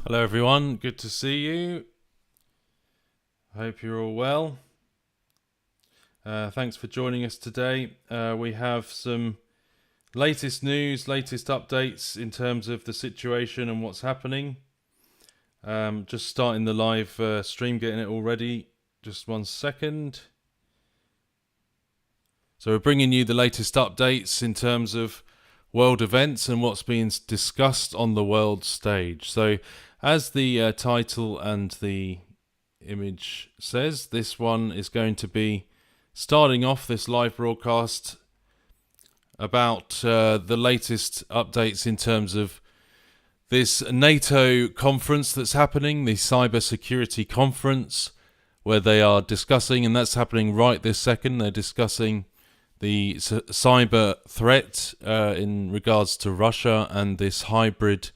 Hello everyone, good to see you. Hope you're all well. Thanks for joining us today. We have some latest news, latest updates in terms of the situation and what's happening. Just starting the live stream, getting it all ready. Just 1 second. So we're bringing you the latest updates in terms of world events and what's being discussed on the world stage. So as the title and the image says, this one is going to be starting off this live broadcast about the latest updates in terms of this NATO conference that's happening, the Cyber Security Conference, where they are discussing, and that's happening right this second, they're discussing the cyber threat in regards to Russia and this hybrid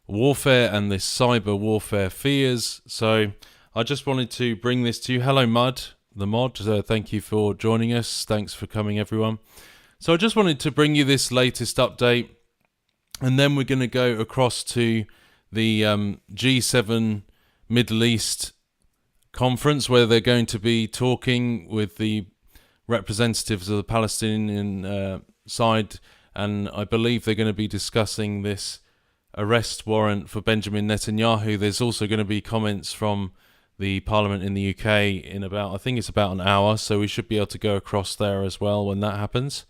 warfare and this cyber warfare fears. So I just wanted to bring this to you. Hello, Mud, the mod. Thank you for joining us. Thanks for coming, everyone. So I just wanted to bring you this latest update, and then we're going to go across to the G7 Middle East conference, where they're going to be talking with the representatives of the Palestinian side, and I believe they're going to be discussing this arrest warrant for Benjamin Netanyahu. There's also going to be comments from the Parliament in the UK in about, I think it's about an hour, so we should be able to go across there as well when that happens.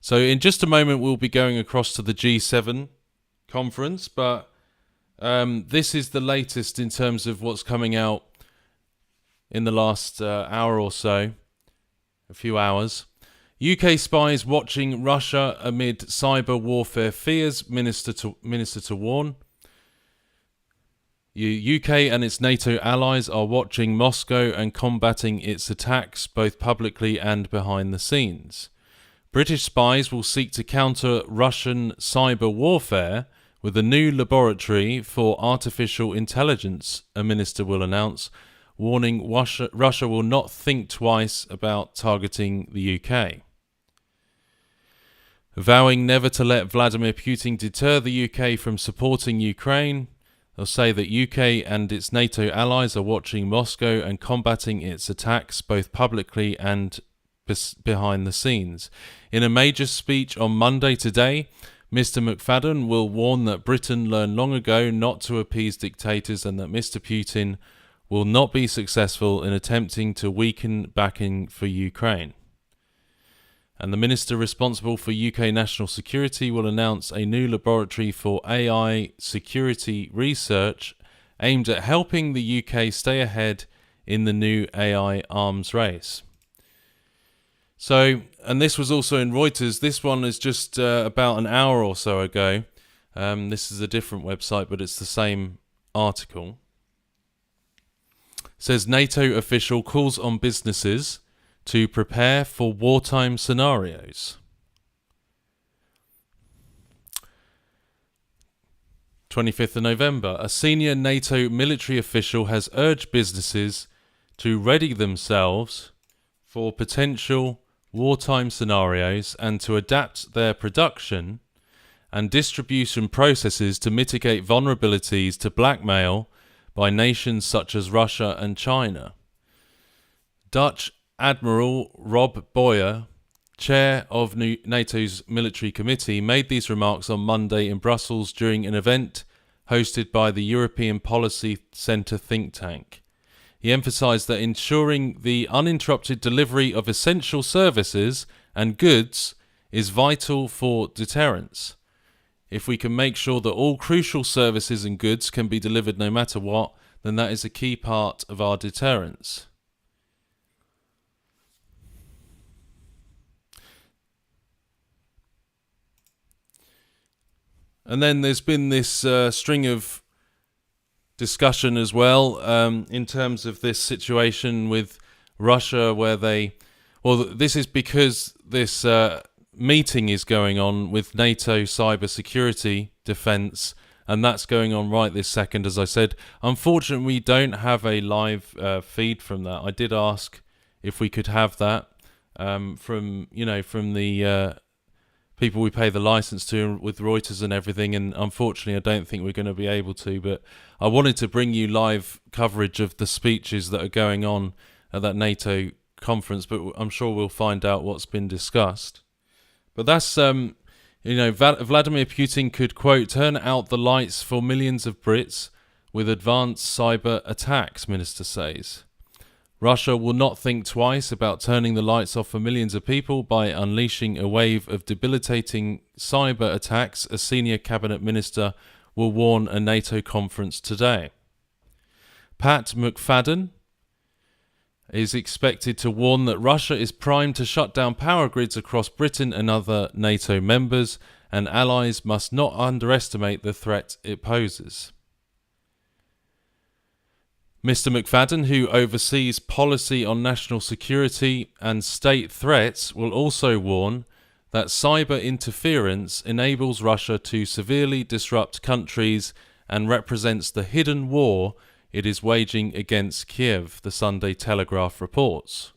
So in just a moment we'll be going across to the G7 conference, but this is the latest in terms of what's coming out in the last hour or so, a few hours. UK spies watching Russia amid cyber warfare fears, minister to warn. UK and its NATO allies are watching Moscow and combating its attacks both publicly and behind the scenes. British spies will seek to counter Russian cyber warfare with a new laboratory for artificial intelligence, a minister will announce, warning Russia will not think twice about targeting the UK. Vowing never to let Vladimir Putin deter the UK from supporting Ukraine, they'll say that UK and its NATO allies are watching Moscow and combating its attacks both publicly and behind the scenes. In a major speech on Monday today, Mr. McFadden will warn that Britain learned long ago not to appease dictators and that Mr. Putin will not be successful in attempting to weaken backing for Ukraine. And the minister responsible for UK national security will announce a new laboratory for AI security research aimed at helping the UK stay ahead in the new AI arms race. So, and this was also in Reuters. This one is just about an hour or so ago. This is a different website, but it's the same article. It says NATO official calls on businesses to prepare for wartime scenarios. 25th of November, a senior NATO military official has urged businesses to ready themselves for potential wartime scenarios and to adapt their production and distribution processes to mitigate vulnerabilities to blackmail by nations such as Russia and China. Dutch Admiral Rob Boyer, chair of NATO's military committee, made these remarks on Monday in Brussels during an event hosted by the European Policy Centre think tank. He emphasised that ensuring the uninterrupted delivery of essential services and goods is vital for deterrence. If we can make sure that all crucial services and goods can be delivered no matter what, then that is a key part of our deterrence. And then there's been this string of discussion as well in terms of this situation with Russia where this is because this meeting is going on with NATO Cyber Security Defence, and that's going on right this second, as I said. Unfortunately, we don't have a live feed from that. I did ask if we could have that from the people we pay the license to with Reuters and everything, and unfortunately I don't think we're going to be able to, but I wanted to bring you live coverage of the speeches that are going on at that NATO conference, but I'm sure we'll find out what's been discussed. But that's, Vladimir Putin could, quote, turn out the lights for millions of Brits with advanced cyber attacks, minister says. Russia will not think twice about turning the lights off for millions of people by unleashing a wave of debilitating cyber attacks, a senior cabinet minister will warn a NATO conference today. Pat McFadden is expected to warn that Russia is primed to shut down power grids across Britain and other NATO members, and allies must not underestimate the threat it poses. Mr. McFadden, who oversees policy on national security and state threats, will also warn that cyber interference enables Russia to severely disrupt countries and represents the hidden war it is waging against Kiev, the Sunday Telegraph reports.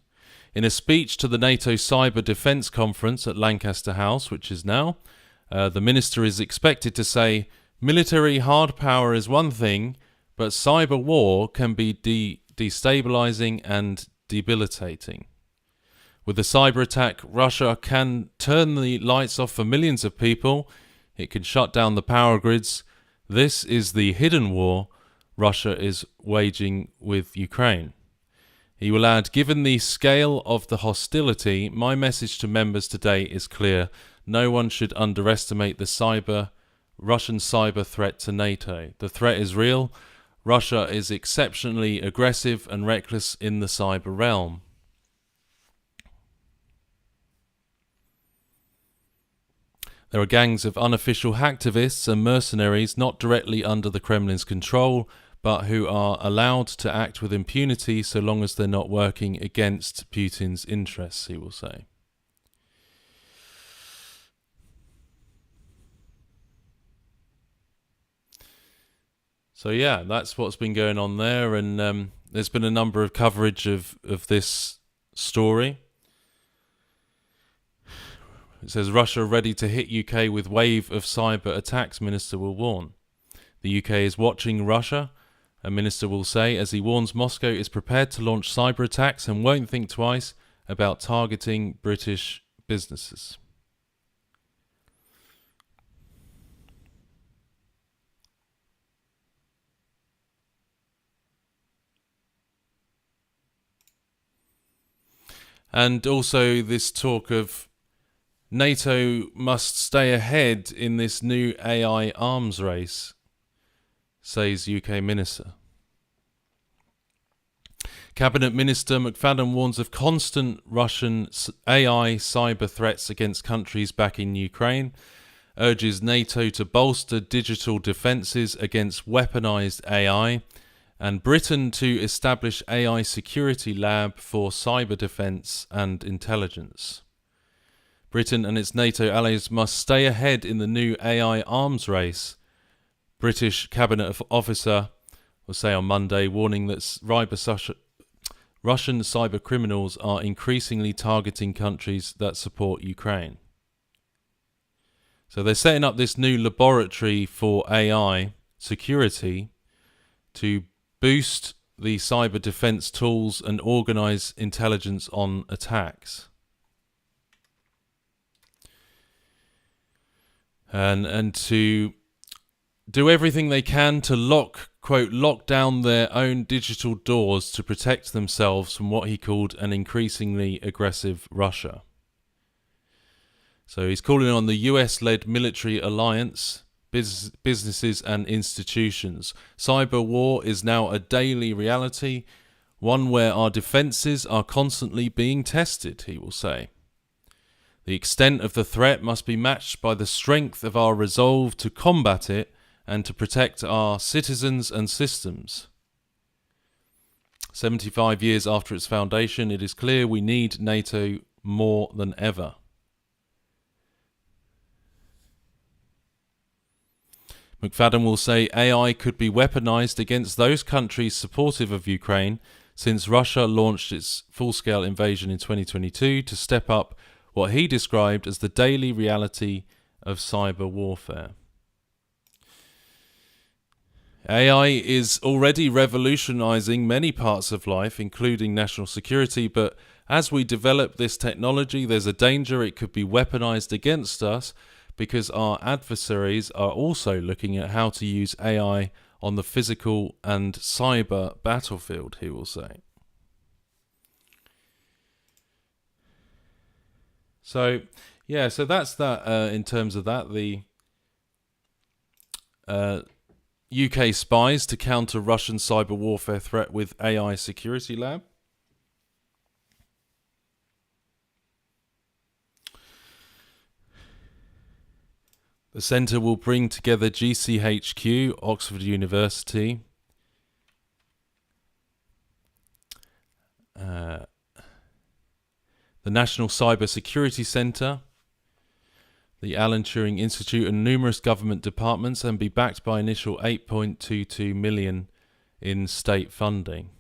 In a speech to the NATO Cyber Defence conference at Lancaster House, which is now, the minister is expected to say, military hard power is one thing, but cyber war can be destabilizing and debilitating. With a cyber attack, Russia can turn the lights off for millions of people. It can shut down the power grids. This is the hidden war Russia is waging with Ukraine. He will add, given the scale of the hostility, my message to members today is clear. No one should underestimate the Russian cyber threat to NATO. The threat is real. Russia is exceptionally aggressive and reckless in the cyber realm. There are gangs of unofficial hacktivists and mercenaries not directly under the Kremlin's control, but who are allowed to act with impunity so long as they're not working against Putin's interests, he will say. So yeah, that's what's been going on there, and there's been a number of coverage of this story. It says Russia ready to hit UK with wave of cyber attacks, minister will warn. The UK is watching Russia, a minister will say, as he warns Moscow is prepared to launch cyber attacks and won't think twice about targeting British businesses. And also this talk of NATO must stay ahead in this new AI arms race, says UK minister. Cabinet Minister McFadden warns of constant Russian AI cyber threats against countries backing Ukraine, urges NATO to bolster digital defences against weaponised AI, and Britain to establish AI security lab for cyber defence and intelligence. Britain and its NATO allies must stay ahead in the new AI arms race, British cabinet officer will say on Monday, warning that Russian cyber criminals are increasingly targeting countries that support Ukraine. So they're setting up this new laboratory for AI security to boost the cyber defense tools and organize intelligence on attacks. And to do everything they can to lock down their own digital doors to protect themselves from what he called an increasingly aggressive Russia. So he's calling on the US-led military alliance, businesses and institutions. Cyber war is now a daily reality, one where our defences are constantly being tested, he will say. The extent of the threat must be matched by the strength of our resolve to combat it and to protect our citizens and systems. 75 years after its foundation, it is clear we need NATO more than ever. McFadden will say AI could be weaponized against those countries supportive of Ukraine since Russia launched its full-scale invasion in 2022 to step up what he described as the daily reality of cyber warfare. AI is already revolutionizing many parts of life, including national security, but as we develop this technology, there's a danger it could be weaponized against us, because our adversaries are also looking at how to use AI on the physical and cyber battlefield, he will say. So that's that in terms of that. The UK spies to counter Russian cyber warfare threat with AI security lab. The centre will bring together GCHQ, Oxford University, the National Cyber Security Centre, the Alan Turing Institute, and numerous government departments, and be backed by initial 8.22 million in state funding.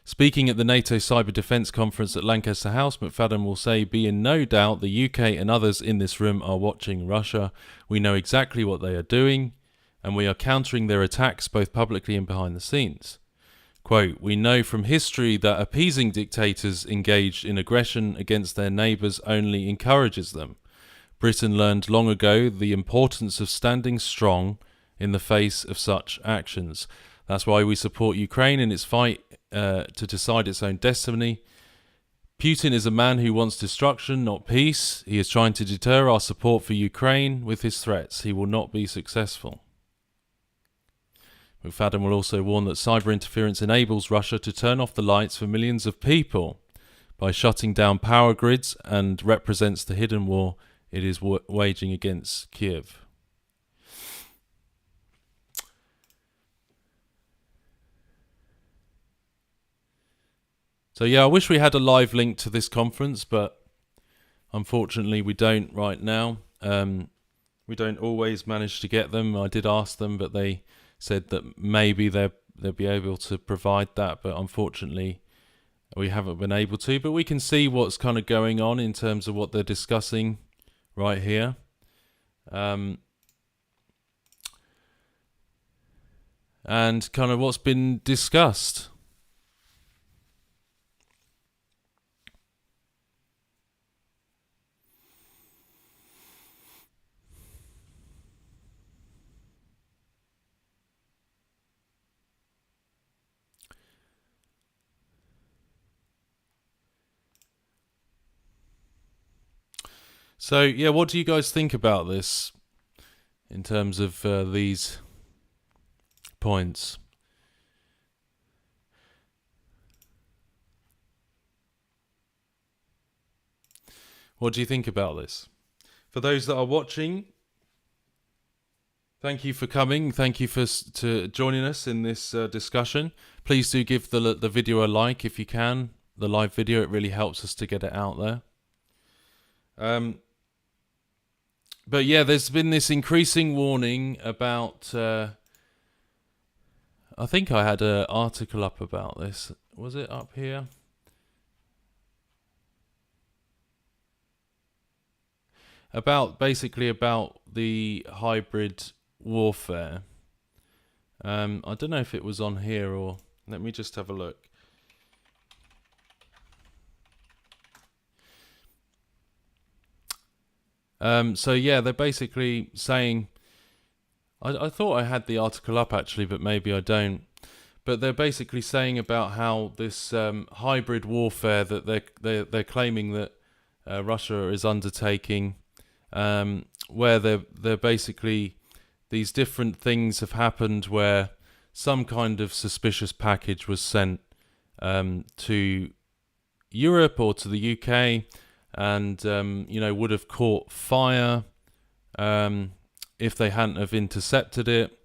Speaking at the NATO Cyber Defence conference at Lancaster House, McFadden will say, "Be in no doubt the UK and others in this room are watching Russia. We know exactly what they are doing, and we are countering their attacks both publicly and behind the scenes." Quote, "We know from history that appeasing dictators engaged in aggression against their neighbours only encourages them. Britain learned long ago the importance of standing strong in the face of such actions. That's why we support Ukraine in its fight to decide its own destiny. Putin is a man who wants destruction, not peace. He is trying to deter our support for Ukraine with his threats. He will not be successful." McFadden will also warn that cyber interference enables Russia to turn off the lights for millions of people by shutting down power grids, and represents the hidden war it is waging against Kiev. So I wish we had a live link to this conference, but unfortunately we don't right now. We don't always manage to get them. I did ask them, but they said that maybe they'll be able to provide that, but unfortunately we haven't been able to. But we can see what's kind of going on in terms of what they're discussing right here. And kind of what's been discussed. So, what do you guys think about this in terms of these points? What do you think about this? For those that are watching, thank you for coming. Thank you for joining us in this discussion. Please do give the video a like if you can. The live video, it really helps us to get it out there. But there's been this increasing warning about, I think I had an article up about this. Was it up here? Basically about the hybrid warfare. I don't know if it was on here, or let me just have a look. They're basically saying, I thought I had the article up actually, but maybe I don't. But they're basically saying about how this hybrid warfare that they're claiming that Russia is undertaking, where they're basically, these different things have happened where some kind of suspicious package was sent to Europe or to the UK, and would have caught fire if they hadn't have intercepted it.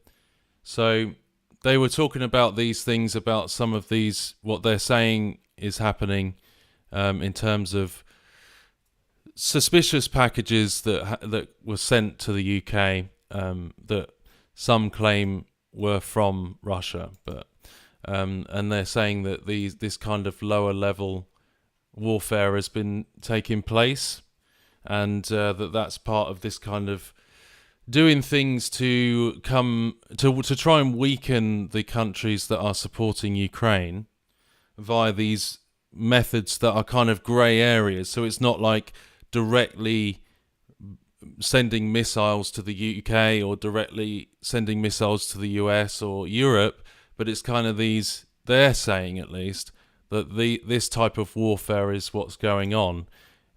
So they were talking about these things, about some of these, what they're saying is happening in terms of suspicious packages that were sent to the UK that some claim were from Russia, but and they're saying that this kind of lower level warfare has been taking place, and that's part of this kind of doing things to try and weaken the countries that are supporting Ukraine via these methods that are kind of grey areas. So it's not like directly sending missiles to the UK or directly sending missiles to the US or Europe, but it's kind of these, they're saying at least, that this type of warfare is what's going on,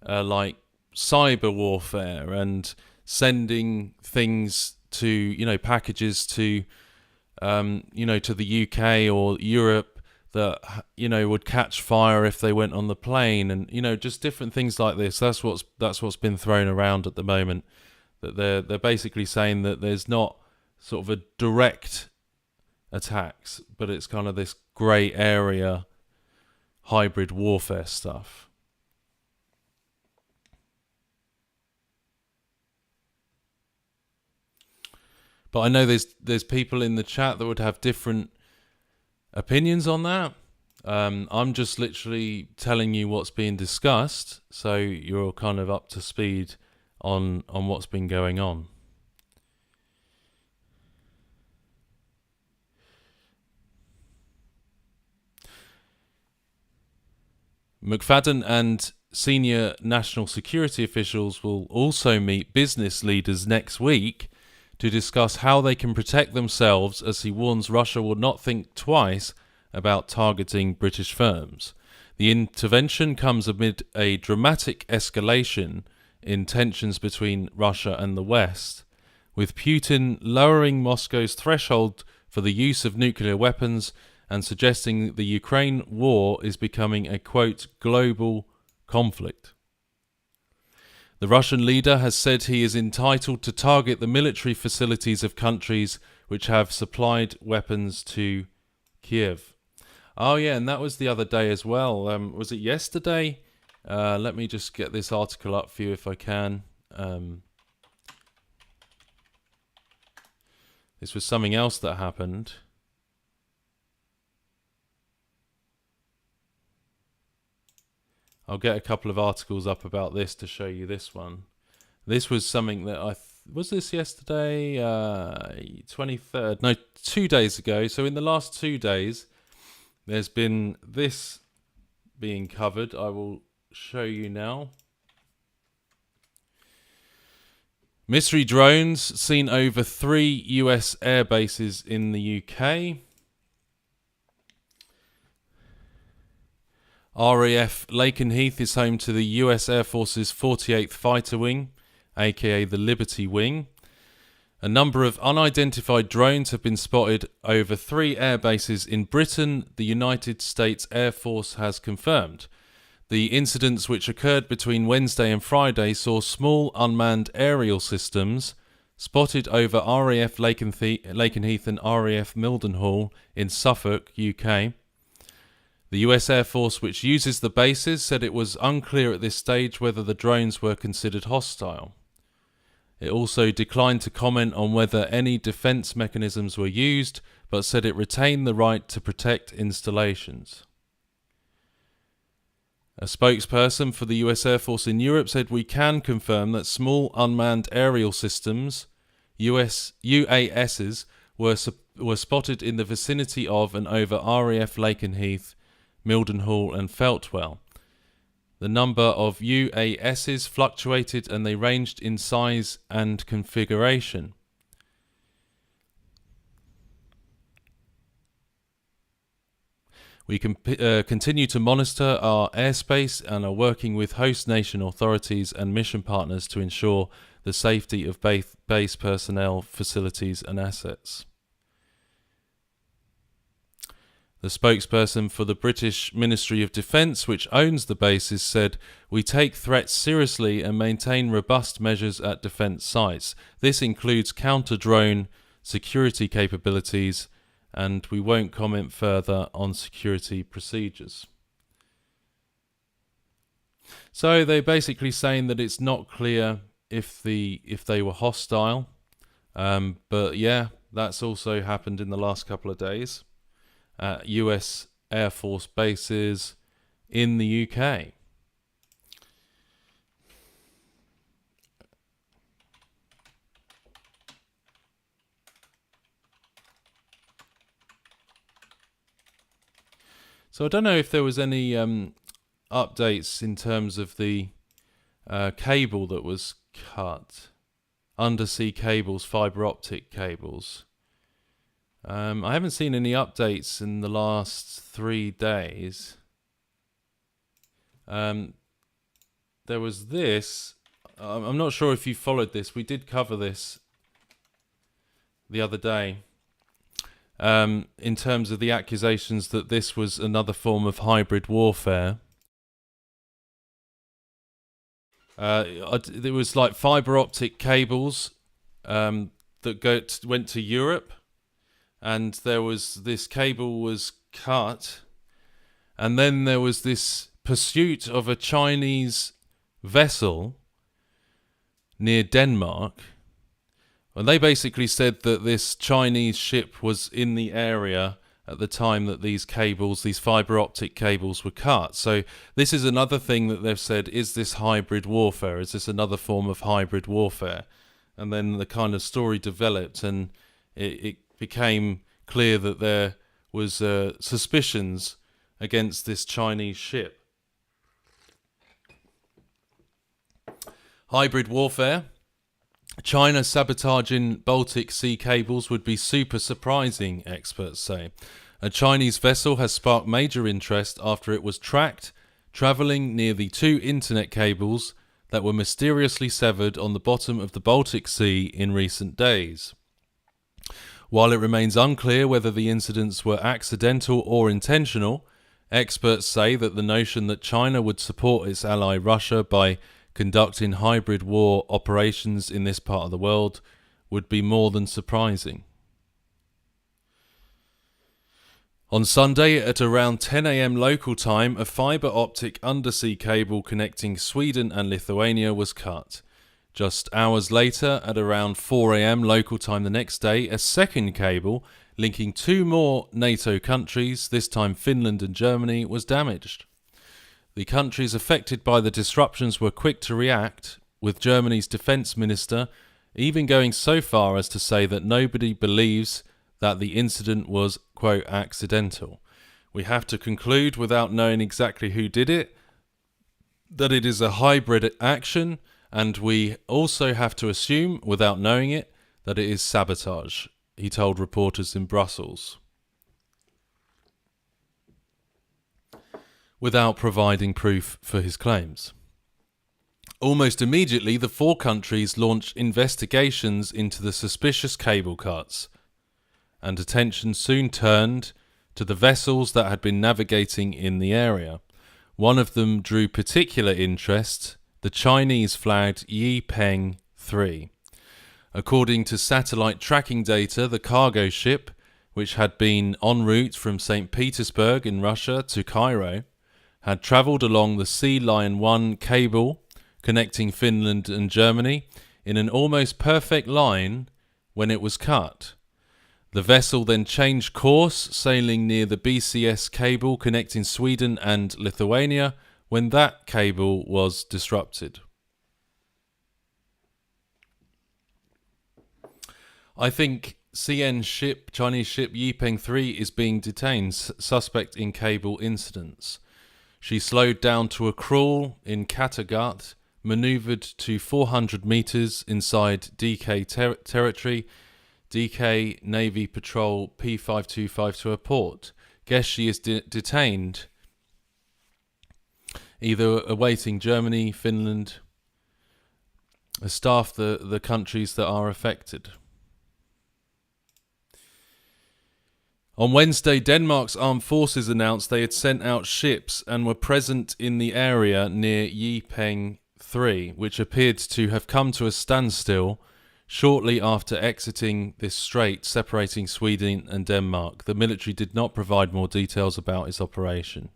like cyber warfare and sending things to, packages to, to the UK or Europe that, would catch fire if they went on the plane, and, just different things like this. That's what's been thrown around at the moment. That they're basically saying that there's not sort of a direct attacks, but it's kind of this grey area hybrid warfare stuff. But I know there's people in the chat that would have different opinions on that. I'm just literally telling you what's being discussed, so you're kind of up to speed on what's been going on. McFadden and senior national security officials will also meet business leaders next week to discuss how they can protect themselves, as he warns Russia will not think twice about targeting British firms. The intervention comes amid a dramatic escalation in tensions between Russia and the West, with Putin lowering Moscow's threshold for the use of nuclear weapons and suggesting the Ukraine war is becoming a, quote, global conflict. The Russian leader has said he is entitled to target the military facilities of countries which have supplied weapons to Kiev. Oh yeah, and that was the other day as well. Was it yesterday? Let me just get this article up for you if I can. This was something else that happened. I'll get a couple of articles up about this to show you this one. This was something that was this yesterday? 23rd? No, 2 days ago. So in the last 2 days, there's been this being covered. I will show you now. Mystery drones seen over 3 US air bases in the UK. RAF Lakenheath is home to the US Air Force's 48th Fighter Wing, aka the Liberty Wing. A number of unidentified drones have been spotted over 3 air bases in Britain, the United States Air Force has confirmed. The incidents, which occurred between Wednesday and Friday, saw small unmanned aerial systems spotted over RAF Lakenheath and RAF Mildenhall in Suffolk, UK. The US Air Force, which uses the bases, said it was unclear at this stage whether the drones were considered hostile. It also declined to comment on whether any defence mechanisms were used, but said it retained the right to protect installations. A spokesperson for the US Air Force in Europe said, "We can confirm that small unmanned aerial systems, UASs, were spotted in the vicinity of and over RAF Lakenheath, Mildenhall and Feltwell. The number of UASs fluctuated and they ranged in size and configuration. We can continue to monitor our airspace and are working with host nation authorities and mission partners to ensure the safety of base personnel, facilities and assets." The spokesperson for the British Ministry of Defence, which owns the bases, said, "We take threats seriously and maintain robust measures at defence sites. This includes counter-drone security capabilities, and we won't comment further on security procedures." So they're basically saying that it's not clear if they were hostile, but yeah, that's also happened in the last couple of days at US Air Force bases in the UK. So I don't know if there was any updates in terms of the cable that was cut. Undersea cables, fibre optic cables. I haven't seen any updates in the last 3 days. There was this. I'm not sure if you followed this. We did cover this the other day. In terms of the accusations that this was another form of hybrid warfare. There was like fibre optic cables that went to Europe, and there was this cable was cut, and then there was this pursuit of a Chinese vessel near Denmark, and they basically said that this Chinese ship was in the area at the time that these cables, these fibre optic cables, were cut. So this is another thing that they've said, is this hybrid warfare? Is this another form of hybrid warfare? And then the kind of story developed, and it became clear that there was suspicions against this Chinese ship. Hybrid warfare. China sabotaging Baltic Sea cables would be super surprising, experts say. A Chinese vessel has sparked major interest after it was tracked travelling near the 2 internet cables that were mysteriously severed on the bottom of the Baltic Sea in recent days. While it remains unclear whether the incidents were accidental or intentional, experts say that the notion that China would support its ally Russia by conducting hybrid war operations in this part of the world would be more than surprising. On Sunday at around 10 a.m. local time, a fibre optic undersea cable connecting Sweden and Lithuania was cut. Just hours later, at around 4 a.m. local time the next day, a second cable linking 2 more NATO countries, this time Finland and Germany, was damaged. The countries affected by the disruptions were quick to react, with Germany's defence minister even going so far as to say that nobody believes that the incident was, quote, accidental. We have to conclude, without knowing exactly who did it, that it is a hybrid action, and we also have to assume, without knowing it, that it is sabotage, he told reporters in Brussels, without providing proof for his claims. Almost immediately, the 4 countries launched investigations into the suspicious cable cuts, and attention soon turned to the vessels that had been navigating in the area. One of them drew particular interest, the Chinese-flagged Yipeng 3. According to satellite tracking data, the cargo ship, which had been en route from St. Petersburg in Russia to Cairo, had travelled along the Sea Lion 1 cable connecting Finland and Germany in an almost perfect line when it was cut. The vessel then changed course, sailing near the BCS cable connecting Sweden and Lithuania when that cable was disrupted. I think CN ship, Chinese ship Yipeng 3 is being detained, suspect in cable incidents. She slowed down to a crawl in Kattegat, manoeuvred to 400 metres inside DK territory, DK Navy Patrol P525 to a port. Guess she is detained, either awaiting Germany, Finland, staff the countries that are affected. On Wednesday, Denmark's armed forces announced they had sent out ships and were present in the area near Yipeng 3, which appeared to have come to a standstill shortly after exiting this strait separating Sweden and Denmark. The military did not provide more details about its operation.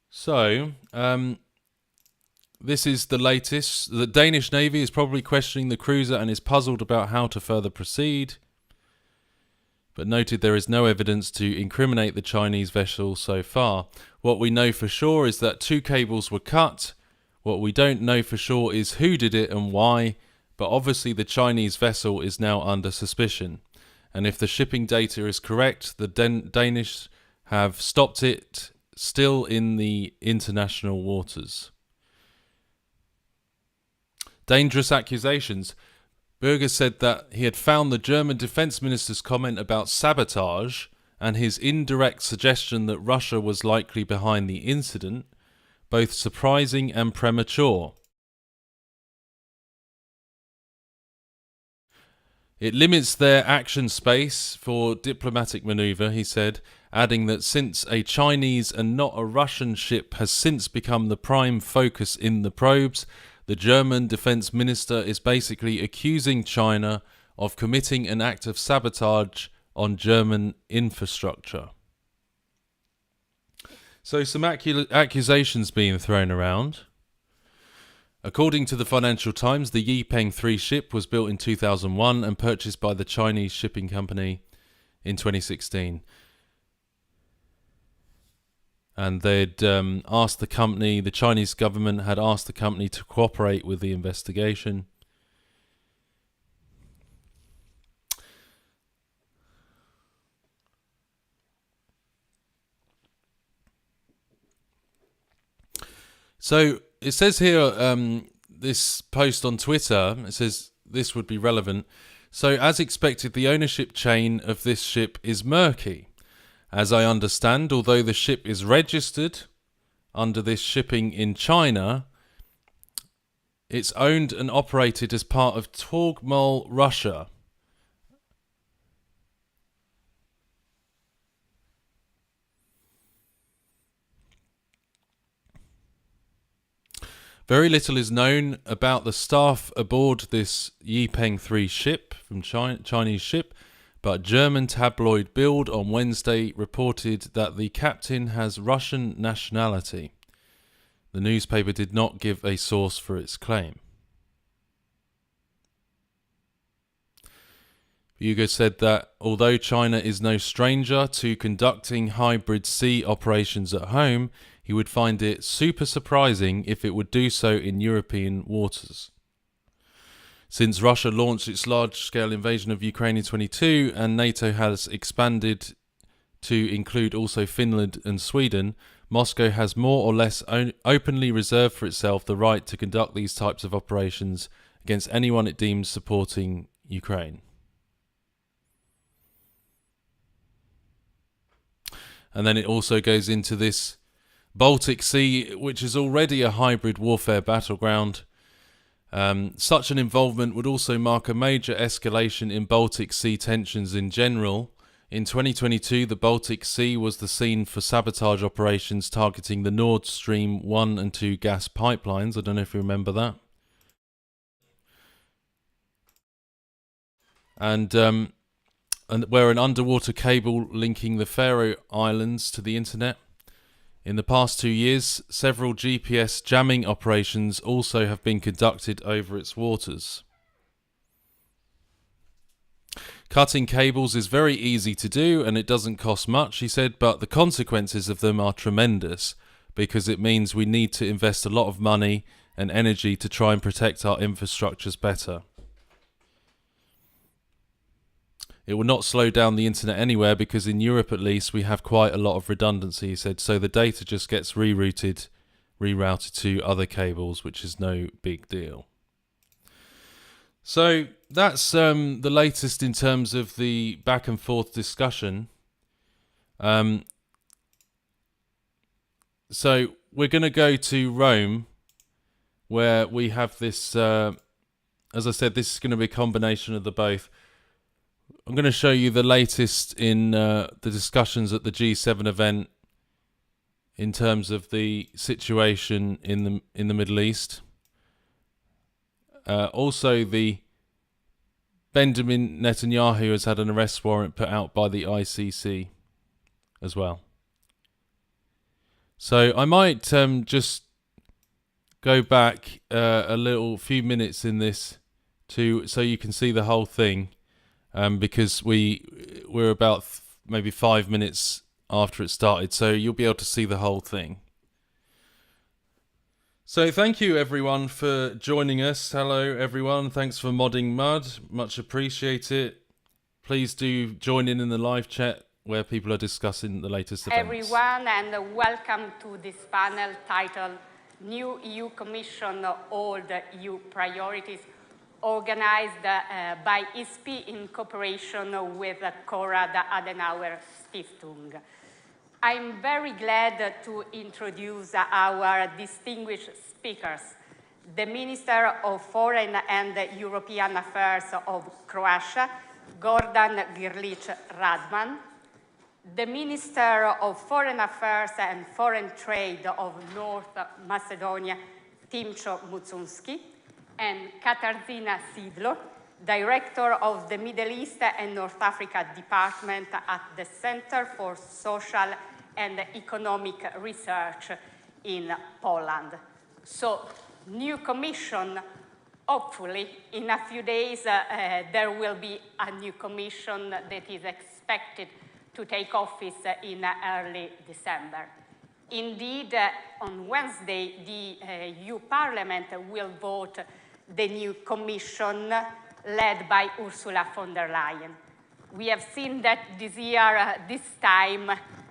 So, this is the latest. The Danish Navy is probably questioning the cruiser and is puzzled about how to further proceed, but noted there is no evidence to incriminate the Chinese vessel so far. What we know for sure is that 2 cables were cut. What we don't know for sure is who did it and why, but obviously the Chinese vessel is now under suspicion. And if the shipping data is correct, the Danish have stopped it still in the international waters. Dangerous accusations. Berger said that he had found the German defence minister's comment about sabotage and his indirect suggestion that Russia was likely behind the incident both surprising and premature. It limits their action space for diplomatic manoeuvre, he said, adding that since a Chinese and not a Russian ship has since become the prime focus in the probes, the German defence minister is basically accusing China of committing an act of sabotage on German infrastructure. So some accusations being thrown around. According to the Financial Times, the Yipeng 3 ship was built in 2001 and purchased by the Chinese shipping company in 2016. And they'd asked the company, the Chinese government had asked the company to cooperate with the investigation. So it says here, this post on Twitter, it says this would be relevant. So as expected, the ownership chain of this ship is murky. As I understand, although the ship is registered under this shipping in China, it's owned and operated as part of Torgmol, Russia. Very little is known about the staff aboard this Yipeng 3 ship from Chinese ship, but German tabloid Bild on Wednesday reported that the captain has Russian nationality. The newspaper did not give a source for its claim. Hugo said that although China is no stranger to conducting hybrid sea operations at home, he would find it super surprising if it would do so in European waters. Since Russia launched its large-scale invasion of Ukraine in 2022 and NATO has expanded to include also Finland and Sweden, Moscow has more or less openly reserved for itself the right to conduct these types of operations against anyone it deems supporting Ukraine. And then it also goes into this Baltic Sea, which is already a hybrid warfare battleground. Such an involvement would also mark a major escalation in Baltic Sea tensions in general. In 2022, the Baltic Sea was the scene for sabotage operations targeting the Nord Stream 1 and 2 gas pipelines. I don't know if you remember that. And where an underwater cable linking the Faroe Islands to the internet. In the past 2 years, several GPS jamming operations also have been conducted over its waters. Cutting cables is very easy to do and it doesn't cost much, he said, but the consequences of them are tremendous because it means we need to invest a lot of money and energy to try and protect our infrastructures better. It will not slow down the internet anywhere because in Europe at least we have quite a lot of redundancy, he said, so the data just gets rerouted to other cables, which is no big deal. So that's the latest in terms of the back and forth discussion. So we're going to go to Rome, where we have this, as I said, this is going to be a combination of the both. I'm going to show you the latest in the discussions at the G7 event in terms of the situation in the Middle East. Also, the Benjamin Netanyahu has had an arrest warrant put out by the ICC as well. So I might just go back a few minutes in this so you can see the whole thing. Because we're about maybe 5 minutes after it started, so you'll be able to see the whole thing. So thank you everyone for joining us. Hello everyone, thanks for modding Mud, much appreciate it. Please do join in the live chat where people are discussing the latest events. Everyone, and welcome to this panel titled New EU Commission, Old EU Priorities, organized by ISPI in cooperation with Konrad Adenauer Stiftung. I'm very glad to introduce our distinguished speakers, the Minister of Foreign and European Affairs of Croatia, Gordan Grlić Radman, the Minister of Foreign Affairs and Foreign Trade of North Macedonia, Timcho Mucunski, and Katarzyna Sidlo, Director of the Middle East and North Africa Department at the Center for Social and Economic Research in Poland. So, new commission, hopefully in a few days there will be a new commission that is expected to take office in early December. Indeed, on Wednesday, the EU Parliament will vote the new Commission led by Ursula von der Leyen. We have seen that this year, this time,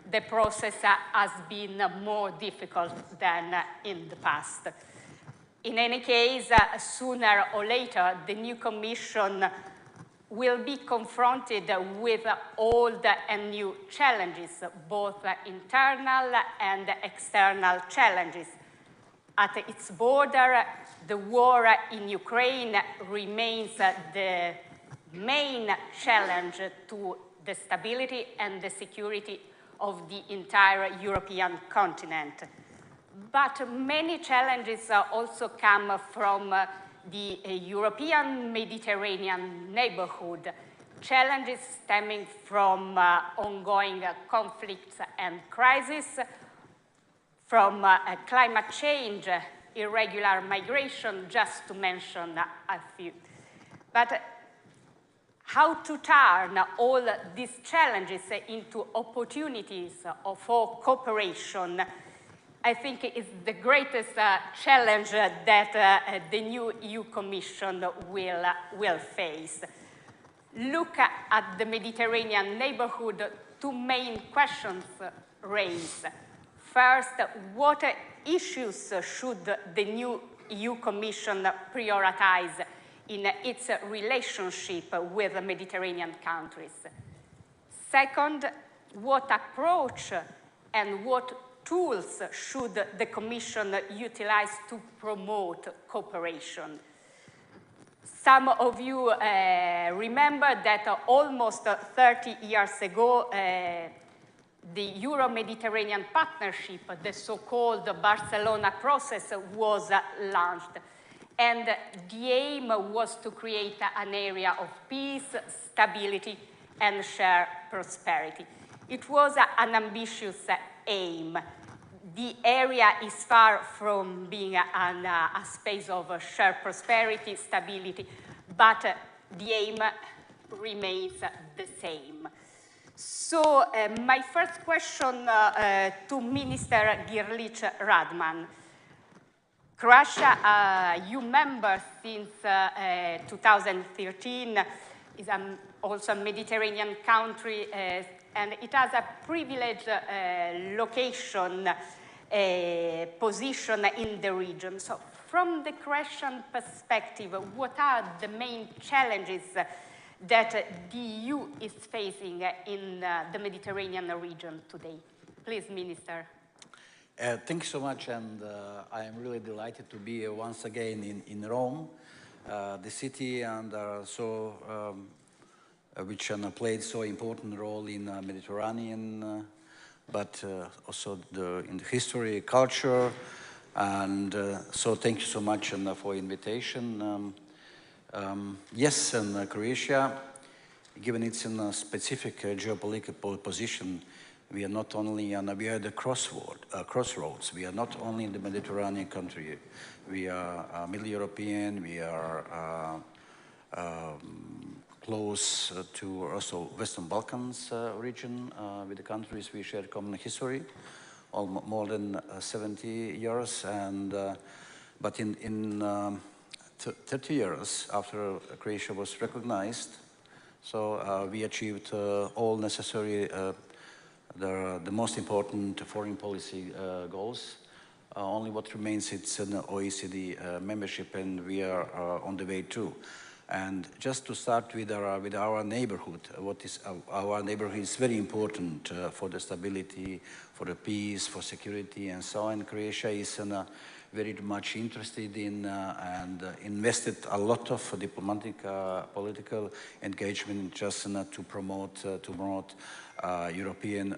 the process has been more difficult than in the past. In any case, sooner or later, the new Commission will be confronted with old and new challenges, both internal and external challenges. At its border, the war in Ukraine remains the main challenge to the stability and the security of the entire European continent. But many challenges also come from the European Mediterranean neighborhood, challenges stemming from ongoing conflicts and crises, from climate change, irregular migration, just to mention a few. But how to turn all these challenges into opportunities for cooperation, I think is the greatest challenge that the new EU Commission will face. Look at the Mediterranean neighborhood, two main questions raise. First, what issues should the new EU Commission prioritize in its relationship with the Mediterranean countries? Second, what approach and what tools should the Commission utilize to promote cooperation? Some of you remember that almost 30 years ago, the Euro-Mediterranean Partnership, the so-called Barcelona process, was launched. And the aim was to create an area of peace, stability, and shared prosperity. It was an ambitious aim. The area is far from being a space of shared prosperity, stability, but the aim remains the same. So my first question to Minister Grlić Radman. Croatia, EU member since 2013, is also a Mediterranean country, and it has a privileged location, position in the region. So from the Croatian perspective, what are the main challenges that the EU is facing in the Mediterranean region today? Please, Minister. Thank you so much, and I am really delighted to be once again in Rome, the city, and which played so important role in Mediterranean, but also in the history, culture, and so thank you so much for invitation. Yes, and Croatia, given its specific geopolitical position, we are not only we are at the crossroads. We are not only in the Mediterranean country. We are Middle European. We are close to also Western Balkans region with the countries we share common history, more than 70 years. And But in 30 years after Croatia was recognized, so we achieved all necessary, the most important foreign policy goals. Only what remains, it's an OECD membership, and we are on the way too. And just to start with our neighborhood, our neighborhood is very important for the stability, for the peace, for security, and so on. Croatia is very much interested in and invested a lot of diplomatic, political engagement just to promote European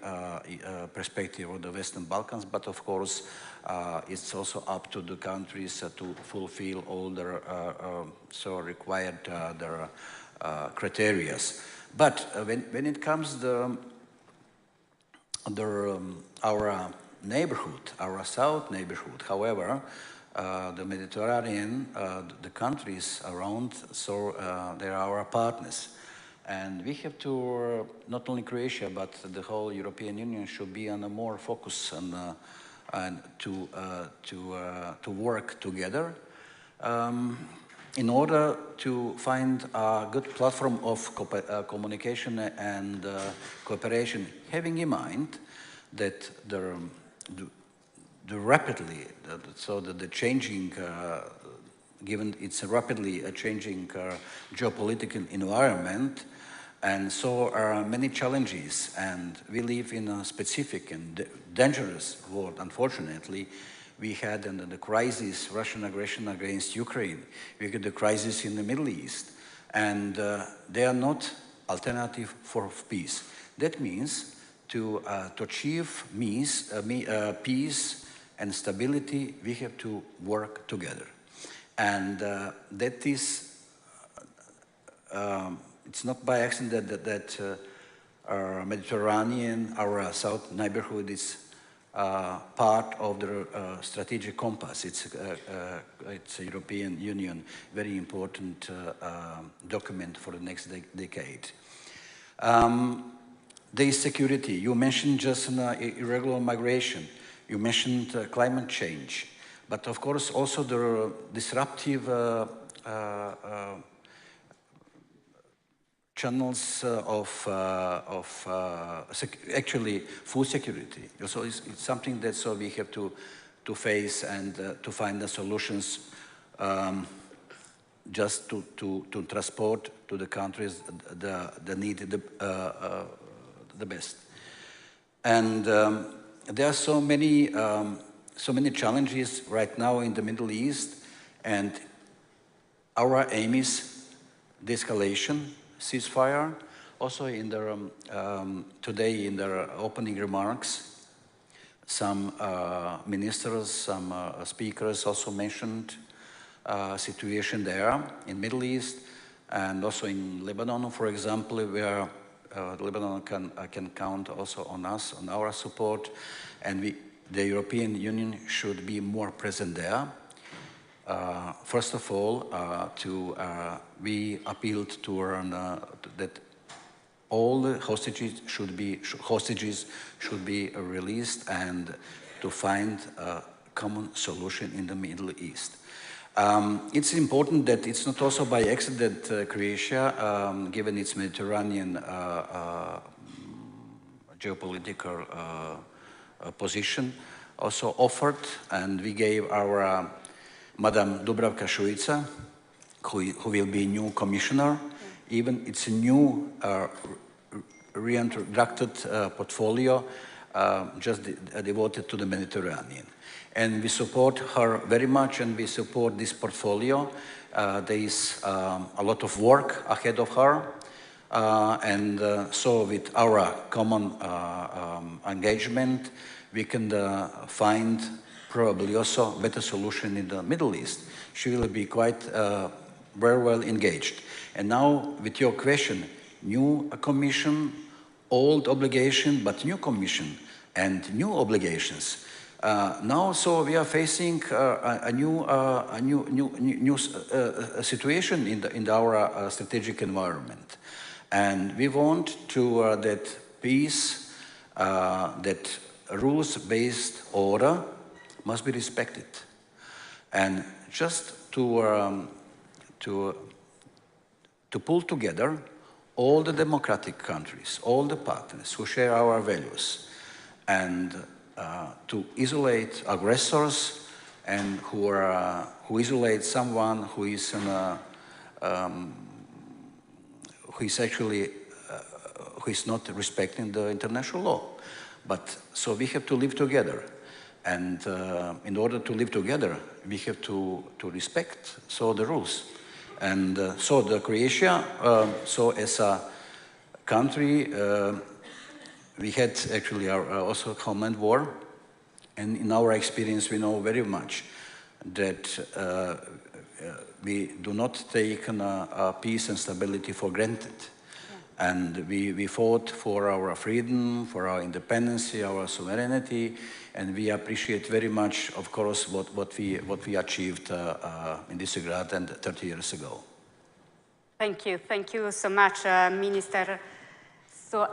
perspective of the Western Balkans. But of course, it's also up to the countries to fulfill all their so required their criteria. But when it comes our neighborhood, our south neighborhood, however, the Mediterranean, the countries around, so they are our partners. And we have to, not only Croatia, but the whole European Union should be on a more focus and to work together in order to find a good platform of communication and cooperation, having in mind that the rapidly, so that the changing, given it's a rapidly changing geopolitical environment, and so are many challenges, and we live in a specific and dangerous world. Unfortunately, we had the crisis, Russian aggression against Ukraine. We had the crisis in the Middle East, and they are not alternative for peace. That means to achieve peace and stability, we have to work together. And that is, it's not by accident that our Mediterranean, our south neighborhood is part of the strategic compass. It's a European Union, very important document for the next decade. There is security. You mentioned just irregular migration. You mentioned climate change. But of course, also the disruptive channels of actually food security. So it's something that so we have to face and to find the solutions just to transport to the countries the need the best. And there are so many challenges right now in the Middle East, and our aim is de-escalation, ceasefire. Also in the today in their opening remarks, some ministers, some speakers also mentioned situation there in Middle East, and also in Lebanon, for example, where Lebanon can count also on us, on our support, and the European Union should be more present there. First of all, we appealed to that all the hostages should be released and to find a common solution in the Middle East. It's important that it's not also by accident Croatia, given its Mediterranean geopolitical position, also offered, and we gave our Madam Dubravka Šuica, who will be new commissioner. Even it's a new reintroduced portfolio just devoted to the Mediterranean. And we support her very much, and we support this portfolio. There is a lot of work ahead of her. So with our common engagement, we can find probably also better solution in the Middle East. She will be quite very well engaged. And now with your question, new commission, old obligation, but new commission and new obligations. Now, so we are facing a new situation in our strategic environment, and we want to that peace, that rules-based order must be respected, And just to pull together all the democratic countries, all the partners who share our values, and to isolate aggressors and who isolate someone who is who is not respecting the international law. But so we have to live together, and in order to live together, we have to respect the rules. And so the Croatia, so as a country, we had actually also homeland war, and in our experience, we know very much that we do not take peace and stability for granted. Yeah. And we fought for our freedom, for our independence, our sovereignty, and we appreciate very much, of course, what we achieved in this regard and 30 years ago. Thank you so much, Minister. So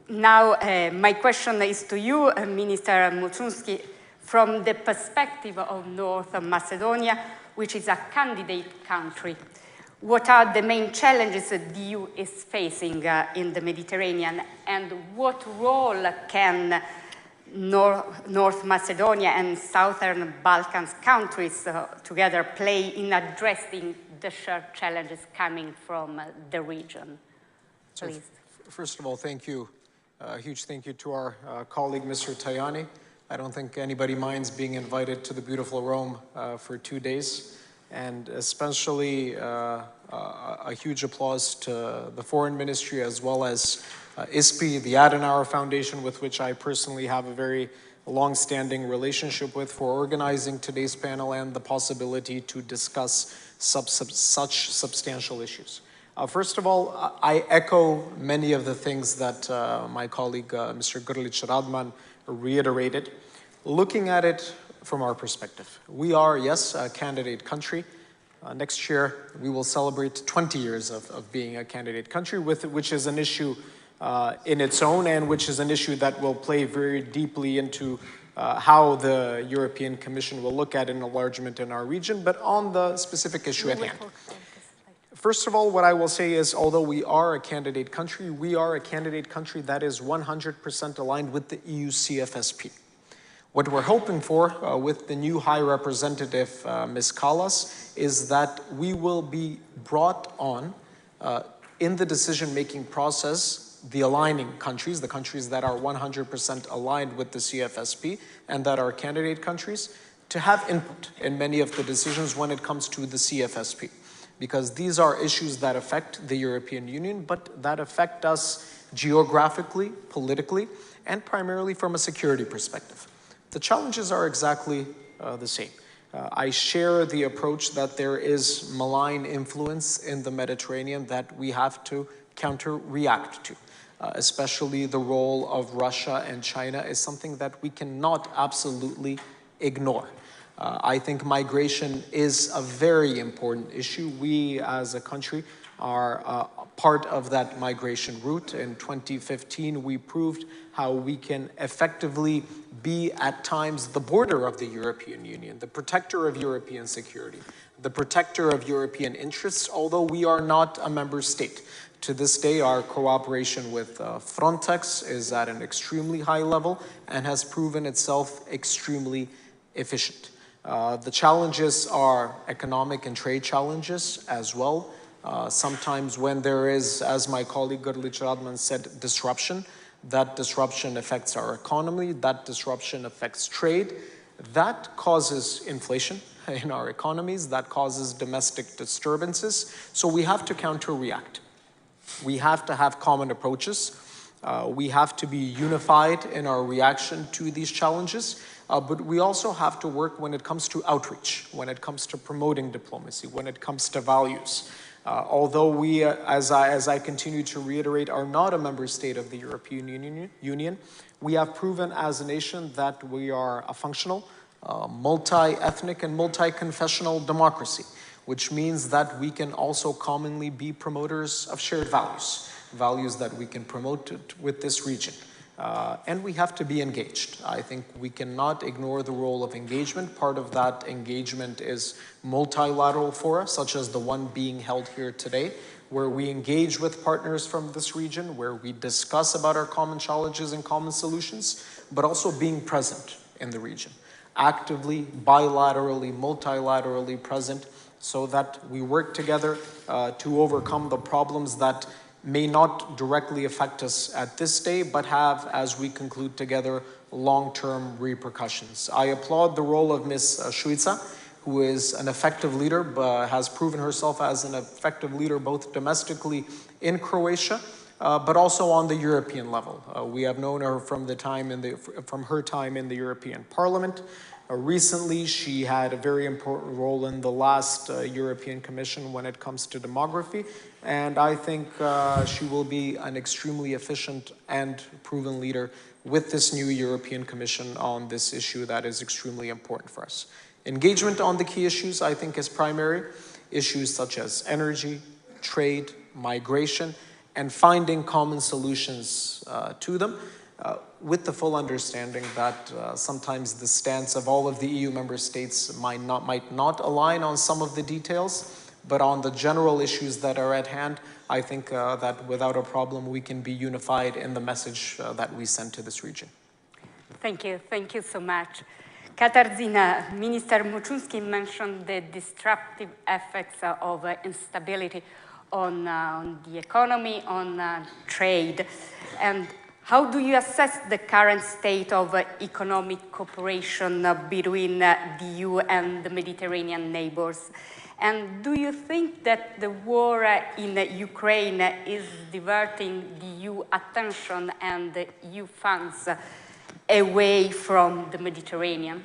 now my question is to you, Minister Muchunski, from the perspective of North Macedonia, which is a candidate country. What are the main challenges the EU is facing in the Mediterranean, and what role can North Macedonia and Southern Balkans countries together play in addressing the shared challenges coming from the region? Please. So first of all, thank you. A huge thank you to our colleague, Mr. Tajani. I don't think anybody minds being invited to the beautiful Rome for 2 days. And especially a huge applause to the Foreign Ministry as well as ISPI, the Adenauer Foundation, with which I personally have a very long-standing relationship with, for organizing today's panel and the possibility to discuss such substantial issues. First of all, I echo many of the things that my colleague, Mr. Grlić Radman, reiterated. Looking at it from our perspective, we are, yes, a candidate country. Next year, we will celebrate 20 years of being a candidate country, which is an issue in its own, and which is an issue that will play very deeply into how the European Commission will look at enlargement in our region, but on the specific issue at hand. First of all, what I will say is, although we are a candidate country, we are a candidate country that is 100% aligned with the EU CFSP. What we're hoping for with the new High Representative, Ms. Kallas, is that we will be brought on in the decision-making process, the aligning countries, the countries that are 100% aligned with the CFSP and that are candidate countries, to have input in many of the decisions when it comes to the CFSP. Because these are issues that affect the European Union, but that affect us geographically, politically, and primarily from a security perspective. The challenges are exactly the same. I share the approach that there is malign influence in the Mediterranean that we have to counter-react to. Especially the role of Russia and China is something that we cannot absolutely ignore. I think migration is a very important issue. We, as a country, are part of that migration route. In 2015, we proved how we can effectively be, at times, the border of the European Union, the protector of European security, the protector of European interests, although we are not a member state. To this day, our cooperation with Frontex is at an extremely high level and has proven itself extremely efficient. The challenges are economic and trade challenges as well. Sometimes when there is, as my colleague Grlić Radman said, disruption, that disruption affects our economy, that disruption affects trade, that causes inflation in our economies, that causes domestic disturbances. So we have to counter-react. We have to have common approaches. We have to be unified in our reaction to these challenges. But we also have to work when it comes to outreach, when it comes to promoting diplomacy, when it comes to values. Although we, as I continue to reiterate, are not a member state of the European Union, we have proven as a nation that we are a functional, multi-ethnic and multi-confessional democracy, which means that we can also commonly be promoters of shared values, values that we can promote with this region. And we have to be engaged. I think we cannot ignore the role of engagement. Part of that engagement is multilateral fora, such as the one being held here today, where we engage with partners from this region, where we discuss about our common challenges and common solutions, but also being present in the region, actively, bilaterally, multilaterally present, so that we work together to overcome the problems that may not directly affect us at this day, but have, as we conclude together, long-term repercussions. I applaud the role of Ms. Šuica, who is an effective leader, has proven herself as an effective leader both domestically in Croatia, but also on the European level. We have known her from her time in the European Parliament. Recently, she had a very important role in the last European Commission when it comes to demography, and I think she will be an extremely efficient and proven leader with this new European Commission on this issue that is extremely important for us. Engagement on the key issues, I think, is primary. Issues such as energy, trade, migration, and finding common solutions to them, with the full understanding that sometimes the stance of all of the EU member states might not align on some of the details, but on the general issues that are at hand, I think that without a problem we can be unified in the message that we send to this region. Thank you so much. Katarzyna, Minister Muchunski mentioned the disruptive effects of instability on the economy, on trade. And how do you assess the current state of economic cooperation between the EU and the Mediterranean neighbors? And do you think that the war in Ukraine is diverting the EU attention and the EU funds away from the Mediterranean?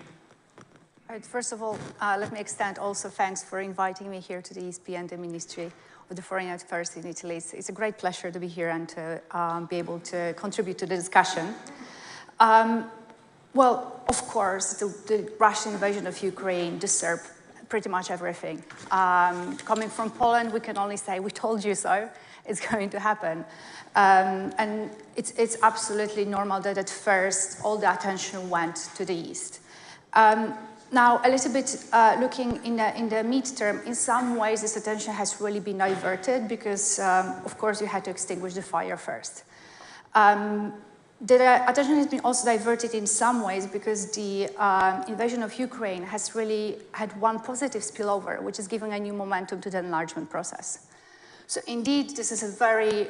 Right, first of all, let me extend also thanks for inviting me here to the ESP and the Ministry of the Foreign Affairs in Italy. It's a great pleasure to be here and to be able to contribute to the discussion. Well, of course, the Russian invasion of Ukraine disturbed pretty much everything. Coming from Poland, we can only say, we told you so, it's going to happen. And it's absolutely normal that at first all the attention went to the east. Now, a little bit looking in the midterm, in some ways this attention has really been diverted because, of course, you had to extinguish the fire first. The attention has been also diverted in some ways because the invasion of Ukraine has really had one positive spillover, which is giving a new momentum to the enlargement process. So indeed, this is a very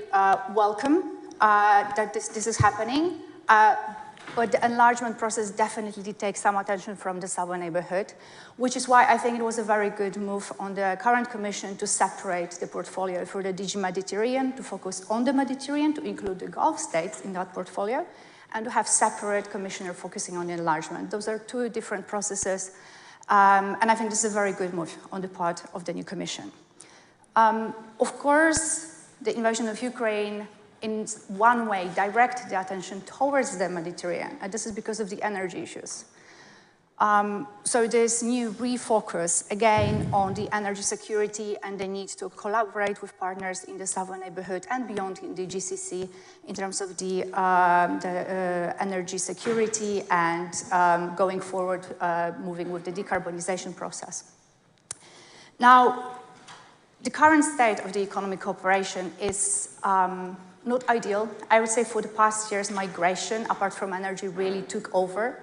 welcome that this is happening. But the enlargement process definitely takes some attention from the southern neighborhood, which is why I think it was a very good move on the current Commission to separate the portfolio for the DG Mediterranean, to focus on the Mediterranean, to include the Gulf states in that portfolio, and to have separate commissioner focusing on the enlargement. Those are two different processes, and I think this is a very good move on the part of the new Commission. Of course, the invasion of Ukraine in one way direct the attention towards the Mediterranean, and this is because of the energy issues. So this new refocus, again, on the energy security and the need to collaborate with partners in the southern neighborhood and beyond in the GCC in terms of the energy security and going forward, moving with the decarbonization process. Now, the current state of the economic cooperation is not ideal. I would say for the past years, migration, apart from energy, really took over.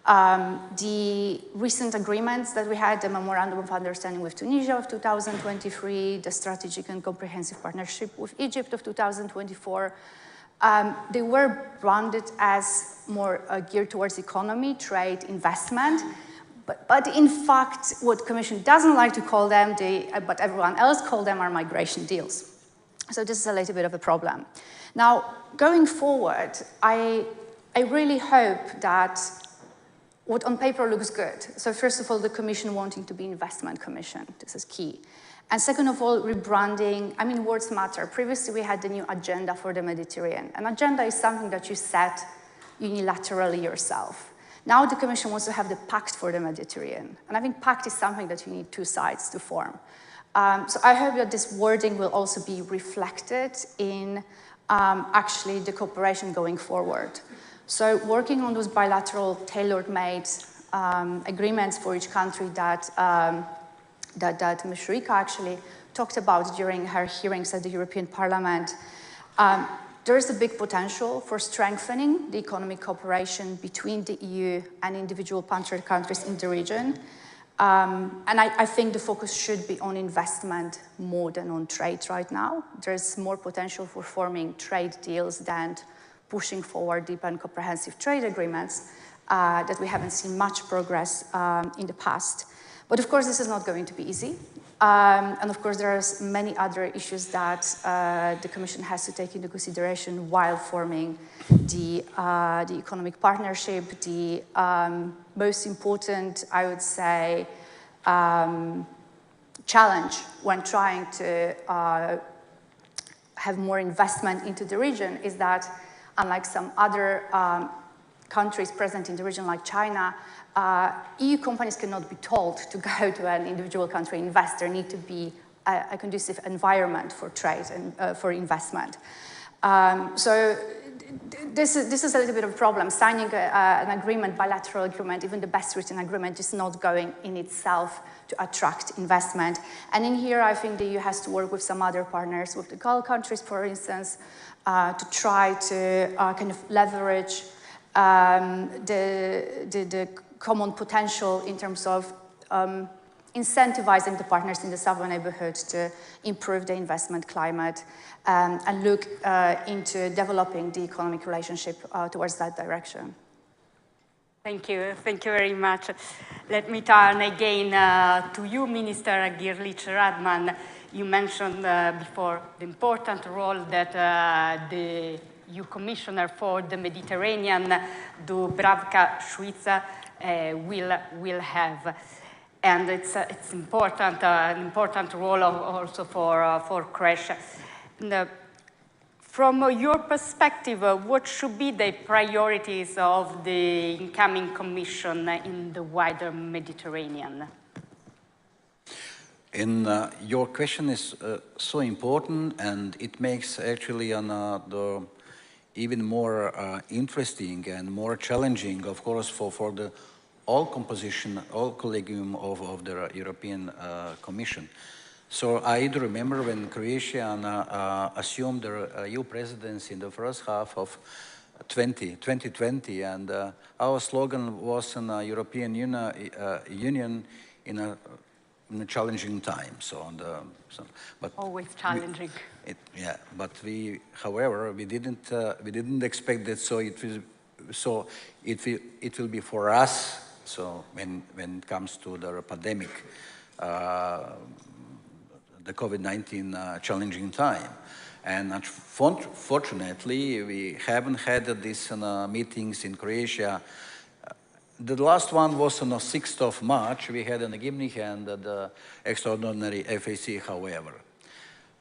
The recent agreements that we had, the Memorandum of Understanding with Tunisia of 2023, the Strategic and Comprehensive Partnership with Egypt of 2024, they were branded as more geared towards economy, trade, investment. But in fact, what the Commission doesn't like to call them, but everyone else call them, are migration deals. So this is a little bit of a problem. Now, going forward, I really hope that what on paper looks good. So first of all, the Commission wanting to be Investment Commission. This is key. And second of all, rebranding. I mean, words matter. Previously, we had the new agenda for the Mediterranean. An agenda is something that you set unilaterally yourself. Now the Commission wants to have the Pact for the Mediterranean. And I think Pact is something that you need two sides to form. So I hope that this wording will also be reflected in actually the cooperation going forward. So working on those bilateral tailor-made agreements for each country that Ms. Shrika actually talked about during her hearings at the European Parliament, there is a big potential for strengthening the economic cooperation between the EU and individual partner countries in the region. And I think the focus should be on investment more than on trade right now. There's more potential for forming trade deals than pushing forward deep and comprehensive trade agreements that we haven't seen much progress in the past. But of course, this is not going to be easy. And of course, there are many other issues that the Commission has to take into consideration while forming the economic partnership. The most important, I would say, challenge when trying to have more investment into the region is that, unlike some other countries present in the region like China, EU companies cannot be told to go to an individual country invest. There need to be a conducive environment for trade and for investment. So this is a little bit of a problem. Signing an agreement, bilateral agreement, even the best written agreement is not going in itself to attract investment. And in here, I think the EU has to work with some other partners, with the Gulf countries, for instance, to try to kind of leverage the common potential in terms of incentivizing the partners in the southern neighborhood to improve the investment climate and look into developing the economic relationship towards that direction. Thank you very much. Let me turn again to you, Minister Girlich-Radman. You mentioned before the important role that the EU Commissioner for the Mediterranean, Dubravka Šuica, will have, and it's important, an important role also for Croatia. From your perspective, what should be the priorities of the incoming Commission in the wider Mediterranean? Your question is so important, and it makes actually the even more interesting and more challenging, of course, for the all composition, all collegium of the European Commission. So I do remember when Croatia assumed the EU presidency in the first half of 2020, and our slogan was in European Union in a challenging time. But always challenging. But however, we didn't expect that. So it will be for us. So when it comes to the pandemic, the COVID-19 challenging time, and unfortunately, we haven't had these meetings in Croatia. The last one was on the 6th of March. We had in Gimnich and the extraordinary FAC, however.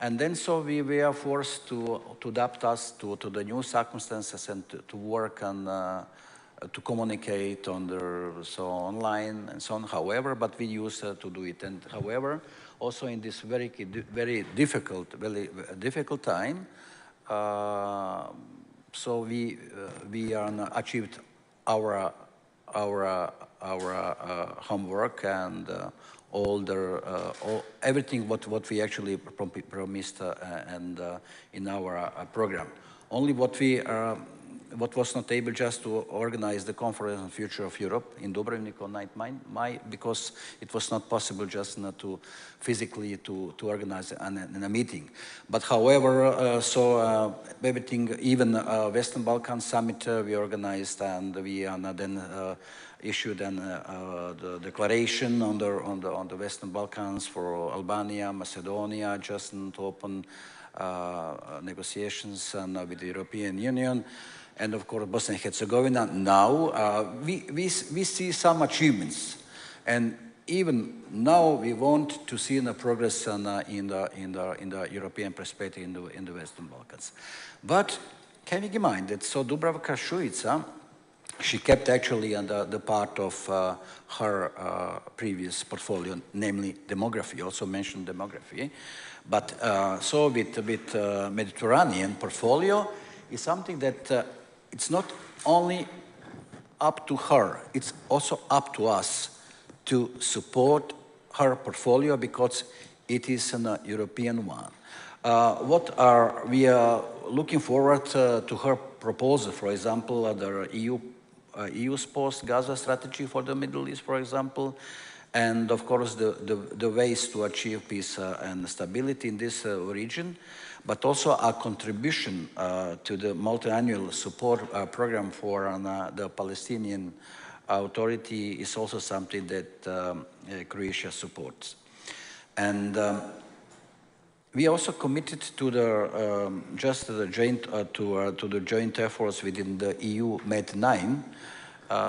And then so we were forced to adapt us to the new circumstances and to work on, to communicate online and so on, however, but we used to do it. And however, also in this very difficult time, so we achieved our homework and everything what we actually promised and in our program. Only what was not able just to organize the conference on future of Europe in Dubrovnik on 9th May, because it was not possible just not to physically to organize a meeting. But however, everything, even Western Balkan Summit we organized, and we then issued the declaration on the Western Balkans for Albania, Macedonia, just to open negotiations with the European Union. And of course, Bosnia and Herzegovina. Now we see some achievements, and even now we want to see the progress in the European perspective in the Western Balkans. But can you keep in mind that Dubravka Šuica she kept actually the part of her previous portfolio, namely demography, also mentioned demography. But so with Mediterranean portfolio is something that it's not only up to her, it's also up to us to support her portfolio because it is a European one. We are looking forward to her proposal, for example, the EU's post-Gaza strategy for the Middle East, for example, and of course the ways to achieve peace and stability in this region, but also a contribution to the multi-annual support program for the Palestinian Authority is also something that Croatia supports. And we also committed to the joint efforts within the EU Med9.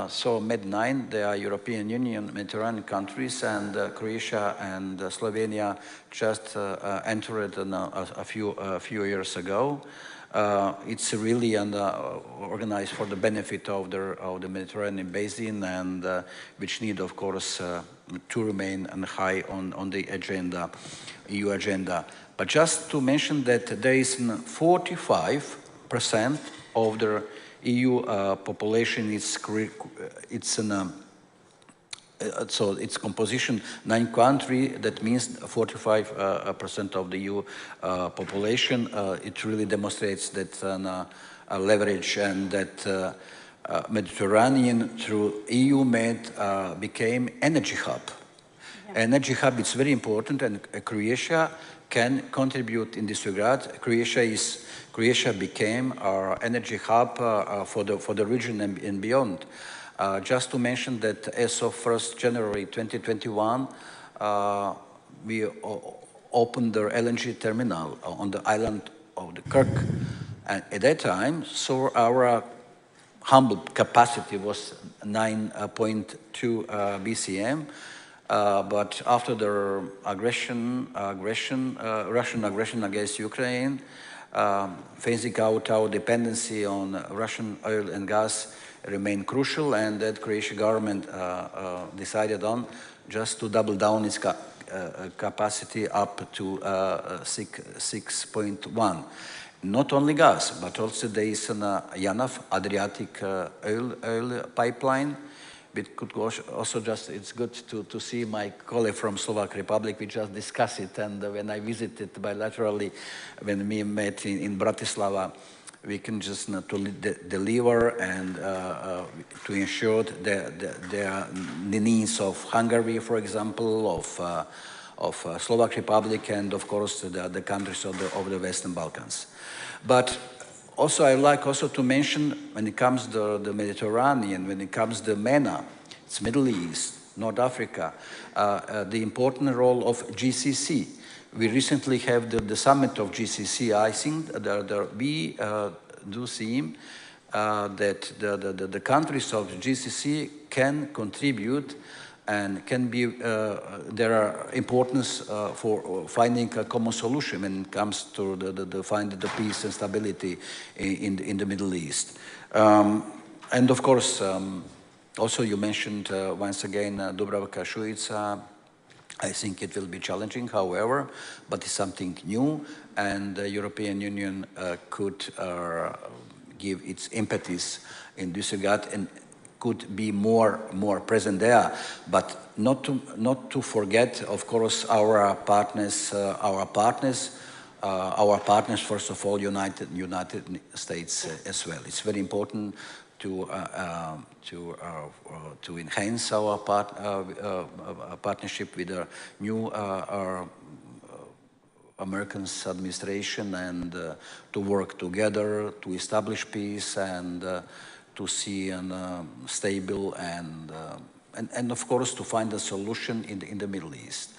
So Med9, they are European Union Mediterranean countries, and Croatia and Slovenia just entered a few years ago. It's really organized for the benefit of the Mediterranean basin, and which need, of course, to remain high on the agenda, EU agenda. But just to mention that there is 45% of the EU population so its composition 9 countries. That means 45% of the EU population. It really demonstrates that a leverage, and that Mediterranean through EU Med became energy hub. Yeah. Energy hub is very important, and Croatia can contribute in this regard. Croatia became our energy hub for the region and beyond. Just to mention that as of 1st January 2021, we opened the LNG terminal on the island of the Kirk. And at that time, so our humble capacity was 9.2 BCM. But after the Russian aggression against Ukraine, phasing out our dependency on Russian oil and gas remained crucial, and that Croatian government decided on just to double down its capacity up to 6.1. Not only gas, but also there is an JANAF, Adriatic oil pipeline. It could also just, it's good to see my colleague from Slovak Republic. We just discussed it, and when I visited bilaterally, when we met in Bratislava, we can just to deliver and to ensure the needs of Hungary, for example, of Slovak Republic, and of course the countries of the Western Balkans. But also, I like also to mention, when it comes to the Mediterranean, when it comes to MENA, it's Middle East, North Africa, the important role of GCC. We recently have the summit of GCC. I think we do see that the countries of GCC can contribute and can be, there are importance for finding a common solution when it comes to finding the peace and stability in the Middle East. And of course, also you mentioned once again Dubravka Šuica. I think it will be challenging, however, but it's something new, and the European Union could give its impetus in this regard and could be more present there, but not to forget, of course, our partners. First of all, United States as well. It's very important to enhance our partnership with the new American administration, and to work together to establish peace and to see a stable and of course to find a solution in the Middle East.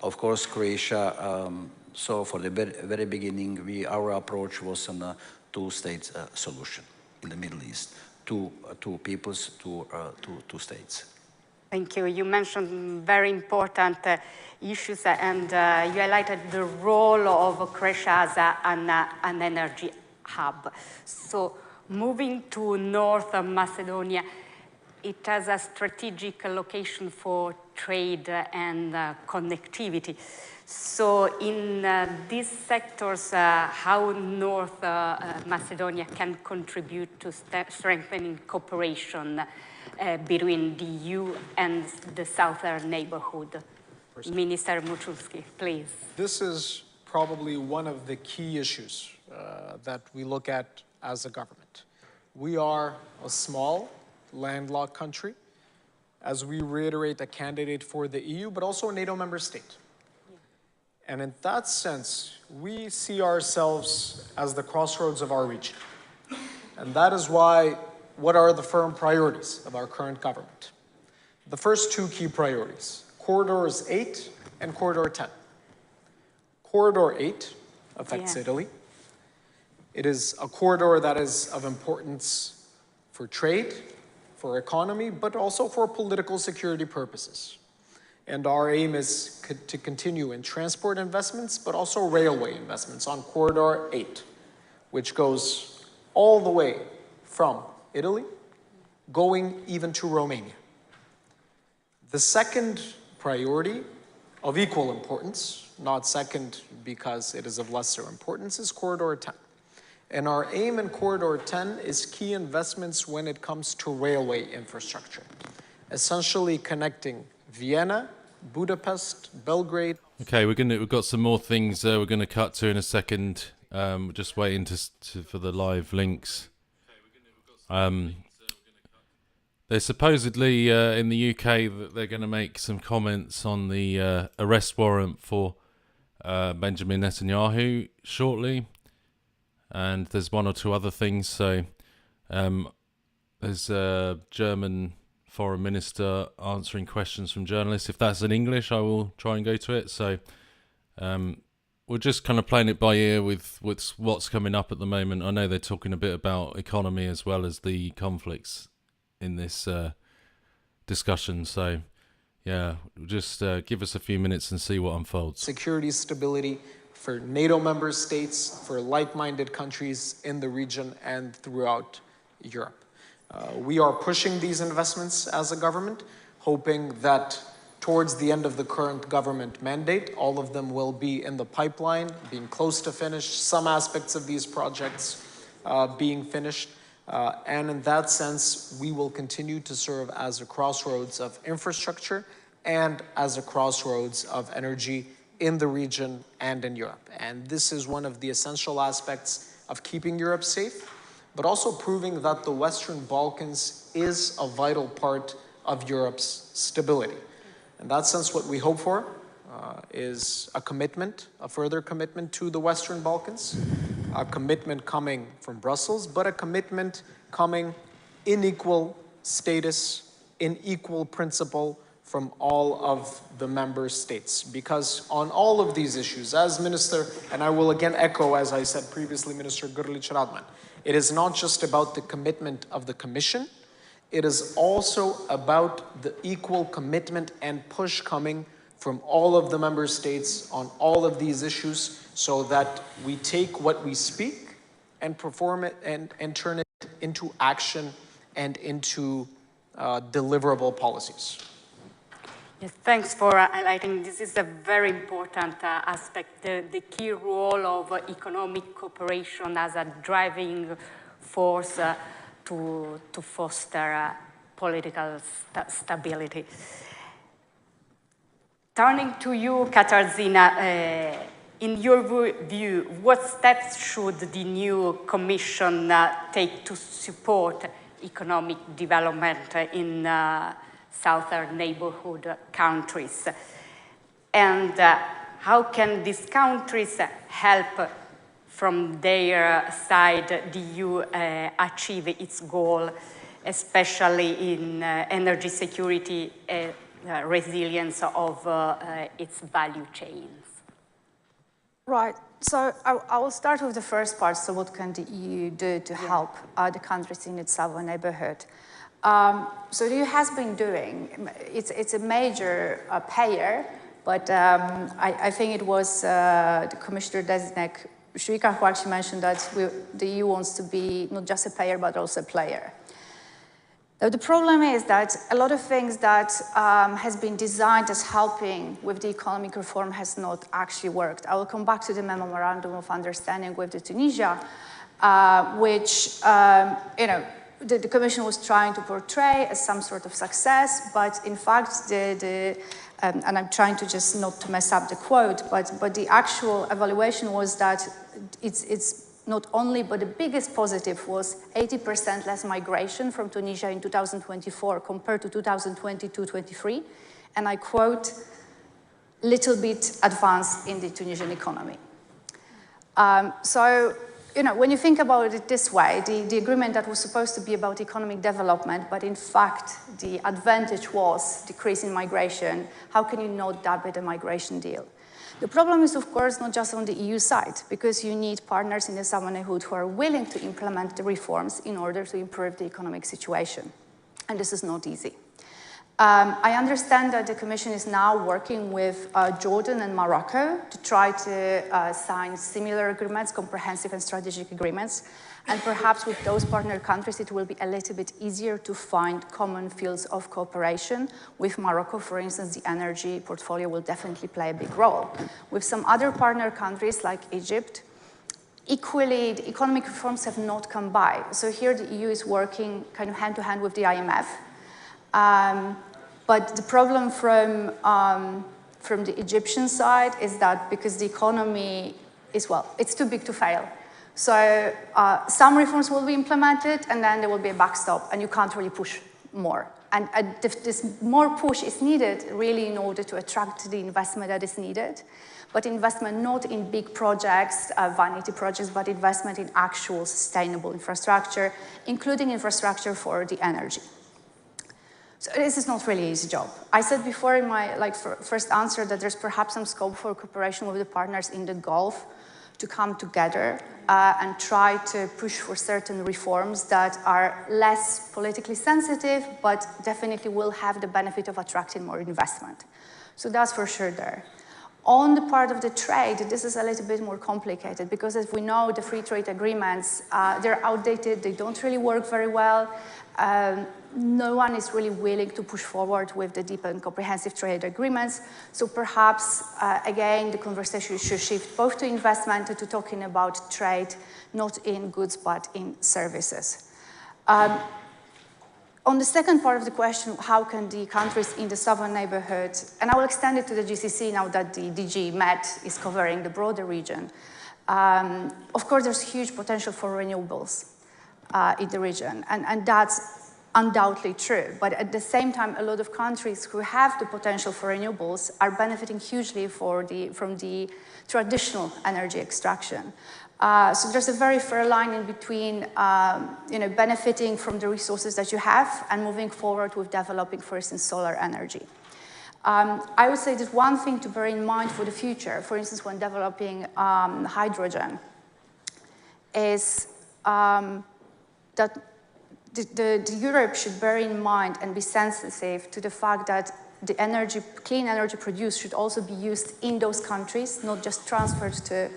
Of course, Croatia. So for the very beginning, our approach was a two-state solution in the Middle East. Two peoples, two states. Thank you. You mentioned very important issues, and you highlighted the role of Croatia as an energy hub. So Moving to North Macedonia, it has a strategic location for trade and connectivity. So in these sectors, how North Macedonia can contribute to strengthening cooperation between the EU and the southern neighborhood? Minister Muchulski, please. This is probably one of the key issues that we look at as a government. We are a small, landlocked country, as we reiterate, a candidate for the EU, but also a NATO member state. And in that sense, we see ourselves as the crossroads of our region. And that is why, what are the firm priorities of our current government? The first two key priorities, Corridors 8 and Corridor 10. Corridor 8 affects Italy. It is a corridor that is of importance for trade, for economy, but also for political security purposes. And our aim is to continue in transport investments, but also railway investments on Corridor 8, which goes all the way from Italy, going even to Romania. The second priority of equal importance, not second because it is of lesser importance, is Corridor 10. And our aim in Corridor 10 is key investments when it comes to railway infrastructure, essentially connecting Vienna, Budapest, Belgrade. Okay, we've got some more things we're going to cut to in a second. Just waiting for the live links. They're supposedly in the UK that they're going to make some comments on the arrest warrant for Benjamin Netanyahu shortly. And there's one or two other things. So there's a German foreign minister answering questions from journalists. If that's in English, I will try and go to it. So we're just kind of playing it by ear with what's coming up at the moment. I know they're talking a bit about economy as well as the conflicts in this discussion. So yeah, just give us a few minutes and see what unfolds. Security, stability for NATO member states, for like-minded countries in the region and throughout Europe. We are pushing these investments as a government, hoping that towards the end of the current government mandate, all of them will be in the pipeline, being close to finished, some aspects of these projects being finished. And in that sense, we will continue to serve as a crossroads of infrastructure and as a crossroads of energy in the region and in Europe. And this is one of the essential aspects of keeping Europe safe, but also proving that the Western Balkans is a vital part of Europe's stability. In that sense, what we hope for is a commitment, a further commitment to the Western Balkans, a commitment coming from Brussels, but a commitment coming in equal status, in equal principle from all of the member states. Because on all of these issues, as Minister, and I will again echo, as I said previously, Minister Grlić-Radman, it is not just about the commitment of the Commission, it is also about the equal commitment and push coming from all of the member states on all of these issues, so that we take what we speak and perform it and turn it into action and into deliverable policies. Yes, thanks for highlighting. This is a very important aspect, the key role of economic cooperation as a driving force to foster political stability. Turning to you, Katarzyna, in your view, what steps should the new Commission take to support economic development in southern neighborhood countries? And how can these countries help from their side the EU achieve its goal, especially in energy security, resilience of its value chains? Right. So I will start with the first part. So what can the EU do to help the countries in its southern neighborhood? So the EU has been doing, it's a major payer, but I think it was the Commissioner-designate Shurika, who actually mentioned that the EU wants to be not just a payer, but also a player. Now, the problem is that a lot of things that has been designed as helping with the economic reform has not actually worked. I will come back to the Memorandum of Understanding with Tunisia, which, the Commission was trying to portray as some sort of success, but in fact, and I'm trying to just not to mess up the quote, but the actual evaluation was that it's not only, but the biggest positive was 80% less migration from Tunisia in 2024 compared to 2022-23, and I quote, little bit advance in the Tunisian economy. So, when you think about it this way, the agreement that was supposed to be about economic development, but in fact, the advantage was decreasing migration, how can you not dub it a migration deal? The problem is, of course, not just on the EU side, because you need partners in the southern neighborhood who are willing to implement the reforms in order to improve the economic situation. And this is not easy. I understand that the Commission is now working with Jordan and Morocco to try to sign similar agreements, comprehensive and strategic agreements. And perhaps with those partner countries, it will be a little bit easier to find common fields of cooperation. With Morocco, for instance, the energy portfolio will definitely play a big role. With some other partner countries like Egypt, equally, the economic reforms have not come by. So here the EU is working kind of hand-to-hand with the IMF. But the problem from the Egyptian side is that because the economy is, well, it's too big to fail. So some reforms will be implemented, and then there will be a backstop, and you can't really push more. And this more push is needed really in order to attract the investment that is needed, but investment not in big projects, vanity projects, but investment in actual sustainable infrastructure, including infrastructure for the energy. So this is not really an easy job. I said before in my first answer that there's perhaps some scope for cooperation with the partners in the Gulf to come together and try to push for certain reforms that are less politically sensitive, but definitely will have the benefit of attracting more investment. So that's for sure there. On the part of the trade, this is a little bit more complicated because as we know, the free trade agreements, they're outdated, they don't really work very well. No one is really willing to push forward with the deep and comprehensive trade agreements. So perhaps, again, the conversation should shift both to investment and to talking about trade, not in goods, but in services. On the second part of the question, how can the countries in the southern neighborhood, and I will extend it to the GCC now that the DG MET is covering the broader region. Of course, there's huge potential for renewables in the region, and that's undoubtedly true. But at the same time, a lot of countries who have the potential for renewables are benefiting hugely from the traditional energy extraction. So there's a very fair line in between benefiting from the resources that you have and moving forward with developing, for instance, solar energy. I would say that one thing to bear in mind for the future, for instance, when developing hydrogen, is that the Europe should bear in mind and be sensitive to the fact that the energy, clean energy produced should also be used in those countries, not just transferred to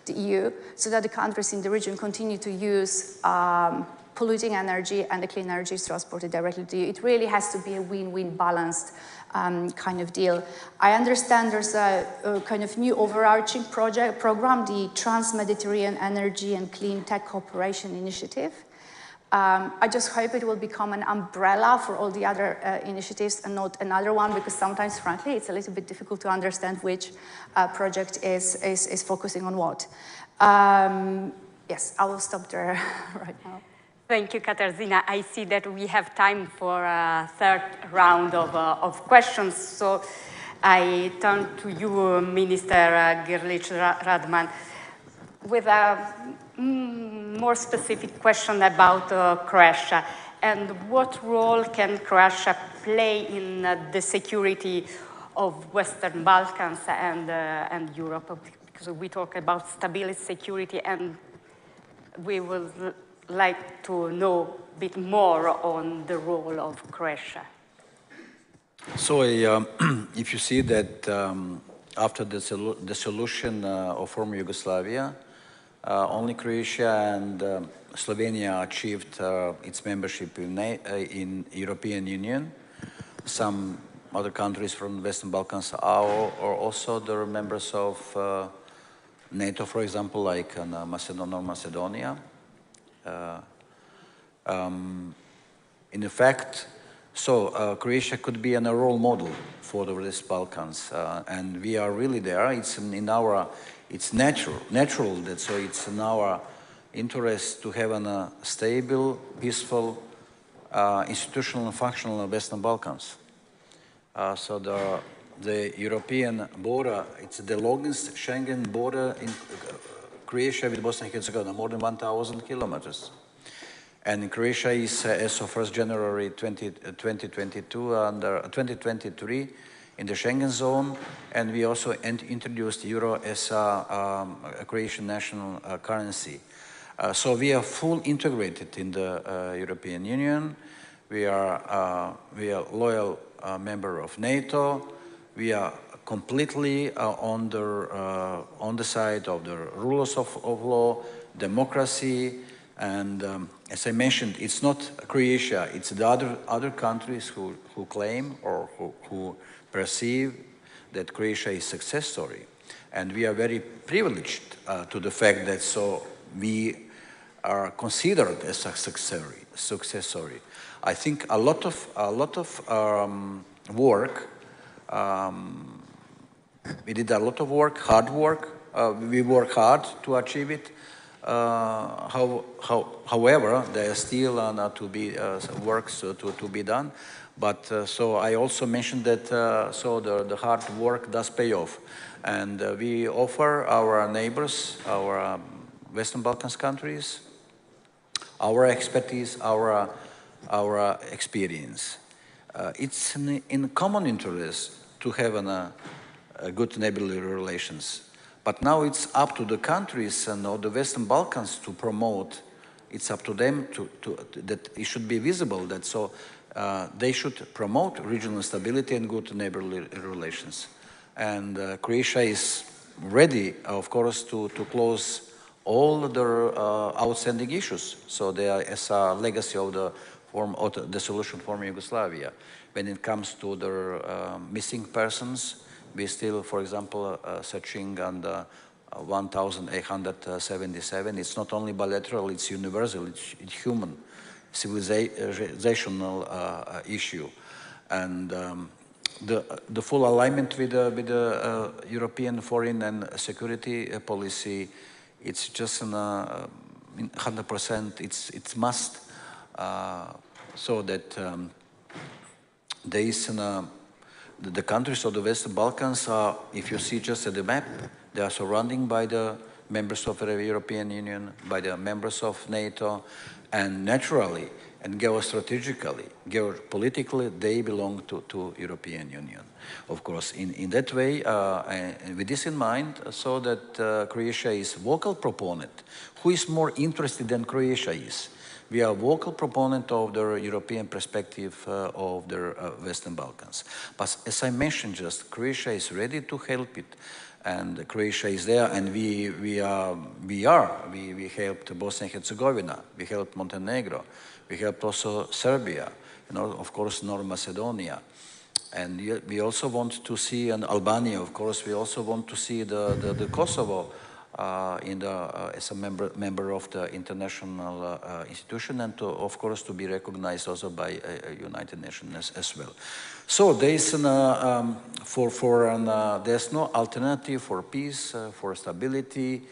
the EU, so that the countries in the region continue to use polluting energy and the clean energy is transported directly to you. It really has to be a win-win balanced kind of deal. I understand there's a kind of new overarching program, the Trans-Mediterranean Energy and Clean Tech Cooperation Initiative. I just hope it will become an umbrella for all the other initiatives and not another one, because sometimes, frankly, it's a little bit difficult to understand which project is focusing on what. Yes, I will stop there right now. Thank you, Katarzyna. I see that we have time for a third round of questions. So I turn to you, Minister Grlić-Radman, with a more specific question about Croatia. And what role can Croatia play in the security of Western Balkans and Europe? Because we talk about stability, security, and we would like to know a bit more on the role of Croatia. So if you see that after the dissolution of former Yugoslavia, Only Croatia and Slovenia achieved its membership in European Union. Some other countries from the Western Balkans are also the members of NATO, for example, like Macedonia. In fact, Croatia could be a role model for the West Balkans, and we are really there. It's it's natural that it's in our interest to have a stable, peaceful, institutional and functional Western Balkans. So the European border, it's the longest Schengen border in Croatia with Bosnia and Herzegovina, more than 1,000 kilometers. And Croatia is, as of 1st January 2022, under 2023 in the Schengen zone, and we also introduced euro as a Croatian national currency. So we are full integrated in the European Union. We are loyal member of NATO. We are completely on the side of the rules of law, democracy, and as I mentioned, it's not Croatia, it's the other countries who claim or who perceive that Croatia is a success story. And we are very privileged to the fact that we are considered as a success story. I think a lot of work. We did a lot of work, hard work. We work hard to achieve it. However, there are still to be works to be done. But so I also mentioned that the hard work does pay off, and we offer our neighbors, our Western Balkans countries, our expertise, our experience. It's in common interest to have a good neighborly relations. But now it's up to the countries and the Western Balkans to promote. It's up to them that it should be visible that they should promote regional stability and good neighborly relations. And Croatia is ready, of course, to close all their outstanding issues. So they are as a legacy of the solution for Yugoslavia. When it comes to the missing persons, we still, for example, searching on the 1,877. It's not only bilateral, it's universal, it's human, civilizational issue. And the full alignment with the European foreign and security policy, it's just 100%, it's must, so that there is the countries of the Western Balkans are, if you see just at the map, they are surrounded by the members of the European Union, by the members of NATO, and naturally and geostrategically, geopolitically, they belong to European Union. Of course, in that way, with this in mind, so that Croatia is vocal proponent. Who is more interested than Croatia is? We are a vocal proponent of the European perspective of the Western Balkans. But as I mentioned just, Croatia is ready to help it. And Croatia is there, and we helped Bosnia and Herzegovina, we helped Montenegro, we helped also Serbia, of course, North Macedonia. And we also want to see, and Albania, of course, we also want to see the Kosovo as a member of the international institution, and of course to be recognized also by United Nations as well. So there is there's no alternative for peace, for stability,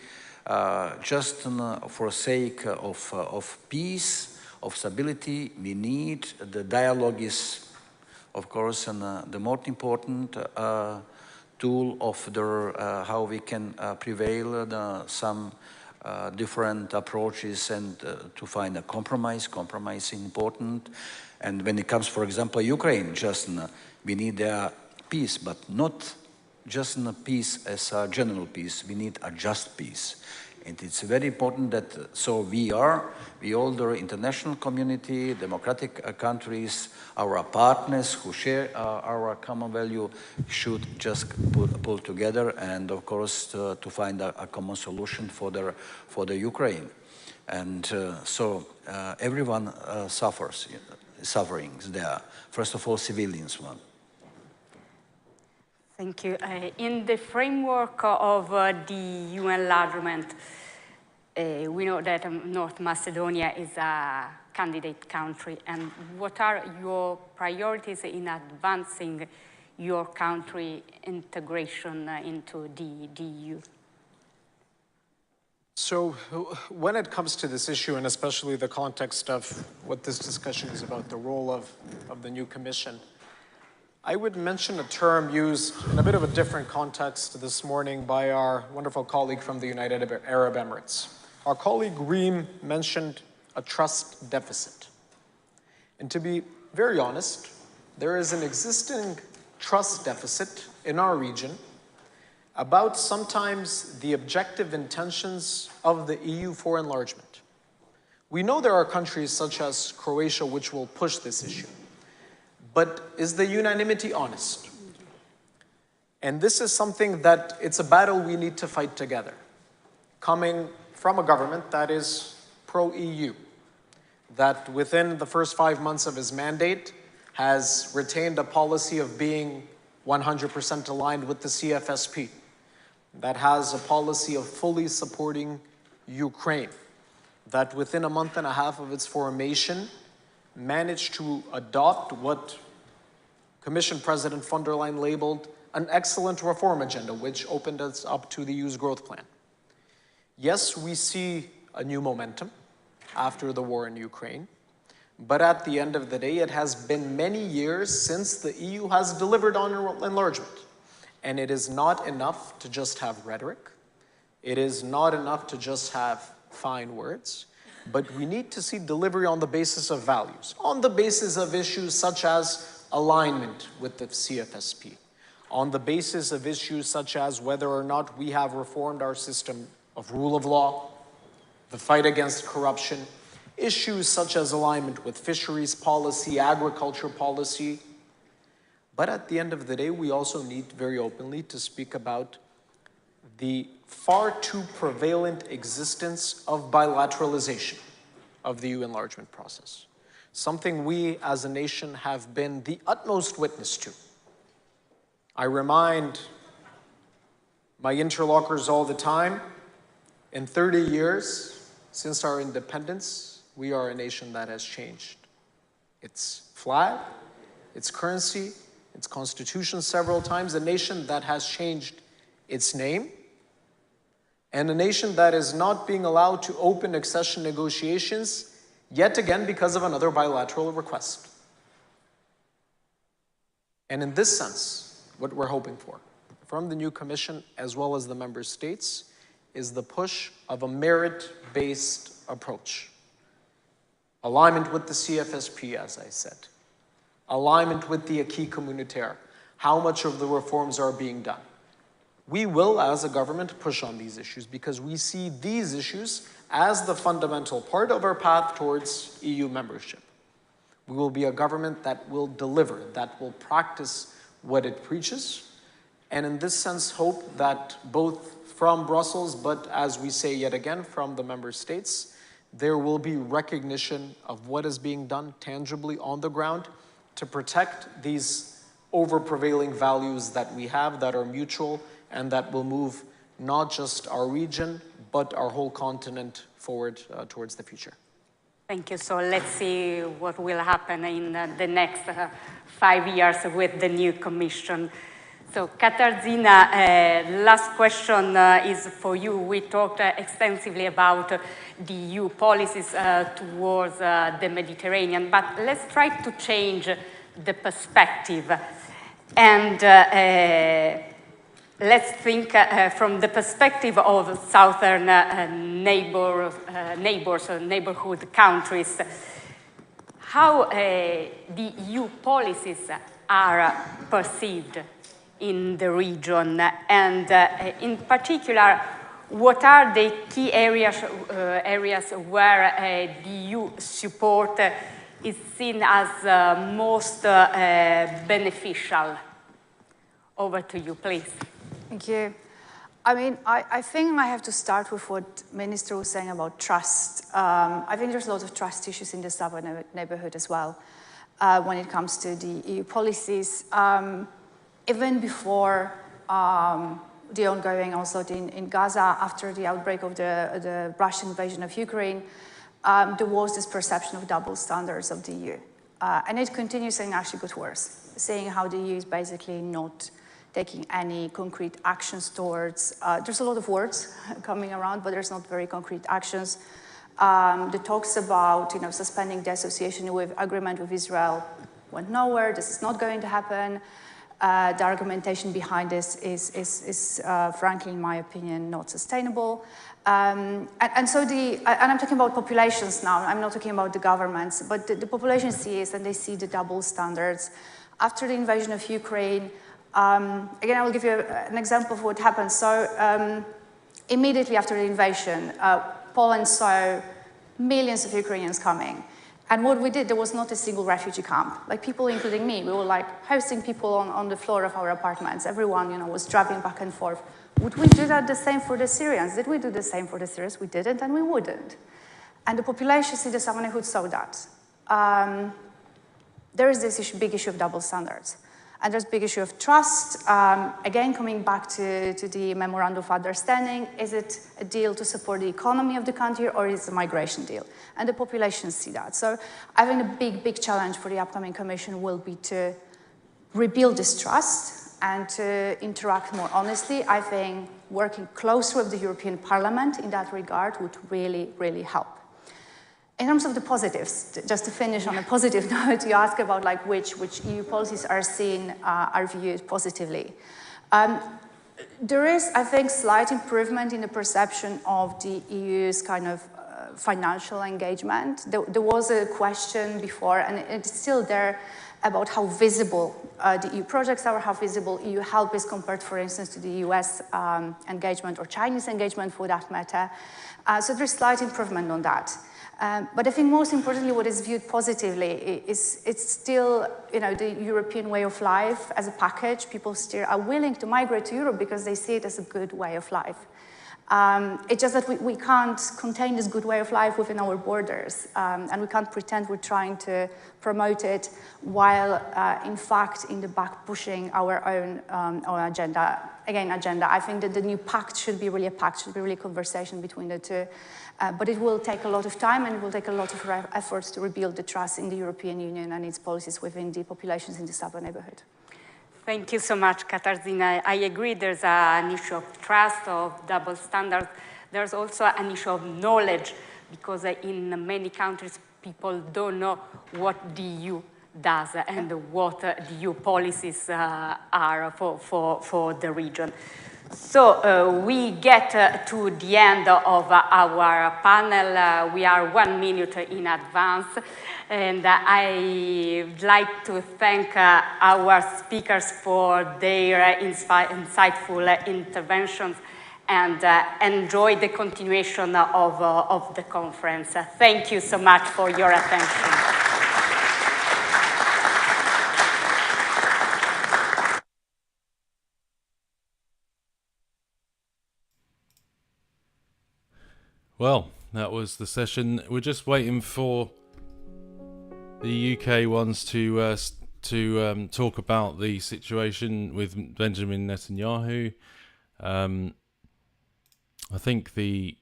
just for sake of peace, of stability. We need the dialogue is, of course, the most important tool of how we can prevail some different approaches and to find a compromise. Compromise is important. And when it comes, for example, Ukraine, just we need peace, but not just peace as a general peace. We need a just peace. And it's very important that, so we all the international community, democratic countries, our partners who share our common value should just pull together and, of course, to find a common solution for the Ukraine. And so everyone sufferings there. First of all, civilians one. Thank you. In the framework of the EU enlargement, we know that North Macedonia is a candidate country. And what are your priorities in advancing your country integration into the EU? So when it comes to this issue, and especially the context of what this discussion is about, the role of the new Commission, I would mention a term used in a bit of a different context this morning by our wonderful colleague from the United Arab Emirates. Our colleague Reem mentioned a trust deficit. And to be very honest, there is an existing trust deficit in our region about sometimes the objective intentions of the EU for enlargement. We know there are countries such as Croatia which will push this issue. But is the unanimity honest? And this is something that it's a battle we need to fight together, coming from a government that is pro-EU, that within the first 5 months of his mandate has retained a policy of being 100% aligned with the CFSP, that has a policy of fully supporting Ukraine, that within a month and a half of its formation managed to adopt what Commission President von der Leyen labeled an excellent reform agenda, which opened us up to the EU's growth plan. Yes, we see a new momentum after the war in Ukraine, but at the end of the day, it has been many years since the EU has delivered on enlargement. And it is not enough to just have rhetoric. It is not enough to just have fine words. But we need to see delivery on the basis of values, on the basis of issues such as alignment with the CFSP, on the basis of issues such as whether or not we have reformed our system of rule of law, the fight against corruption, issues such as alignment with fisheries policy, agriculture policy. But at the end of the day, we also need very openly to speak about the far too prevalent existence of bilateralization of the EU enlargement process, something we as a nation have been the utmost witness to. I remind my interlocutors all the time, in 30 years since our independence, we are a nation that has changed its flag, its currency, its constitution several times, a nation that has changed its name, and a nation that is not being allowed to open accession negotiations, yet again because of another bilateral request. And in this sense, what we're hoping for from the new Commission as well as the member states is the push of a merit-based approach. Alignment with the CFSP, as I said. Alignment with the acquis communautaire. How much of the reforms are being done? We will, as a government, push on these issues because we see these issues as the fundamental part of our path towards EU membership. We will be a government that will deliver, that will practice what it preaches, and in this sense hope that both from Brussels, but as we say yet again, from the member states, there will be recognition of what is being done tangibly on the ground to protect these over-prevailing values that we have that are mutual and that will move not just our region, but our whole continent forward towards the future. Thank you. So let's see what will happen in the next 5 years with the new Commission. So Katarzyna, last question is for you. We talked extensively about the EU policies towards the Mediterranean, but let's try to change the perspective. And let's think from the perspective of southern neighborhood countries, how the EU policies are perceived in the region, and in particular, what are the key areas where the EU support is seen as most beneficial? Over to you, please. Thank you. I mean, I think I have to start with what Minister was saying about trust. I think there's a lot of trust issues in the southern neighborhood as well when it comes to the EU policies. Even before the ongoing onslaught in Gaza, after the outbreak of the Russian invasion of Ukraine, there was this perception of double standards of the EU. And it continues and actually got worse, saying how the EU is basically not taking any concrete actions towards, there's a lot of words coming around, but there's not very concrete actions. The talks about suspending the association agreement with Israel went nowhere. This is not going to happen. The argumentation behind this is frankly, in my opinion, not sustainable. And I'm talking about populations now. I'm not talking about the governments, but the population sees and they see the double standards. After the invasion of Ukraine, again, I will give you an example of what happened. So immediately after the invasion, Poland saw millions of Ukrainians coming. And what we did, there was not a single refugee camp. Like people, including me, we were like hosting people on the floor of our apartments. Everyone, was driving back and forth. Would we do that the same for the Syrians? Did we do the same for the Syrians? We didn't, and we wouldn't. And the population in the southern neighborhood saw that. There is this big issue of double standards. And there's a big issue of trust. Again, coming back to the memorandum of understanding, is it a deal to support the economy of the country or is it a migration deal? And the population see that. So I think a big challenge for the upcoming commission will be to rebuild this trust and to interact more honestly. I think working closer with the European Parliament in that regard would really help. In terms of the positives, just to finish on a positive note, you ask about which EU policies are viewed positively. There is, I think, slight improvement in the perception of the EU's kind of financial engagement. There was a question before, and it's still there, about how visible the EU projects are, how visible EU help is compared, for instance, to the US engagement or Chinese engagement for that matter. So there's slight improvement on that. But I think most importantly, what is viewed positively is it's still, the European way of life as a package. People still are willing to migrate to Europe because they see it as a good way of life. It's just that we can't contain this good way of life within our borders, and we can't pretend we're trying to promote it while, in fact, in the back pushing our own agenda. Again, agenda. I think that the new pact should be really a pact, should be really a conversation between the two. But it will take a lot of time and it will take a lot of efforts to rebuild the trust in the European Union and its policies within the populations in the southern neighborhood. Thank you so much, Katarzyna. I agree there's an issue of trust, of double standards. There's also an issue of knowledge, because in many countries, people don't know what the EU does and what the EU policies are for the region. So we get to the end of our panel. We are 1 minute in advance. And I'd like to thank our speakers for their insightful interventions and enjoy the continuation of the conference. Thank you so much for your attention. Well, that was the session. We're just waiting for the UK ones to talk about the situation with Benjamin Netanyahu. I think the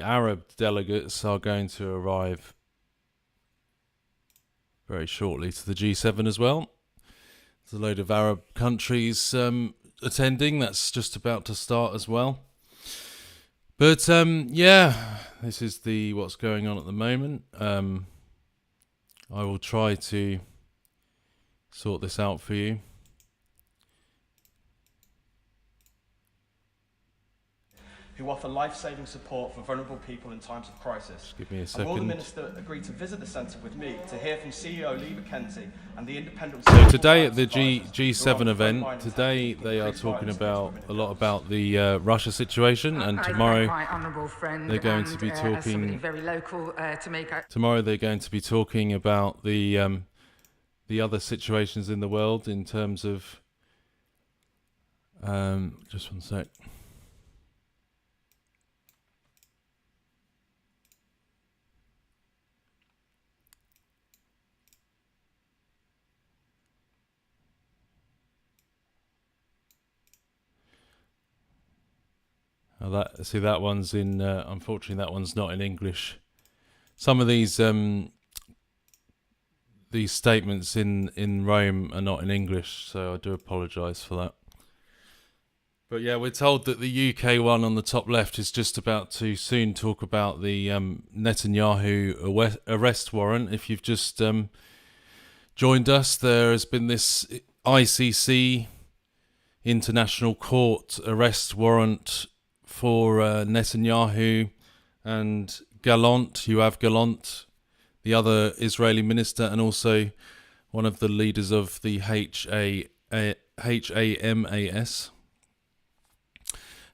Arab delegates are going to arrive very shortly to the G7 as well. There's a load of Arab countries attending. That's just about to start as well. But yeah, this is what's going on at the moment. I will try to sort this out for you. who offer life-saving support for vulnerable people in times of crisis. Give me a And will the second. Minister agree to visit the centre with me to hear from CEO Lee McKenzie and the independent... So today at the G7 event, today they are talking about a lot about the Russia situation, and tomorrow they're going to be talking. Tomorrow they're going to be talking about the other situations in the world in terms of. Just one sec. Oh, that one's in. Unfortunately, that one's not in English. Some of these statements in Rome are not in English, so I do apologise for that. But yeah, we're told that the UK one on the top left is just about to soon talk about the Netanyahu arrest warrant. If you've just joined us, there has been this ICC International Court arrest warrant for Netanyahu and Yoav Gallant, the other Israeli minister, and also one of the leaders of the HAMAS.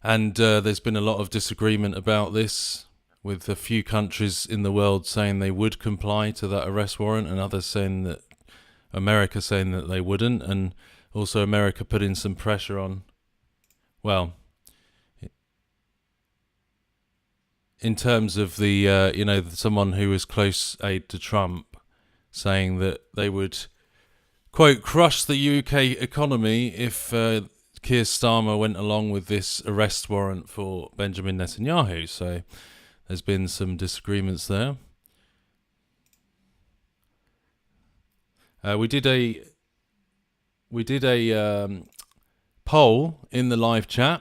And there's been a lot of disagreement about this, with a few countries in the world saying they would comply to that arrest warrant, and others saying that America saying that they wouldn't, and also America putting some pressure on, well, in terms of the, someone who was close aide to Trump saying that they would, quote, crush the UK economy if Keir Starmer went along with this arrest warrant for Benjamin Netanyahu. So there's been some disagreements there. We did a poll in the live chat.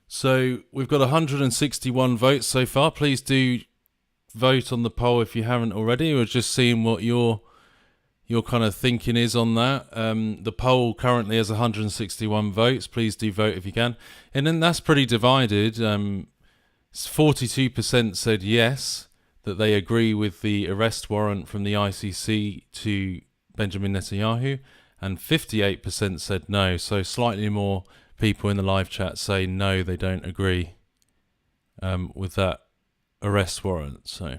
So we've got 161 votes so far. Please do vote on the poll if you haven't already. We're just seeing what your kind of thinking is on that. The poll currently has 161 votes. Please do vote if you can. And then that's pretty divided. 42% said yes, that they agree with the arrest warrant from the ICC to Benjamin Netanyahu, and 58% said no. So slightly more people in the live chat say no, they don't agree with that arrest warrant. So,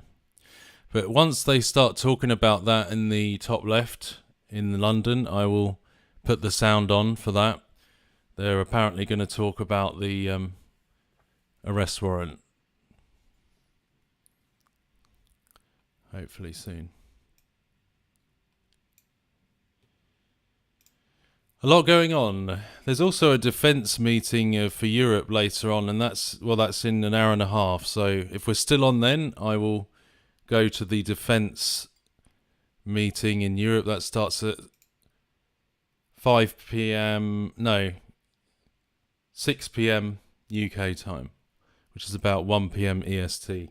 but once they start talking about that in the top left in London, I will put the sound on for that. They're apparently going to talk about the arrest warrant. Hopefully soon. A lot going on. There's also a defence meeting for Europe later on, and that's in an hour and a half. So if we're still on then, I will go to the defence meeting in Europe. That starts at 5 p.m. No, 6 p.m. UK time, which is about 1 p.m. EST.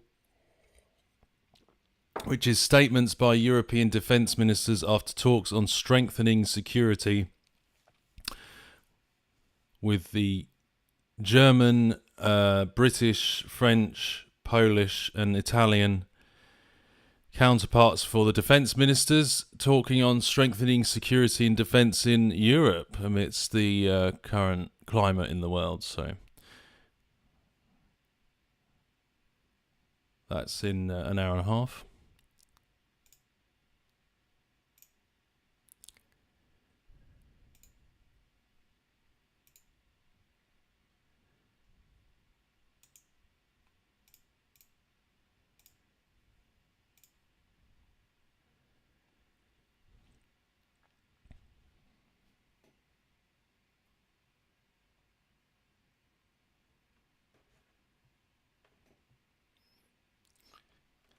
Which is statements by European defence ministers after talks on strengthening security with the German, British, French, Polish and Italian counterparts for the defence ministers, talking on strengthening security and defence in Europe amidst the current climate in the world. So that's in an hour and a half.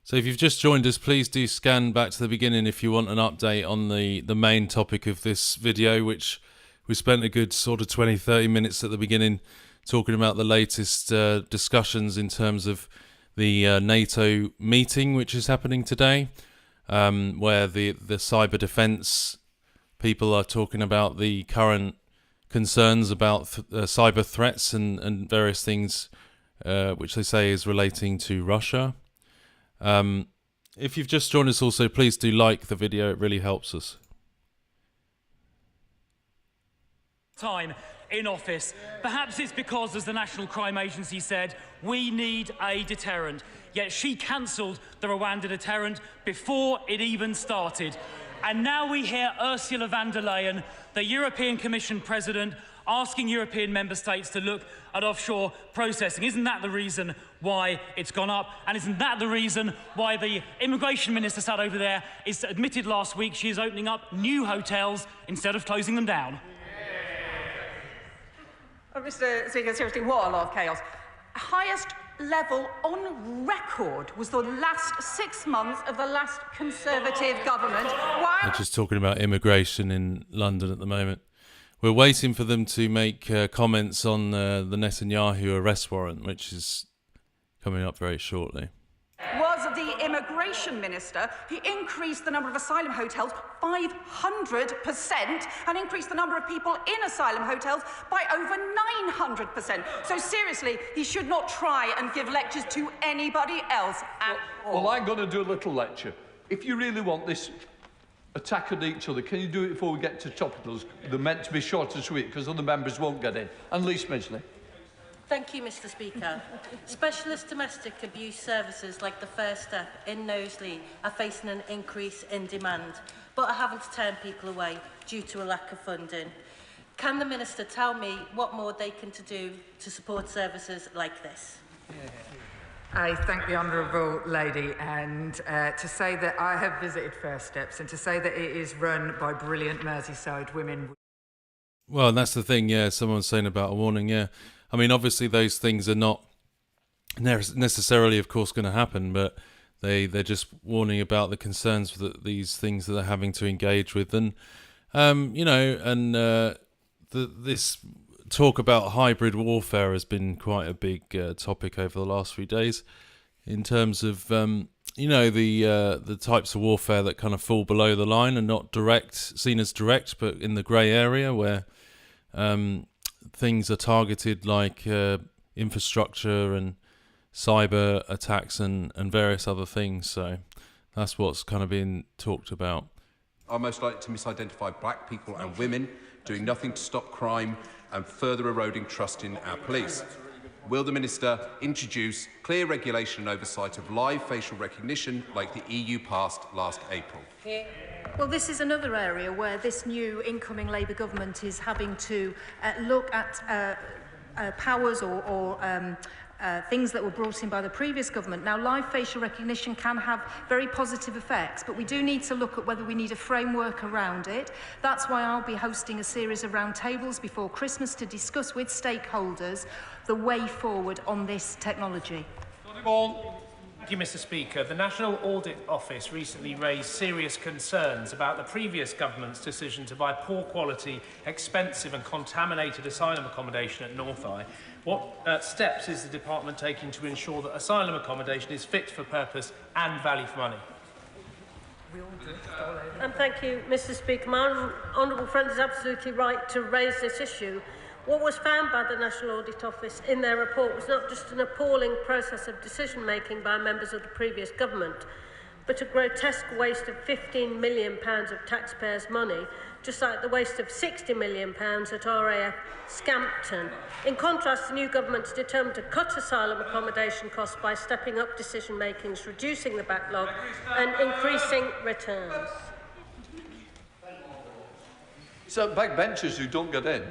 So if you've just joined us, please do scan back to the beginning if you want an update on the main topic of this video, which we spent a good sort of 20-30 minutes at the beginning talking about the latest discussions in terms of the NATO meeting, which is happening today, where the Cyber Defence people are talking about the current concerns about cyber threats and various things which they say is relating to Russia. If you've just joined us also, please do like the video, it really helps us. Time in office. Perhaps it's because, as the National Crime Agency said, we need a deterrent. Yet she cancelled the Rwanda deterrent before it even started. And now we hear Ursula von der Leyen, the European Commission President, asking European member states to look at offshore processing. Isn't that the reason why it's gone up? And isn't that the reason why the immigration minister sat over there is admitted last week she is opening up new hotels instead of closing them down? Mr. Speaker, seriously, what a lot of chaos. Highest level on record was the last 6 months of the last Conservative government. Why? They're just talking about immigration in London at the moment. We're waiting for them to make comments on the Netanyahu arrest warrant, which is coming up very shortly. Was the immigration minister. He increased the number of asylum hotels 500% and increased the number of people in asylum hotels by over 900%. So seriously, he should not try and give lectures to anybody else at all. Well, I'm going to do a little lecture. If you really want this attack on each other, can you do it before we get to topicals? They're meant to be short and sweet because other members won't get in. And Lee Smidsley. Thank you, Mr. Speaker. Specialist domestic abuse services like the First Step in Knowsley are facing an increase in demand, but are having to turn people away due to a lack of funding. Can the Minister tell me what more they can do to support services like this? I thank the honourable lady, and to say that I have visited First Steps and to say that it is run by brilliant Merseyside women. Well, that's the thing, yeah, someone's saying about a warning, yeah. I mean, obviously those things are not necessarily, of course, going to happen, but they're just warning about the concerns that these things that they're having to engage with. And, you know, and this talk about hybrid warfare has been quite a big topic over the last few days in terms of, you know, the types of warfare that kind of fall below the line and not direct, seen as direct, but in the grey area where things are targeted like infrastructure and cyber attacks and various other things. So that's what's kind of being talked about. Are most likely to misidentify black people and women, doing nothing to stop crime and further eroding trust in our police. Will the Minister introduce clear regulation and oversight of live facial recognition like the EU passed last April? Well, this is another area where this new incoming Labour government is having to look at powers or things that were brought in by the previous government. Now, live facial recognition can have very positive effects, but we do need to look at whether we need a framework around it. That's why I'll be hosting a series of roundtables before Christmas to discuss with stakeholders the way forward on this technology. Thank you, Mr. Speaker. The National Audit Office recently raised serious concerns about the previous government's decision to buy poor quality, expensive and contaminated asylum accommodation at North Eye. What steps is the department taking to ensure that asylum accommodation is fit for purpose and value for money? And thank you, Mr. Speaker. My honourable friend is absolutely right to raise this issue. What was found by the National Audit Office in their report was not just an appalling process of decision-making by members of the previous government, but a grotesque waste of £15 million of taxpayers' money, just like the waste of £60 million at RAF Scampton. In contrast, the new government is determined to cut asylum accommodation costs by stepping up decision-making, reducing the backlog and increasing returns. So backbenchers who don't get in.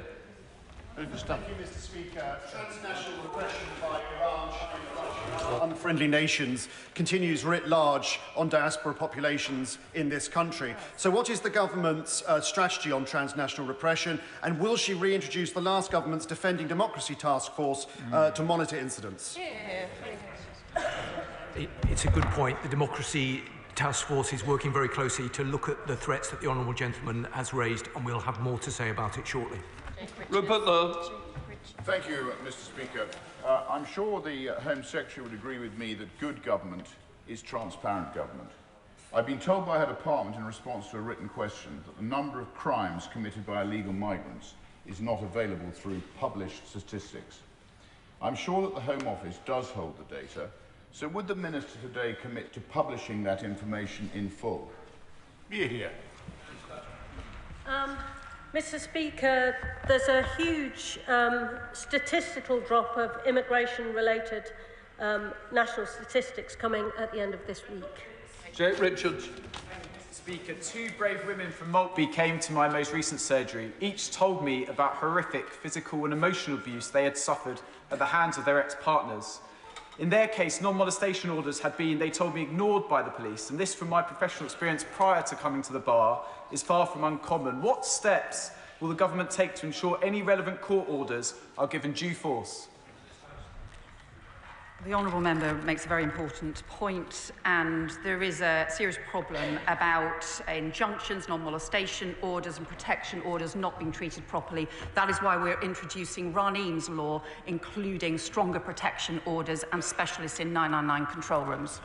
Thank you, Mr. Speaker. Transnational repression by Iran, China, unfriendly nations continues writ large on diaspora populations in this country. So what is the government's strategy on transnational repression, and will she reintroduce the last government's Defending Democracy Task Force to monitor incidents? It's a good point. The Democracy Task Force is working very closely to look at the threats that the Honourable Gentleman has raised, and we'll have more to say about it shortly. Thank you, Mr. Speaker. I'm sure the Home Secretary would agree with me that good government is transparent government. I've been told by her department in response to a written question that the number of crimes committed by illegal migrants is not available through published statistics. I'm sure that the Home Office does hold the data, so would the Minister today commit to publishing that information in full? Yeah. Mr. Speaker, there's a huge statistical drop of immigration-related national statistics coming at the end of this week. Jake Richards. Speaker, 2 brave women from Maltby came to my most recent surgery. Each told me about horrific physical and emotional abuse they had suffered at the hands of their ex-partners. In their case, non-molestation orders had been, they told me, ignored by the police, and this, from my professional experience prior to coming to the bar, is far from uncommon. What steps will the government take to ensure any relevant court orders are given due force? The honourable member makes a very important point, and there is a serious problem about injunctions, non-molestation orders and protection orders not being treated properly. That is why we're introducing Raneem's law, including stronger protection orders and specialists in 999 control rooms.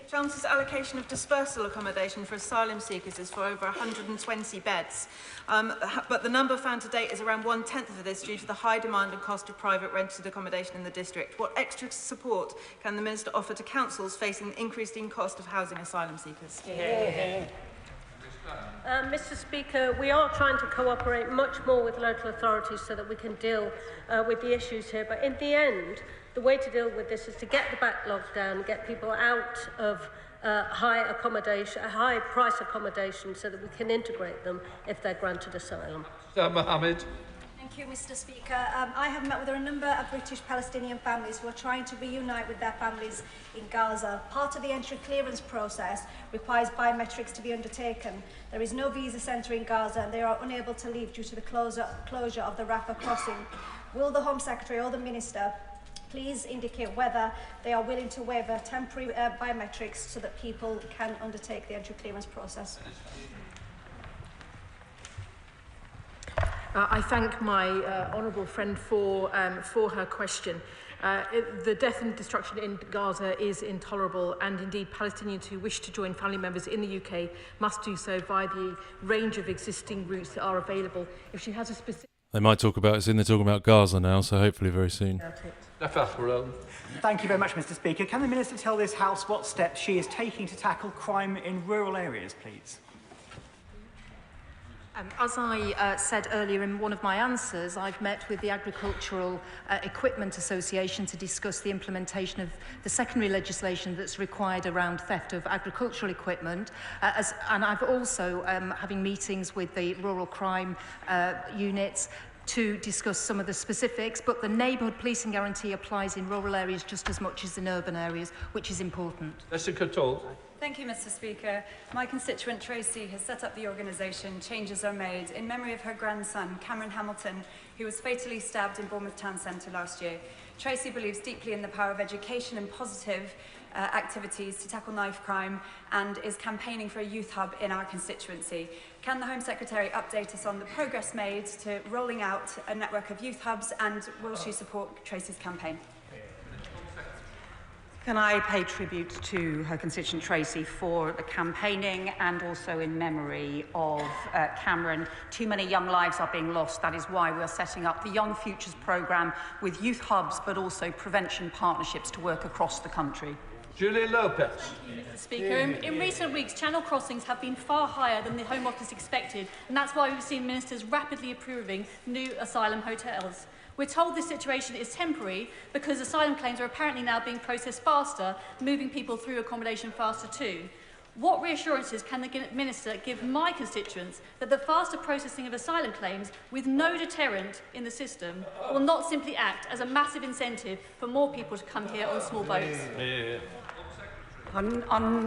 Chancellor's allocation of dispersal accommodation for asylum seekers is for over 120 beds, but the number found to date is around 1/10 of this due to the high demand and cost of private rented accommodation in the district. What extra support can the Minister offer to councils facing the increasing cost of housing asylum seekers? Mr. Speaker, we are trying to cooperate much more with local authorities so that we can deal with the issues here, but in the end, the way to deal with this is to get the backlogs down, get people out of high price accommodation so that we can integrate them if they're granted asylum. Mohammed. Thank you, Mr. Speaker. I have met with a number of British Palestinian families who are trying to reunite with their families in Gaza. Part of the entry clearance process requires biometrics to be undertaken. There is no visa centre in Gaza and they are unable to leave due to the closure of the Rafah crossing. Will the Home Secretary or the Minister please indicate whether they are willing to waiver temporary biometrics so that people can undertake the entry clearance process? I thank my honourable friend for her question. The death and destruction in Gaza is intolerable, and indeed Palestinians who wish to join family members in the UK must do so via the range of existing routes that are available. If she has a specific... They might talk about it, they're talking about Gaza now, so hopefully very soon. Thank you very much, Mr. Speaker. Can the Minister tell this House what steps she is taking to tackle crime in rural areas, please? As I said earlier in one of my answers, I've met with the Agricultural Equipment Association to discuss the implementation of the secondary legislation that's required around theft of agricultural equipment. And I've also having meetings with the rural crime units to discuss some of the specifics, but the neighbourhood policing guarantee applies in rural areas just as much as in urban areas, which is important. Thank you, Mr. Speaker. My constituent Tracy has set up the organisation Changes Are Made in memory of her grandson, Cameron Hamilton, who was fatally stabbed in Bournemouth Town Centre last year. Tracy believes deeply in the power of education and positive activities to tackle knife crime and is campaigning for a youth hub in our constituency. Can the Home Secretary update us on the progress made to rolling out a network of youth hubs, and will she support Tracy's campaign? Can I pay tribute to her constituent Tracy for the campaigning and also in memory of Cameron. Too many young lives are being lost. That is why we're setting up the Young Futures programme with youth hubs but also prevention partnerships to work across the country. Julia Lopez. Mr. Speaker, in recent weeks, channel crossings have been far higher than the Home Office expected, and that's why we've seen ministers rapidly approving new asylum hotels. We're told this situation is temporary because asylum claims are apparently now being processed faster, moving people through accommodation faster too. What reassurances can the Minister give my constituents that the faster processing of asylum claims with no deterrent in the system will not simply act as a massive incentive for more people to come here on small boats? I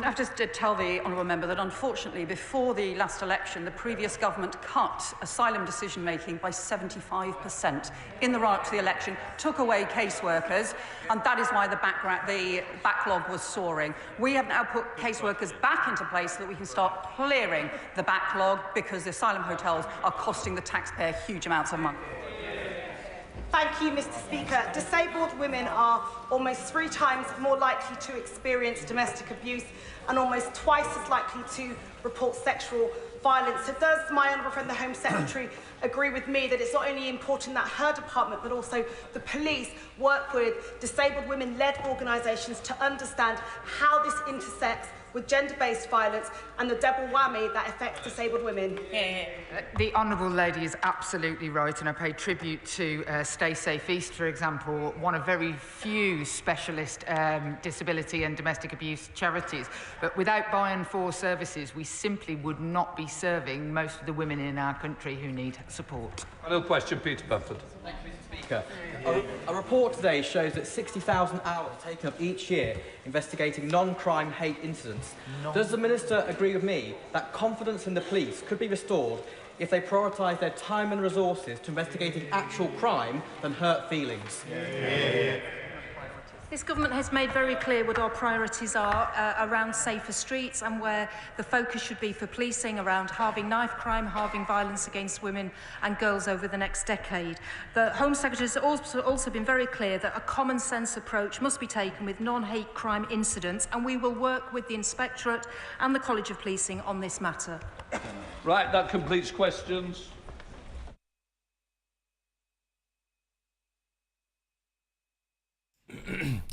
have to tell the honourable member that unfortunately before the last election the previous government cut asylum decision making by 75% in the run-up to the election, took away caseworkers, and that is why the backlog was soaring. We have now put caseworkers back into place so that we can start clearing the backlog because the asylum hotels are costing the taxpayer huge amounts of money. Thank you, Mr. Speaker. Disabled women are almost 3 times more likely to experience domestic abuse and almost twice as likely to report sexual violence. So does my honourable friend, the Home Secretary, agree with me that it's not only important that her department but also the police work with disabled women-led organisations to understand how this intersects with gender-based violence and the double whammy that affects disabled women? The Honourable Lady is absolutely right, and I pay tribute to Stay Safe East, for example, one of very few specialist disability and domestic abuse charities. But without buy and for services, we simply would not be serving most of the women in our country who need support. Final question, Peter Bamford. Thank you, Mr. Speaker. A report today shows that 60,000 hours are taken up each year investigating non-crime hate incidents. Does the Minister agree with me that confidence in the police could be restored if they prioritise their time and resources to investigating actual crime than hurt feelings? This government has made very clear what our priorities are around safer streets and where the focus should be for policing around halving knife crime, halving violence against women and girls over the next decade. The Home Secretary has also been very clear that a common sense approach must be taken with non-hate crime incidents, and we will work with the Inspectorate and the College of Policing on this matter. Right, that completes questions.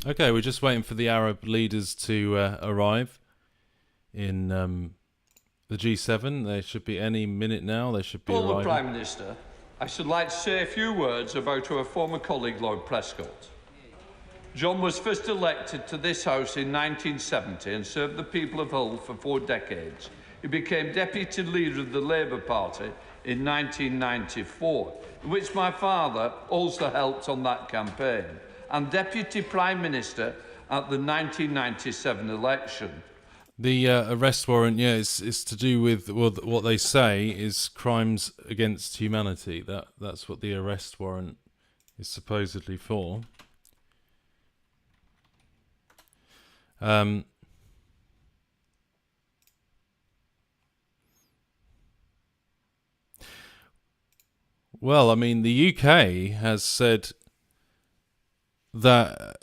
Okay, we're just waiting for the Arab leaders to arrive in the G7. They should be any minute now. They should be For the arriving. Prime Minister, I should like to say a few words about our former colleague Lord Prescott. John was first elected to this House in 1970 and served the people of Hull for 4 decades. He became Deputy Leader of the Labour Party in 1994, in which my father also helped on that campaign, and Deputy Prime Minister at the 1997 election. The arrest warrant, yeah, is to do with what they say is crimes against humanity. That's what the arrest warrant is supposedly for. Well, I mean, the UK has said that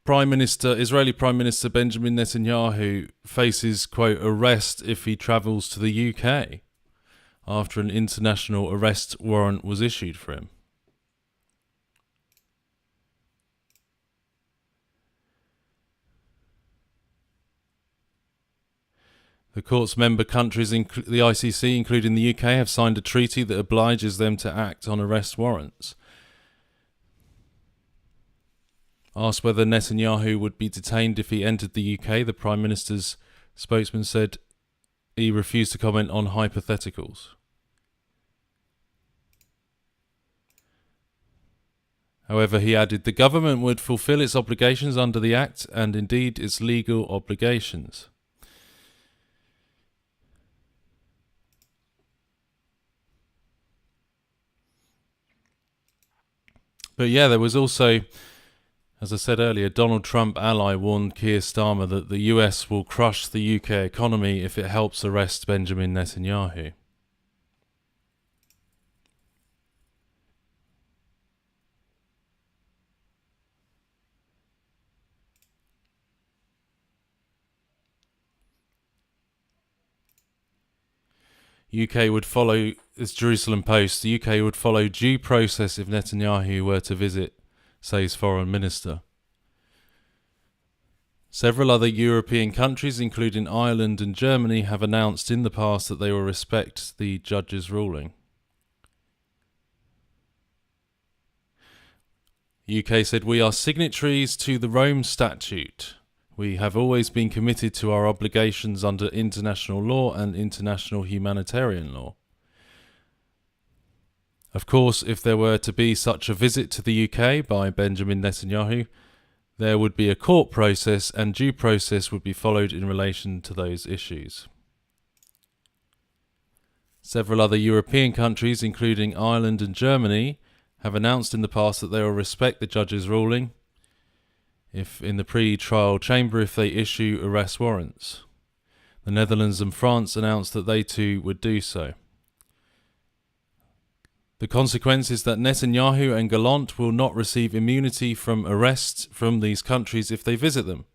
Israeli Prime Minister Benjamin Netanyahu faces, quote, arrest if he travels to the UK after an international arrest warrant was issued for him. The court's member countries, the ICC, including the UK, have signed a treaty that obliges them to act on arrest warrants. Asked whether Netanyahu would be detained if he entered the UK, the Prime Minister's spokesman said he refused to comment on hypotheticals. However, he added the government would fulfil its obligations under the Act and indeed its legal obligations. But yeah, there was also, as I said earlier, Donald Trump ally warned Keir Starmer that the US will crush the UK economy if it helps arrest Benjamin Netanyahu. UK would follow, this Jerusalem Post, the UK would follow due process if Netanyahu were to visit, says Foreign Minister. Several other European countries, including Ireland and Germany, have announced in the past that they will respect the judge's ruling. UK said, "We are signatories to the Rome Statute. We have always been committed to our obligations under international law and international humanitarian law. Of course, if there were to be such a visit to the UK by Benjamin Netanyahu, there would be a court process and due process would be followed in relation to those issues." Several other European countries, including Ireland and Germany, have announced in the past that they will respect the judge's ruling if in the pre-trial chamber if they issue arrest warrants. The Netherlands and France announced that they too would do so. The consequence is that Netanyahu and Gallant will not receive immunity from arrest from these countries if they visit them.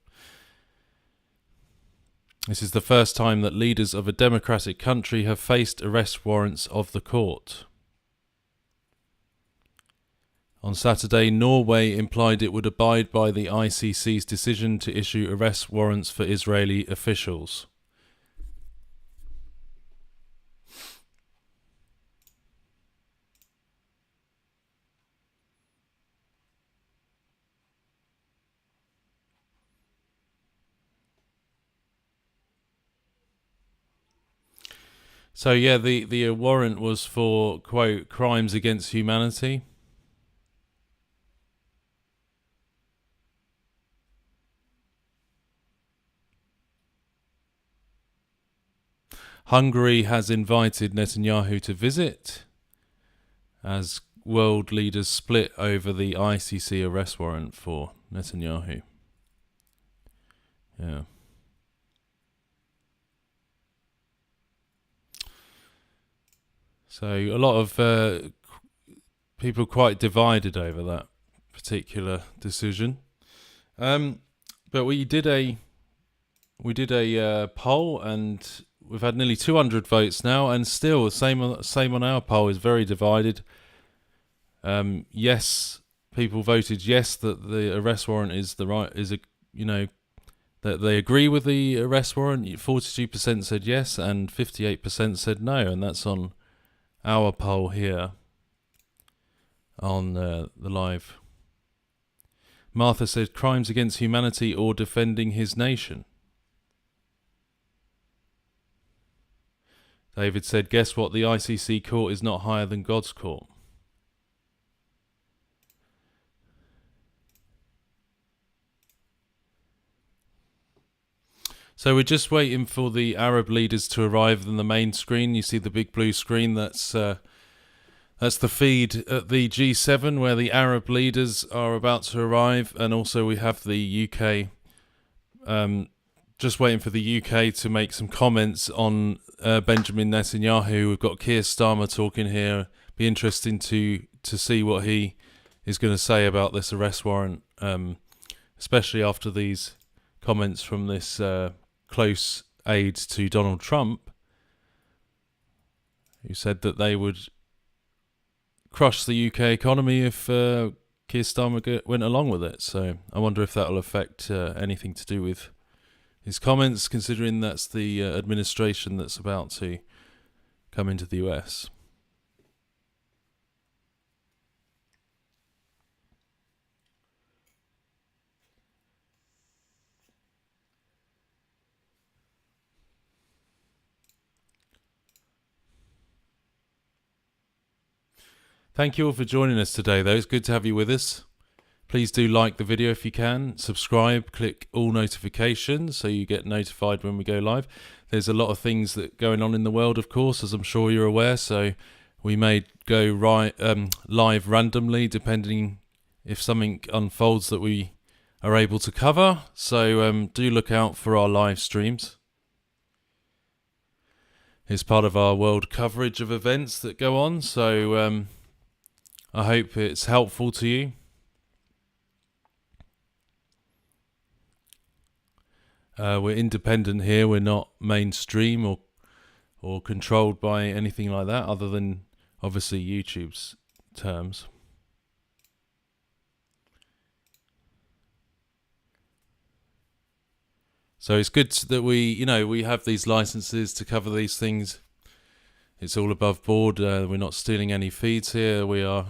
This is the first time that leaders of a democratic country have faced arrest warrants of the court. On Saturday, Norway implied it would abide by the ICC's decision to issue arrest warrants for Israeli officials. So yeah, the warrant was for, quote, crimes against humanity. Hungary has invited Netanyahu to visit as world leaders split over the ICC arrest warrant for Netanyahu. Yeah. So a lot of people quite divided over that particular decision. But we did a poll, and we've had nearly 200 votes now, and still the same on our poll is very divided. Yes, people voted yes that the arrest warrant is that they agree with the arrest warrant. 42% said yes, and 58% said no, and that's on our poll here on the live. Martha said crimes against humanity or defending his nation. David said, guess what, the ICC court is not higher than God's court. So we're just waiting for the Arab leaders to arrive on the main screen. You see the big blue screen, that's the feed at the G7 where the Arab leaders are about to arrive, and also we have the UK, just waiting for the UK to make some comments on Benjamin Netanyahu. We've got Keir Starmer talking here. Be interesting to see what he is going to say about this arrest warrant, especially after these comments from this close aide to Donald Trump, who said that they would crush the UK economy if Keir Starmer went along with it. So I wonder if that will affect anything to do with his comments, considering that's the administration that's about to come into the US. Thank you all for joining us today, though. It's good to have you with us. Please do like the video if you can. Subscribe, click all notifications so you get notified when we go live. There's a lot of things that going on in the world, of course, as I'm sure you're aware. So we may go live randomly, depending if something unfolds that we are able to cover. So do look out for our live streams. It's part of our world coverage of events that go on. So I hope it's helpful to you. We're independent here. We're not mainstream or controlled by anything like that, other than obviously YouTube's terms. So it's good that we have these licenses to cover these things. It's all above board. We're not stealing any feeds here. We've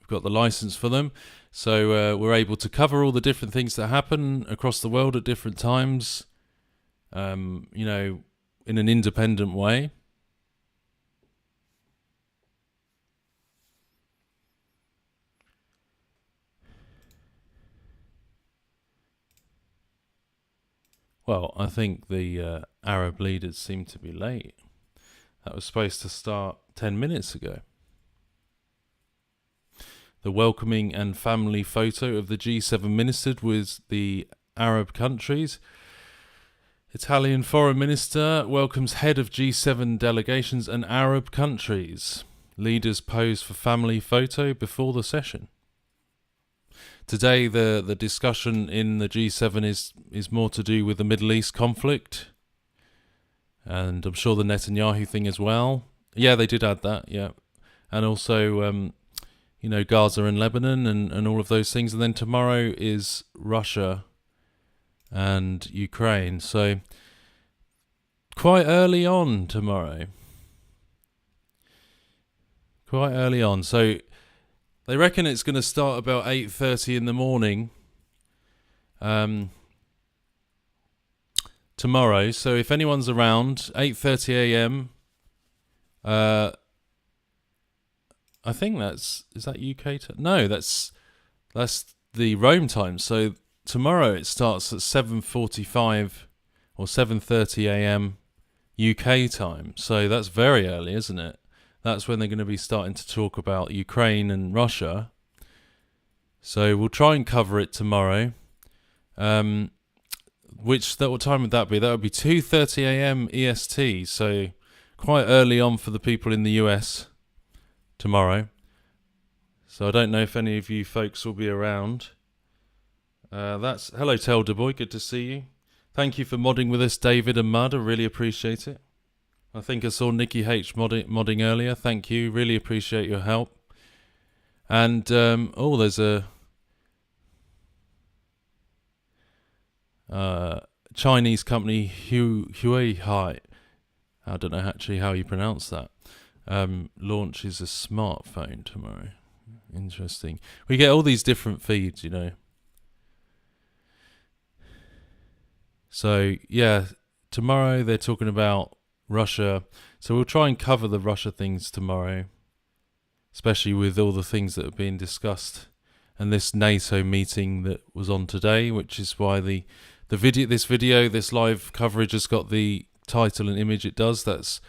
got the license for them. So we're able to cover all the different things that happen across the world at different times, in an independent way. Well, I think the Arab leaders seem to be late. That was supposed to start 10 minutes ago. The welcoming and family photo of the G7 ministers with the Arab countries. Italian foreign minister welcomes head of G7 delegations and Arab countries. Leaders pose for family photo before the session. Today, the discussion in the G7 is more to do with the Middle East conflict, and I'm sure the Netanyahu thing as well. Yeah, they did add that, yeah. And also, Gaza and Lebanon and all of those things. And then tomorrow is Russia and Ukraine. So quite early on tomorrow. Quite early on. So they reckon it's going to start about 8:30 in the morning tomorrow. So if anyone's around, 8:30 a.m. I think is that UK time? No, that's the Rome time. So tomorrow it starts at 7:45 or 7:30 a.m. UK time. So that's very early, isn't it? That's when they're going to be starting to talk about Ukraine and Russia. So we'll try and cover it tomorrow. What time would that be? That would be 2:30 a.m. EST. So quite early on for the people in the US tomorrow. So I don't know if any of you folks will be around. Hello, Telder Boy. Good to see you. Thank you for modding with us, David and Mud. I really appreciate it. I think I saw Nikki H modding earlier. Thank you. Really appreciate your help. And there's a Chinese company, Huawei. I don't know actually how you pronounce that. Launches a smartphone tomorrow. Interesting. We get all these different feeds, So, yeah, tomorrow they're talking about Russia. So we'll try and cover the Russia things tomorrow, especially with all the things that are being discussed and this NATO meeting that was on today, which is why this live coverage has got the title and image it does. That's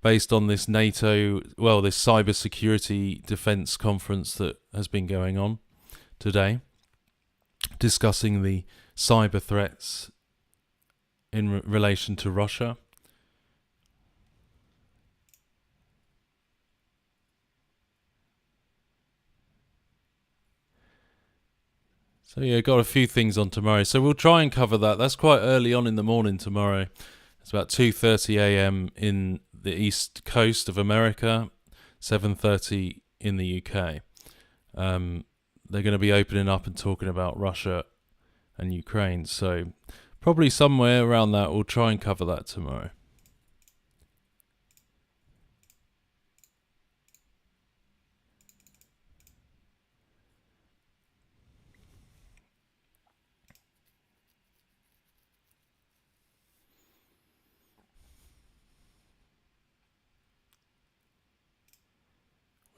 based on this this Cyber Security Defence conference that has been going on today, discussing the cyber threats in relation to Russia. So yeah, got a few things on tomorrow. So we'll try and cover that. That's quite early on in the morning tomorrow. It's about 2:30 a.m. in the East Coast of America, 7:30 in the UK. They're going to be opening up and talking about Russia and Ukraine. So probably somewhere around that, we'll try and cover that tomorrow.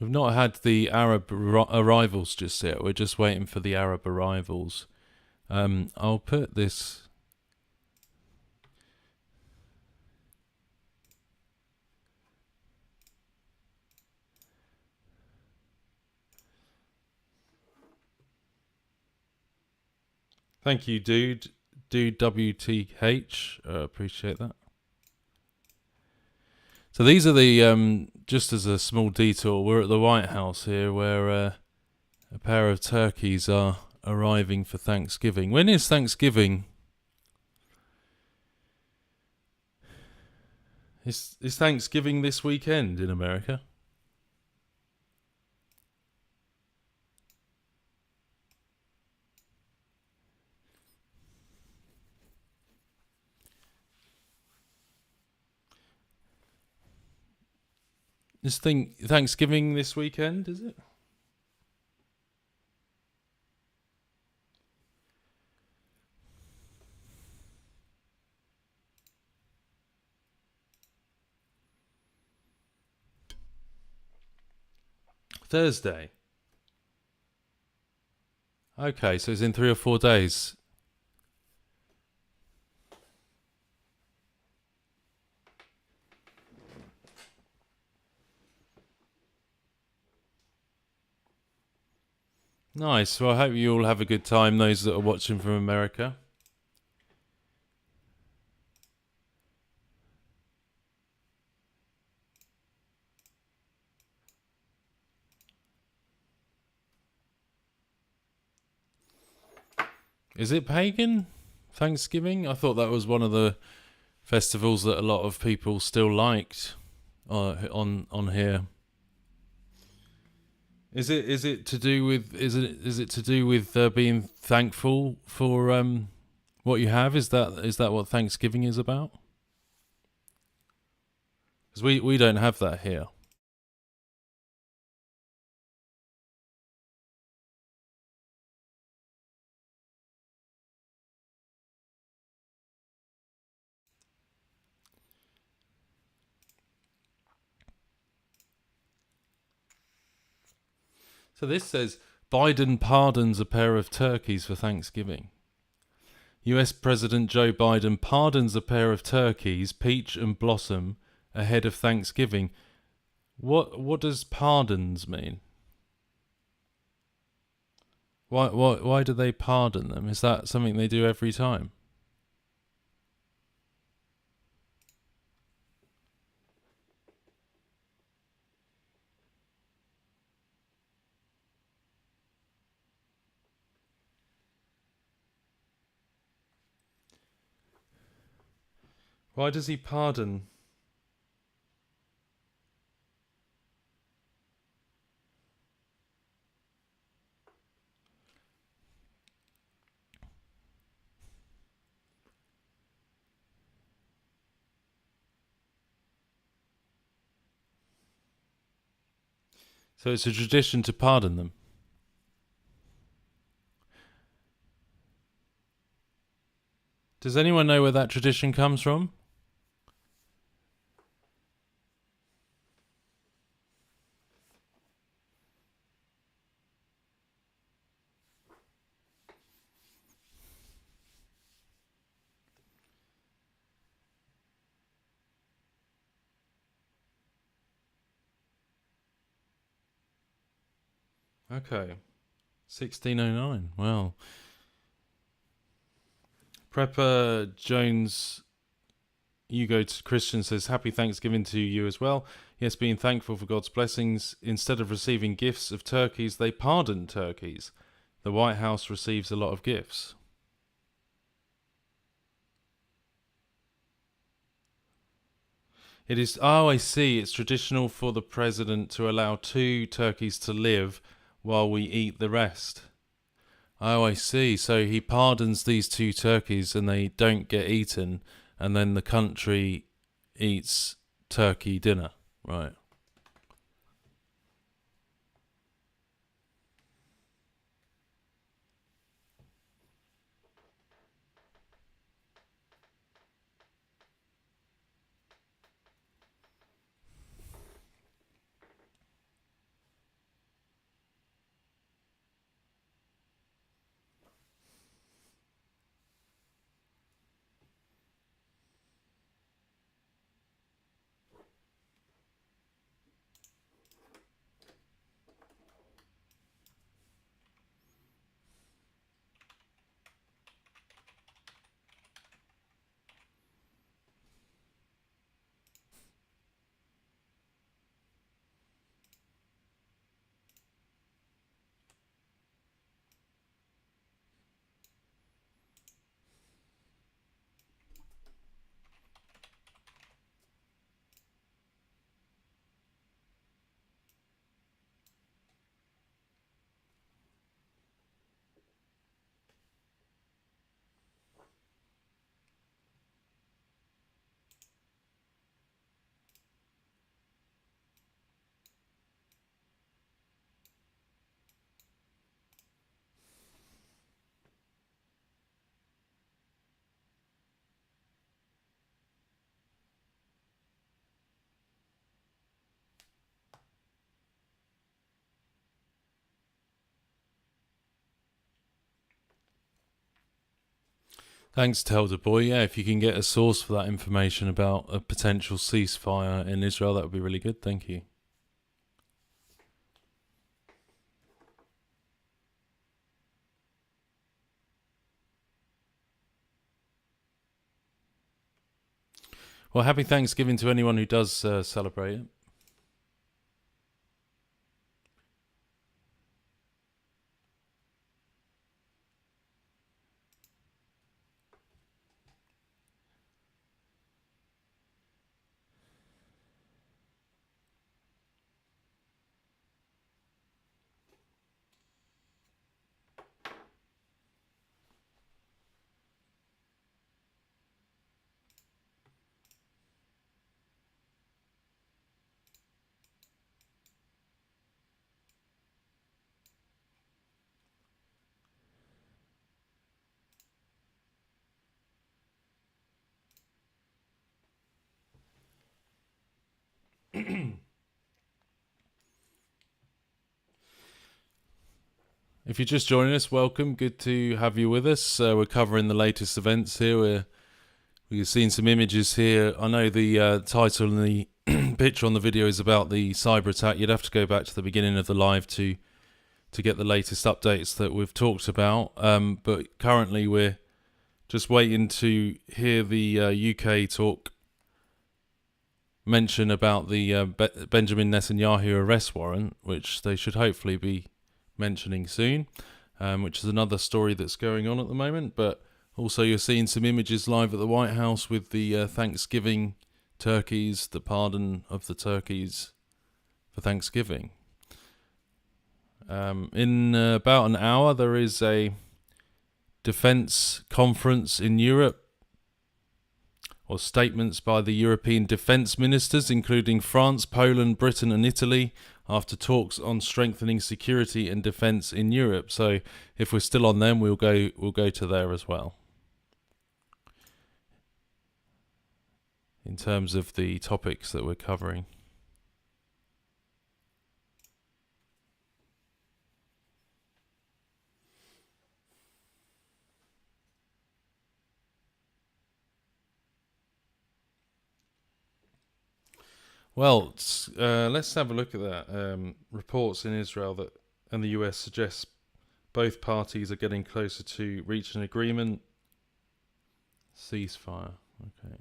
We've not had the Arab arrivals just yet. We're just waiting for the Arab arrivals. I'll put this... Thank you, dude WTH. Appreciate that. So these are the, just as a small detour, we're at the White House here where a pair of turkeys are arriving for Thanksgiving. When is Thanksgiving? Is Thanksgiving this weekend in America? Thanksgiving this weekend, is it? Thursday. Okay, so it's in 3 or 4 days. Nice. Well, I hope you all have a good time, those that are watching from America. Is it pagan, Thanksgiving? I thought that was one of the festivals that a lot of people still liked on here. Is it to do with being thankful for what you have? Is that what Thanksgiving is about? Because we don't have that here. So this says, Biden pardons a pair of turkeys for Thanksgiving. US President Joe Biden pardons a pair of turkeys, Peach and Blossom, ahead of Thanksgiving. What does pardons mean? Why do they pardon them? Is that something they do every time? Why does he pardon? So it's a tradition to pardon them. Does anyone know where that tradition comes from? Okay. 1609. Well. Prepper Jones Hugo Christian says, Happy Thanksgiving to you as well. Yes, being thankful for God's blessings. Instead of receiving gifts of turkeys, they pardon turkeys. The White House receives a lot of gifts. It is, oh, I see. It's traditional for the president to allow 2 turkeys to live while we eat the rest. Oh, I see. So he pardons these 2 turkeys and they don't get eaten, and then the country eats turkey dinner. Right. Thanks, Telder Boy. Yeah, if you can get a source for that information about a potential ceasefire in Israel, that would be really good. Thank you. Well, happy Thanksgiving to anyone who does celebrate it. If you're just joining us, welcome. Good to have you with us. We're covering the latest events here. We've seen some images here. I know the title and the picture on the video is about the cyber attack. You'd have to go back to the beginning of the live to get the latest updates that we've talked about. But currently we're just waiting to hear the UK talk mention about the Benjamin Netanyahu arrest warrant, which they should hopefully be mentioning soon, which is another story that's going on at the moment. But also you're seeing some images live at the White House with the Thanksgiving turkeys, the pardon of the turkeys for Thanksgiving. In about an hour there is a defence conference in Europe, or statements by the European defence ministers, including France, Poland, Britain and Italy, after talks on strengthening security and defence in Europe. So if we're still on them, we'll go to there as well. In terms of the topics that we're covering. Well, let's have a look at that. Reports in Israel and the US suggest both parties are getting closer to reach an agreement. Ceasefire. Okay.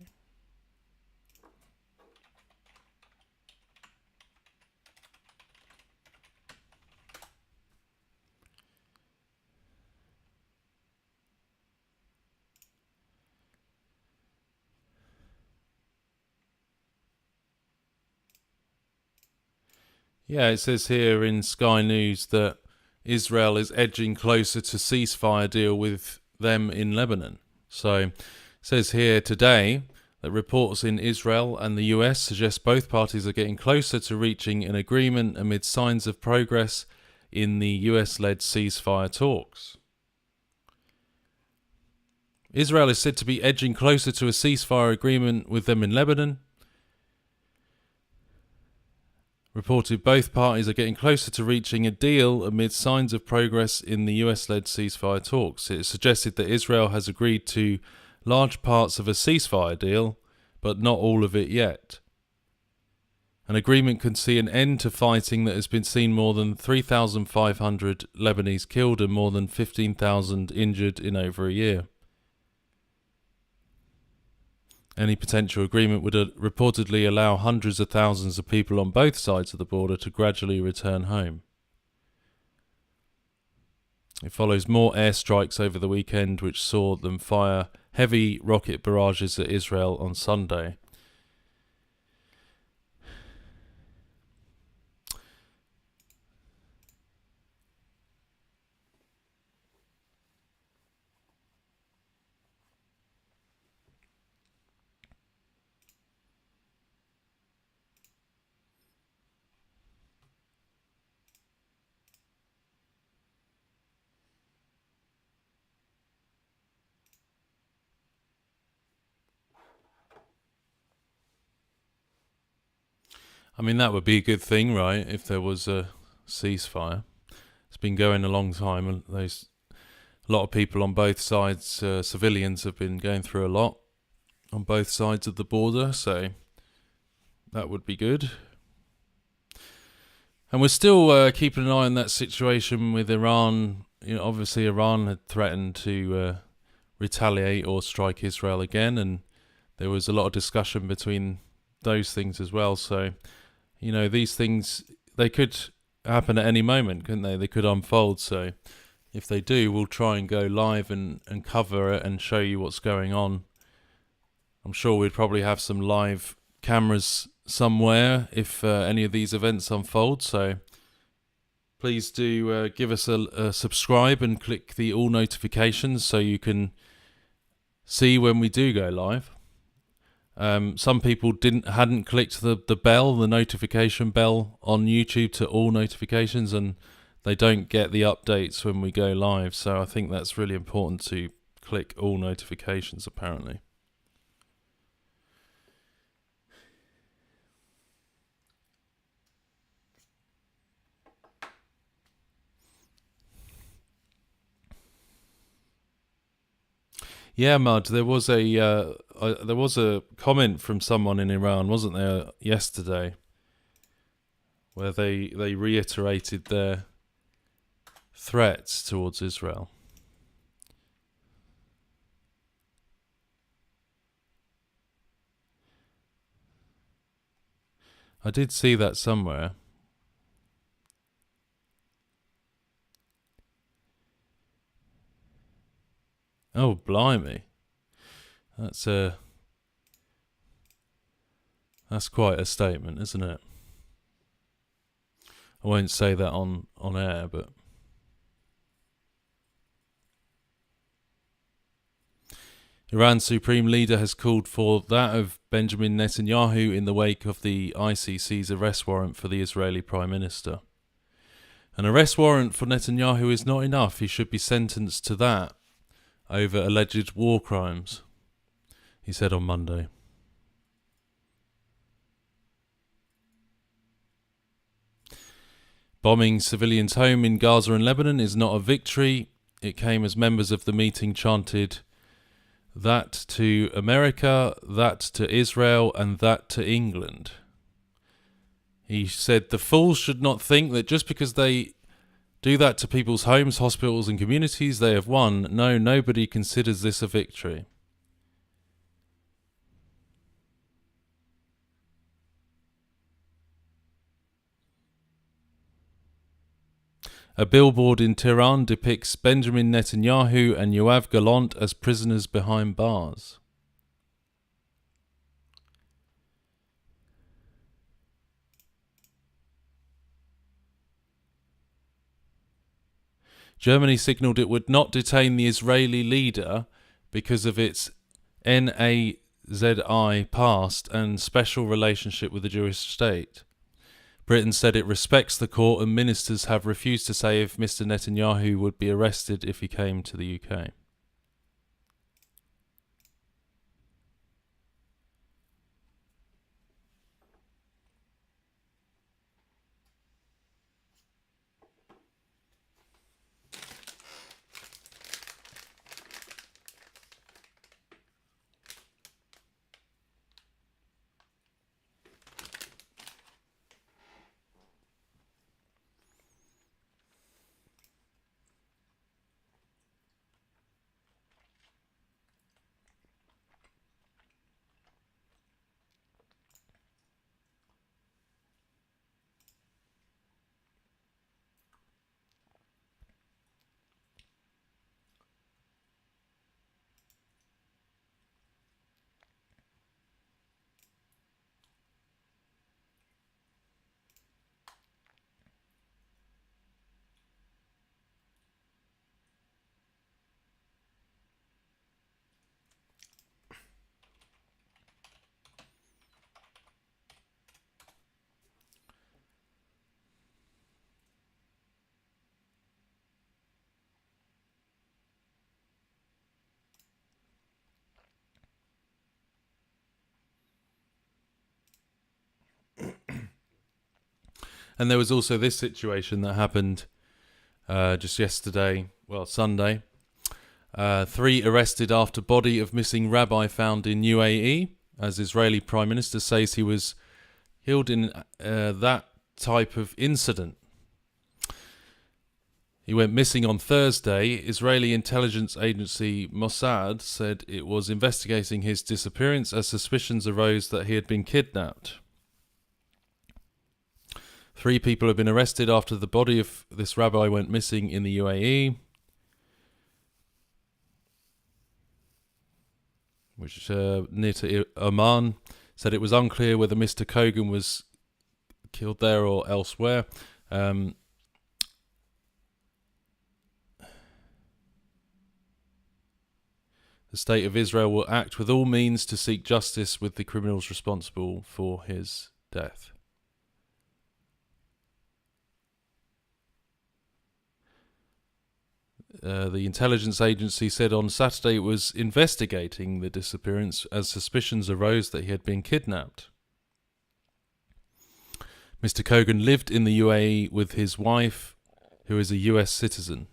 Yeah, it says here in Sky News that Israel is edging closer to ceasefire deal with them in Lebanon. So it says here today that reports in Israel and the US suggest both parties are getting closer to reaching an agreement amid signs of progress in the US-led ceasefire talks. Israel is said to be edging closer to a ceasefire agreement with them in Lebanon. Reported both parties are getting closer to reaching a deal amid signs of progress in the US-led ceasefire talks. It is suggested that Israel has agreed to large parts of a ceasefire deal, but not all of it yet. An agreement could see an end to fighting that has been seen more than 3,500 Lebanese killed and more than 15,000 injured in over a year. Any potential agreement would reportedly allow hundreds of thousands of people on both sides of the border to gradually return home. It follows more airstrikes over the weekend, which saw them fire heavy rocket barrages at Israel on Sunday. I mean, that would be a good thing, right, if there was a ceasefire. It's been going a long time, and a lot of people on both sides, civilians, have been going through a lot on both sides of the border, so that would be good. And we're still keeping an eye on that situation with Iran. You know, obviously Iran had threatened to retaliate or strike Israel again, and there was a lot of discussion between those things as well. So, you know, these things, they could happen at any moment, couldn't they? They could unfold. So if they do, we'll try and go live and cover it and show you what's going on. I'm sure we'd probably have some live cameras somewhere if any of these events unfold. So please do give us a subscribe and click the all notifications so you can see when we do go live. Some people hadn't clicked the bell, the notification bell on YouTube to all notifications, and they don't get the updates when we go live. So I think that's really important to click all notifications, apparently. Yeah, Mud. There was a comment from someone in Iran, wasn't there, yesterday, where they reiterated their threats towards Israel. I did see that somewhere. Oh, blimey. That's quite a statement, isn't it? I won't say that on air, but Iran's supreme leader has called for that of Benjamin Netanyahu in the wake of the ICC's arrest warrant for the Israeli Prime Minister. An arrest warrant for Netanyahu is not enough. He should be sentenced to that over alleged war crimes, he said on Monday. Bombing civilians' home in Gaza and Lebanon is not a victory. It came as members of the meeting chanted, "That to America, that to Israel, and that to England." He said the fools should not think that just because they do that to people's homes, hospitals and communities, they have won. No, nobody considers this a victory. A billboard in Tehran depicts Benjamin Netanyahu and Yoav Gallant as prisoners behind bars. Germany signalled it would not detain the Israeli leader because of its Nazi past and special relationship with the Jewish state. Britain said it respects the court, and ministers have refused to say if Mr. Netanyahu would be arrested if he came to the UK. And there was also this situation that happened just yesterday, well, Sunday. 3 arrested after body of missing rabbi found in UAE, as Israeli Prime Minister says he was killed in that type of incident. He went missing on Thursday. Israeli intelligence agency Mossad said it was investigating his disappearance as suspicions arose that he had been kidnapped. 3 people have been arrested after the body of this rabbi went missing in the UAE, which near to Oman. Said it was unclear whether Mr. Kogan was killed there or elsewhere. The State of Israel will act with all means to seek justice with the criminals responsible for his death. The intelligence agency said on Saturday it was investigating the disappearance as suspicions arose that he had been kidnapped. Mr. Kogan lived in the UAE with his wife, who is a US citizen.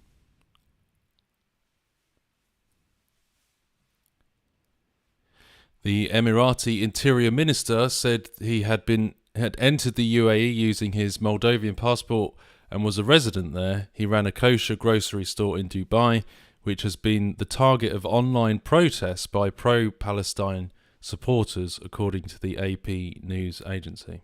The Emirati Interior Minister said he had entered the UAE using his Moldovan passport and was a resident there. He ran a kosher grocery store in Dubai, which has been the target of online protests by pro-Palestine supporters, according to the AP news agency.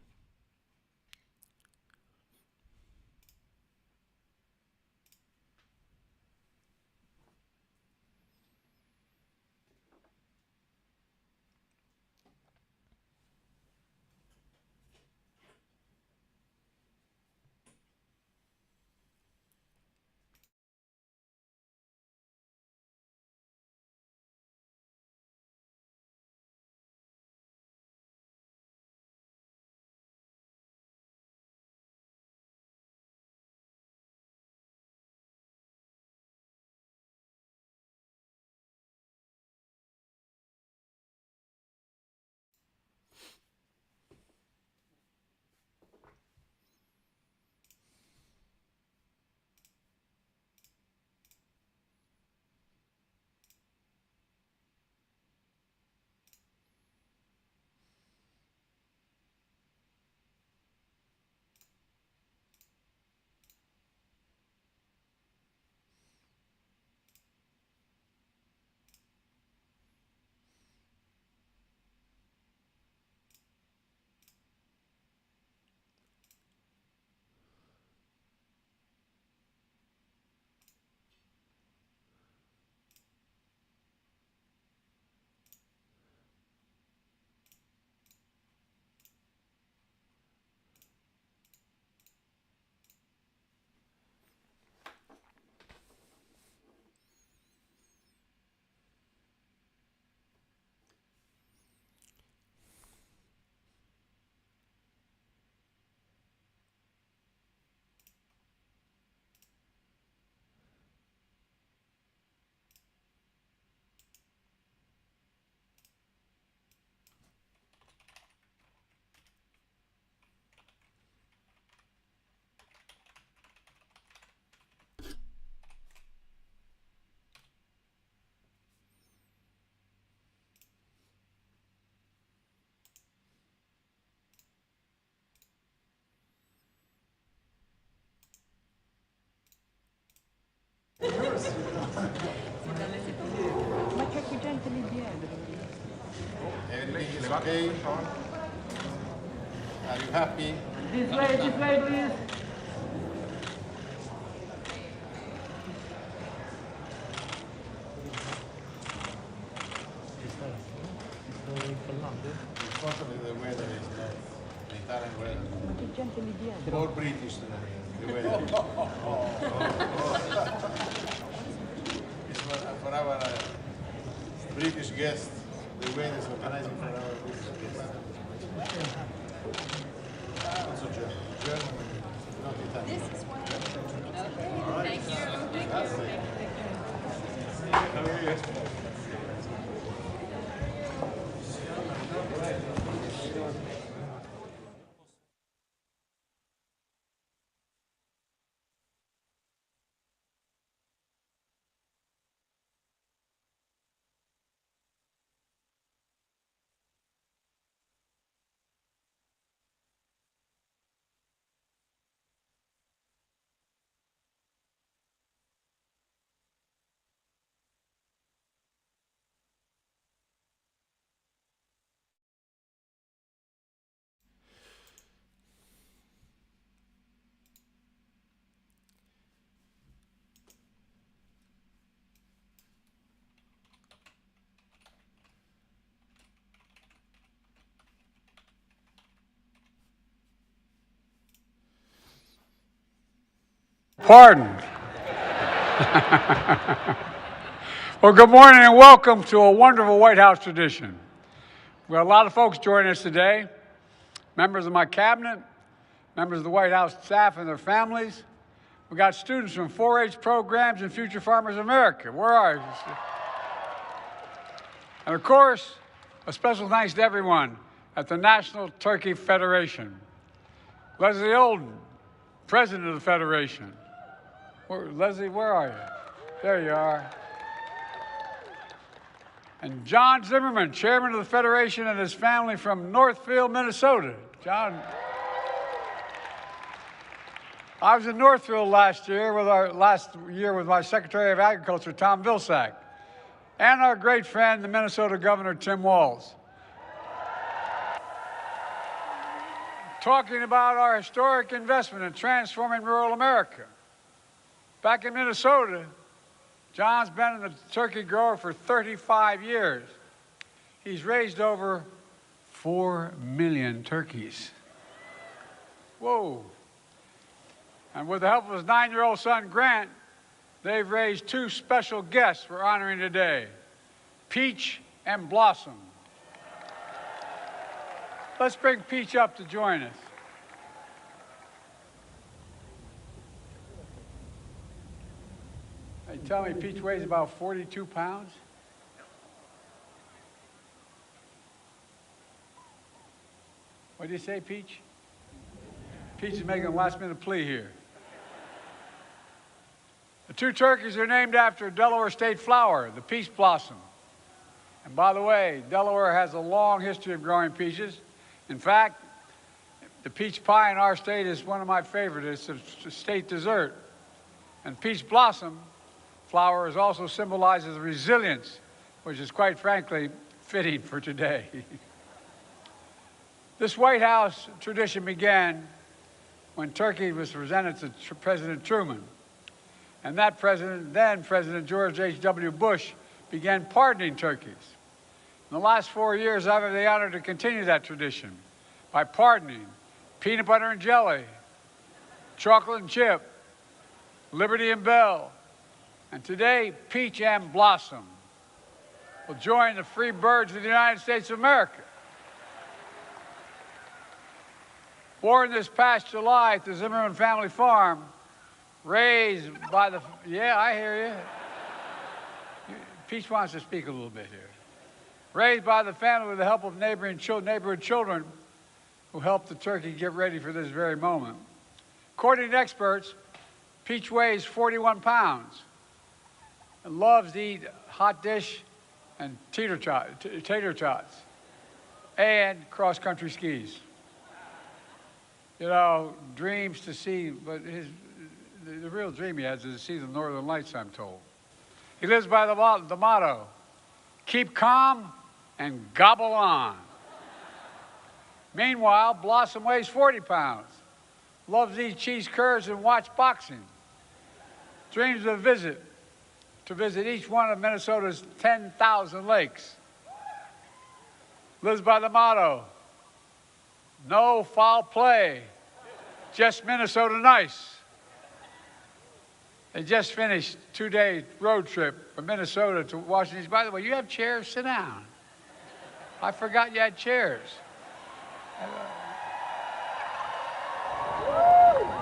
Everything is okay? Are you happy? This way, please. Unfortunately, the weather is not the Italian weather. More British than the weather. It's for our British guests. The weather is organizing for our British guests. Also German. German, not Italian. This is one. All right. Thank you. That's it. How are you? Pardon. Well, good morning and welcome to a wonderful White House tradition. We have a lot of folks joining us today, members of my cabinet, members of the White House staff and their families. We got students from 4-H programs and Future Farmers America. Where are you? And of course, a special thanks to everyone at the National Turkey Federation. Leslie Olden, President of the Federation. Leslie, where are you? There you are. And John Zimmerman, chairman of the Federation, and his family from Northfield, Minnesota. John. I was in Northfield last year with my Secretary of Agriculture, Tom Vilsack, and our great friend, the Minnesota Governor, Tim Walz, talking about our historic investment in transforming rural America. Back in Minnesota, John's been in the turkey grower for 35 years. He's raised over 4 million turkeys. Whoa. And with the help of his 9-year-old son, Grant, they've raised 2 special guests we're honoring today, Peach and Blossom. Let's bring Peach up to join us. They tell me Peach weighs about 42 pounds. What did you say, Peach? Peach is making a last-minute plea here. The 2 turkeys are named after a Delaware state flower, the peach blossom. And by the way, Delaware has a long history of growing peaches. In fact, the peach pie in our state is one of my favorites. It's a state dessert. And peach blossom flower is also symbolizes resilience, which is quite frankly fitting for today. This White House tradition began when turkey was presented to President Truman. And that president, then President George H.W. Bush, began pardoning turkeys. In the last 4 years, I've had the honor to continue that tradition by pardoning peanut butter and jelly, chocolate and chip, Liberty and Bell, and today, Peach and Blossom will join the free birds of the United States of America. Born this past July at the Zimmerman family farm, raised by the, yeah, I hear you. Peach wants to speak a little bit here. Raised by the family with the help of neighborhood children who helped the turkey get ready for this very moment. According to experts, Peach weighs 41 pounds and loves to eat hot dish and tater tots and cross-country skis. You know, dreams to see, but the real dream he has is to see the Northern Lights, I'm told. He lives by the motto, keep calm and gobble on. Meanwhile, Blossom weighs 40 pounds, loves to eat cheese curds and watch boxing, dreams of to visit each one of Minnesota's 10,000 lakes. Lives by the motto, no foul play, just Minnesota nice. They just finished a 2-day road trip from Minnesota to Washington. By the way, you have chairs? Sit down. I forgot you had chairs.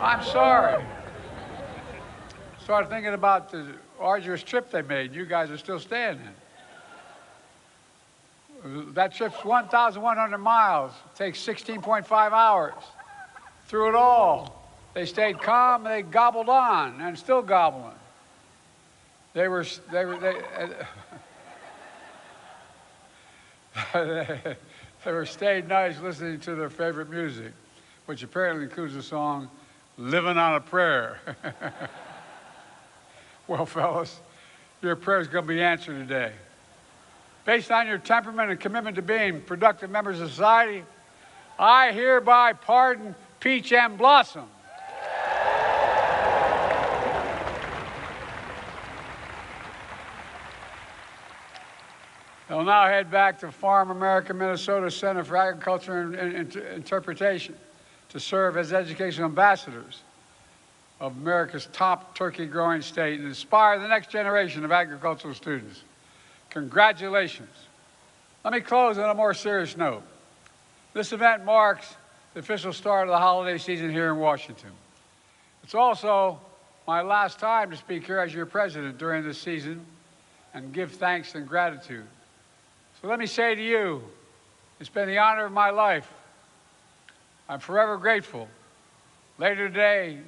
I'm sorry. Started thinking about the arduous trip they made. You guys are still standing. That trip's 1,100 miles. It takes 16.5 hours. Through it all, they stayed calm, they gobbled on, and still gobbling. They stayed nice listening to their favorite music, which apparently includes the song, Living on a Prayer. Well, fellas, your prayer's going to be answered today. Based on your temperament and commitment to being productive members of society, I hereby pardon Peach and Blossom. They'll now head back to Farm America, Minnesota Center for Agriculture and Interpretation to serve as educational ambassadors of America's top turkey-growing state and inspire the next generation of agricultural students. Congratulations. Let me close on a more serious note. This event marks the official start of the holiday season here in Washington. It's also my last time to speak here as your president during this season and give thanks and gratitude. So let me say to you, it's been the honor of my life. I'm forever grateful. Later today,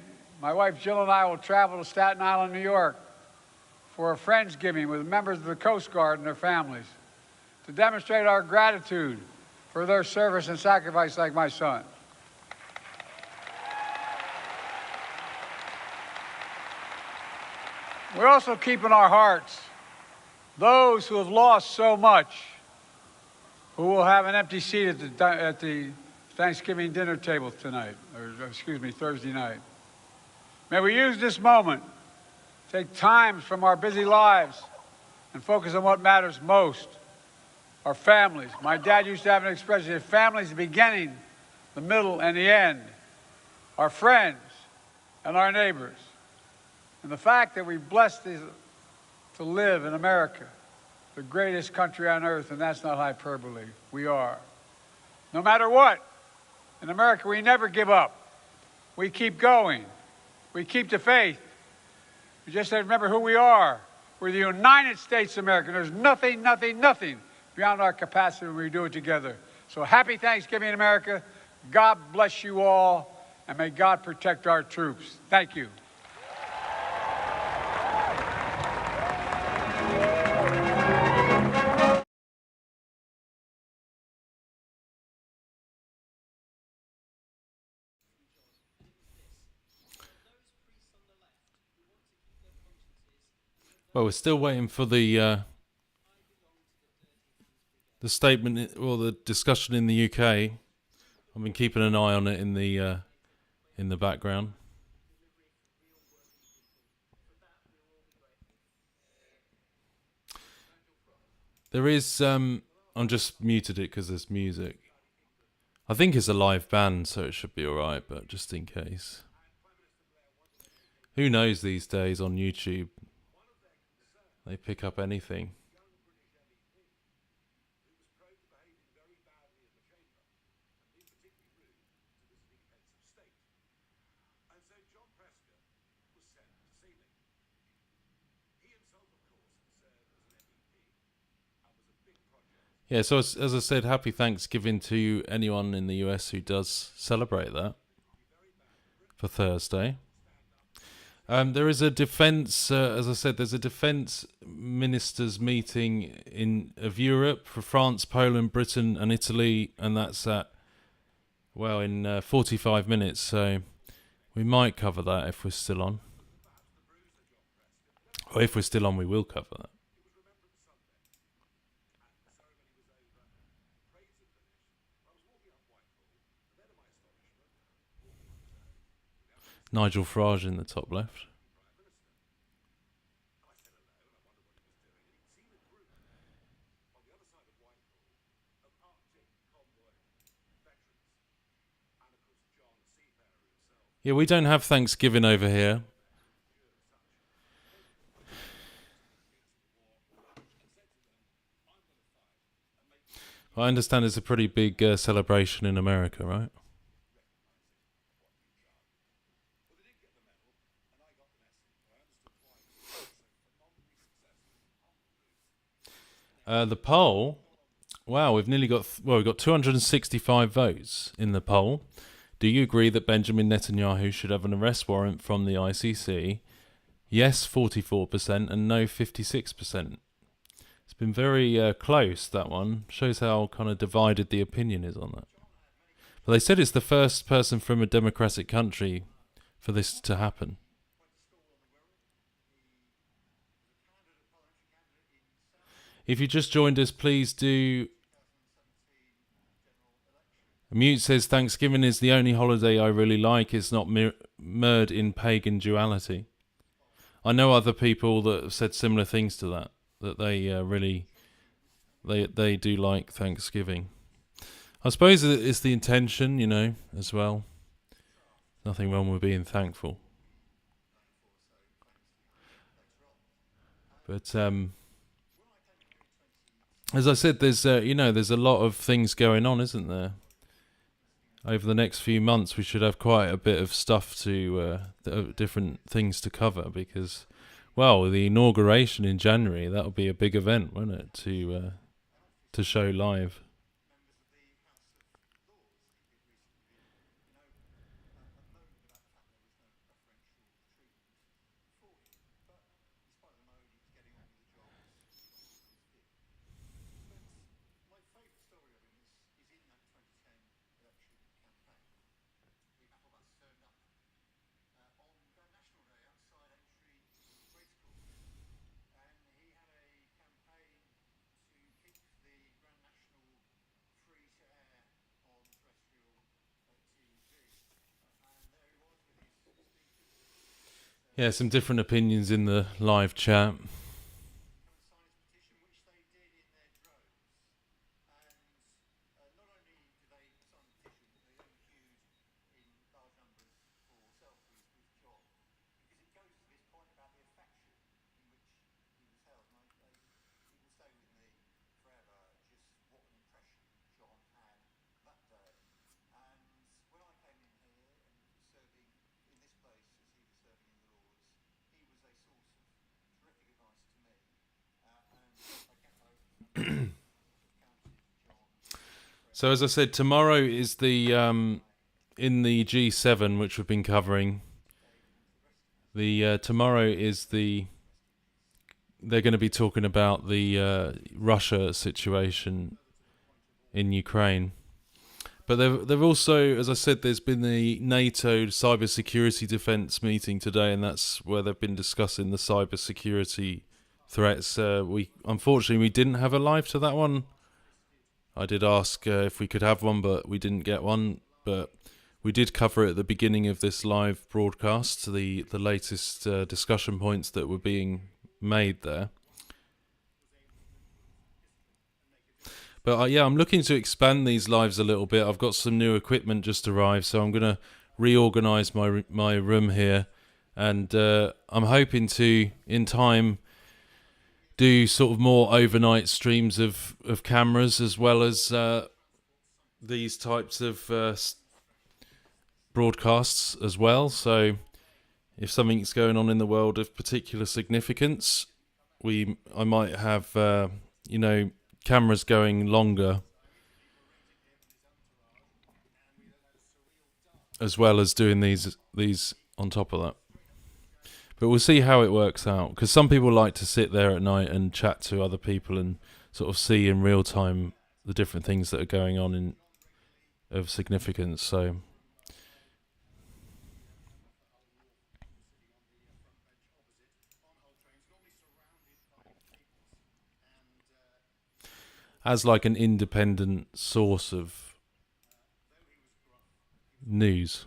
my wife Jill and I will travel to Staten Island, New York for a Friendsgiving with members of the Coast Guard and their families. to demonstrate our gratitude for their service and sacrifice, like my son. We also keep in our hearts those who have lost so much, who will have an empty seat at the Thanksgiving dinner table tonight, or excuse me, Thursday night. May we use this moment, take time from our busy lives, and focus on what matters most, our families. My dad used to have an expression, family's the beginning, the middle, and the end. Our friends and our neighbors. And the fact that we're blessed to live in America, the greatest country on earth, and that's not hyperbole, we are. No matter what, in America we never give up. We keep going. We keep the faith. We just have to remember who we are. We're the United States of America. There's nothing beyond our capacity when we do it together. So happy Thanksgiving, America. God bless you all, and may God protect our troops. Thank you. Well, we're still waiting for the statement or the discussion in the UK. I've been keeping an eye on it in the background. There is I'm just muted it because there's music. I think it's a live band, so it should be alright, but just in case. Who knows these days on YouTube? They pick up anything. Yeah, so as I said, happy Thanksgiving to anyone in the US who does celebrate that for Thursday. There is a defence, as I said, there's a defence ministers meeting of Europe for France, Poland, Britain and Italy, and that's in 45 minutes, so we might cover that if we're still on. Or if we're still on, we will cover that. Nigel Farage in the top left. Yeah, we don't have Thanksgiving over here. I understand it's a pretty big celebration in America, right? The poll, wow, we've nearly got, we've got 265 votes in the poll. Do you agree that Benjamin Netanyahu should have an arrest warrant from the ICC? Yes, 44%, and no, 56%. It's been very close, that one. Shows how kind of divided the opinion is on that. But they said it's the first person from a democratic country for this to happen. If you just joined us, please do. Mute says, Thanksgiving is the only holiday I really like. It's not mired in pagan duality. I know other people that have said similar things to that. That they really, they do like Thanksgiving. I suppose it's the intention, you know, as well. Nothing wrong with being thankful. But as I said, there's there's a lot of things going on, isn't there? Over the next few months, we should have quite a bit of stuff to different things to cover because, well, the inauguration in January, that'll be a big event, won't it? To show live. Yeah, some different opinions in the live chat. So as I said, tomorrow is the in the G7, which we've been covering. The tomorrow is the they're going to be talking about the Russia situation in Ukraine. But they've also, as I said, there's been the NATO Cyber Defence meeting today, and that's where they've been discussing the cyber security threats. Unfortunately we didn't have a live to that one. I did ask if we could have one, but we didn't get one. But we did cover it at the beginning of this live broadcast, the latest discussion points that were being made there. But yeah, I'm looking to expand these lives a little bit. I've got some new equipment just arrived, so I'm going to reorganise my room here. And I'm hoping to, in time, do sort of more overnight streams of cameras, as well as these types of broadcasts as well. So if something's going on in the world of particular significance, I might have cameras going longer, as well as doing these on top of that. But we'll see how it works out, because some people like to sit there at night and chat to other people and sort of see in real time the different things that are going on of significance. So as like an independent source of news.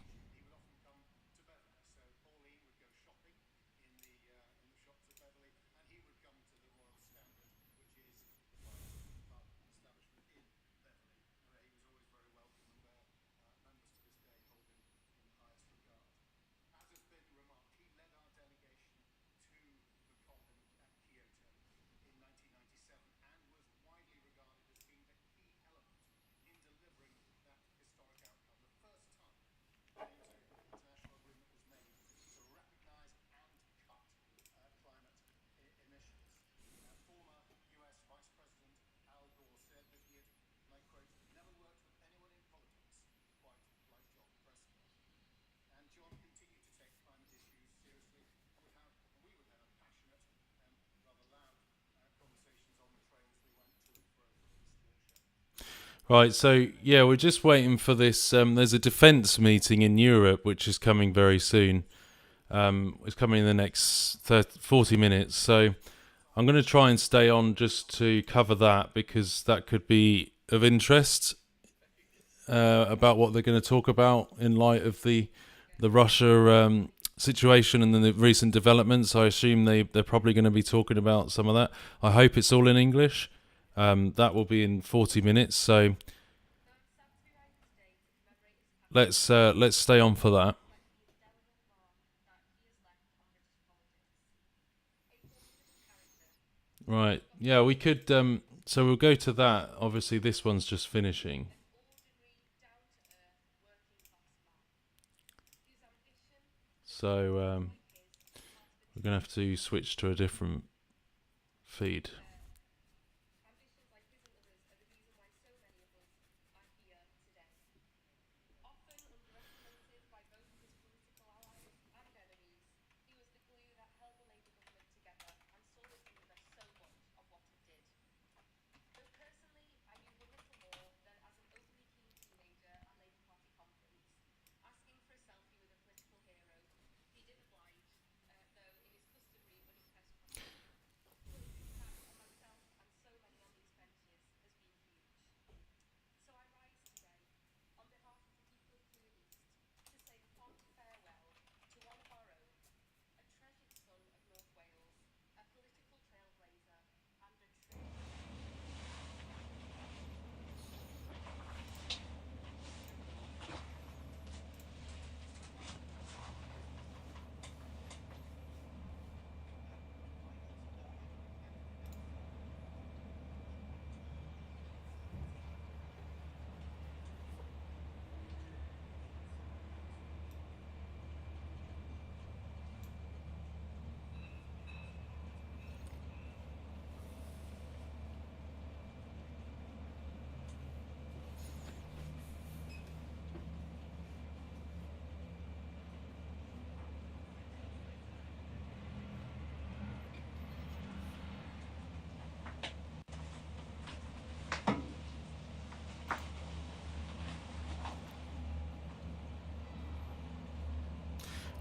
Right, so yeah, we're just waiting for this. There's a defence meeting in Europe which is coming very soon. It's coming in the next 40 minutes, so I'm going to try and stay on just to cover that, because that could be of interest about what they're going to talk about in light of the Russia situation and the recent developments. I assume they're probably going to be talking about some of that. I hope it's all in English. That will be in 40 minutes, so let's stay on for that. Right, yeah, we could, so we'll go to that. Obviously this one's just finishing. So we're going to have to switch to a different feed.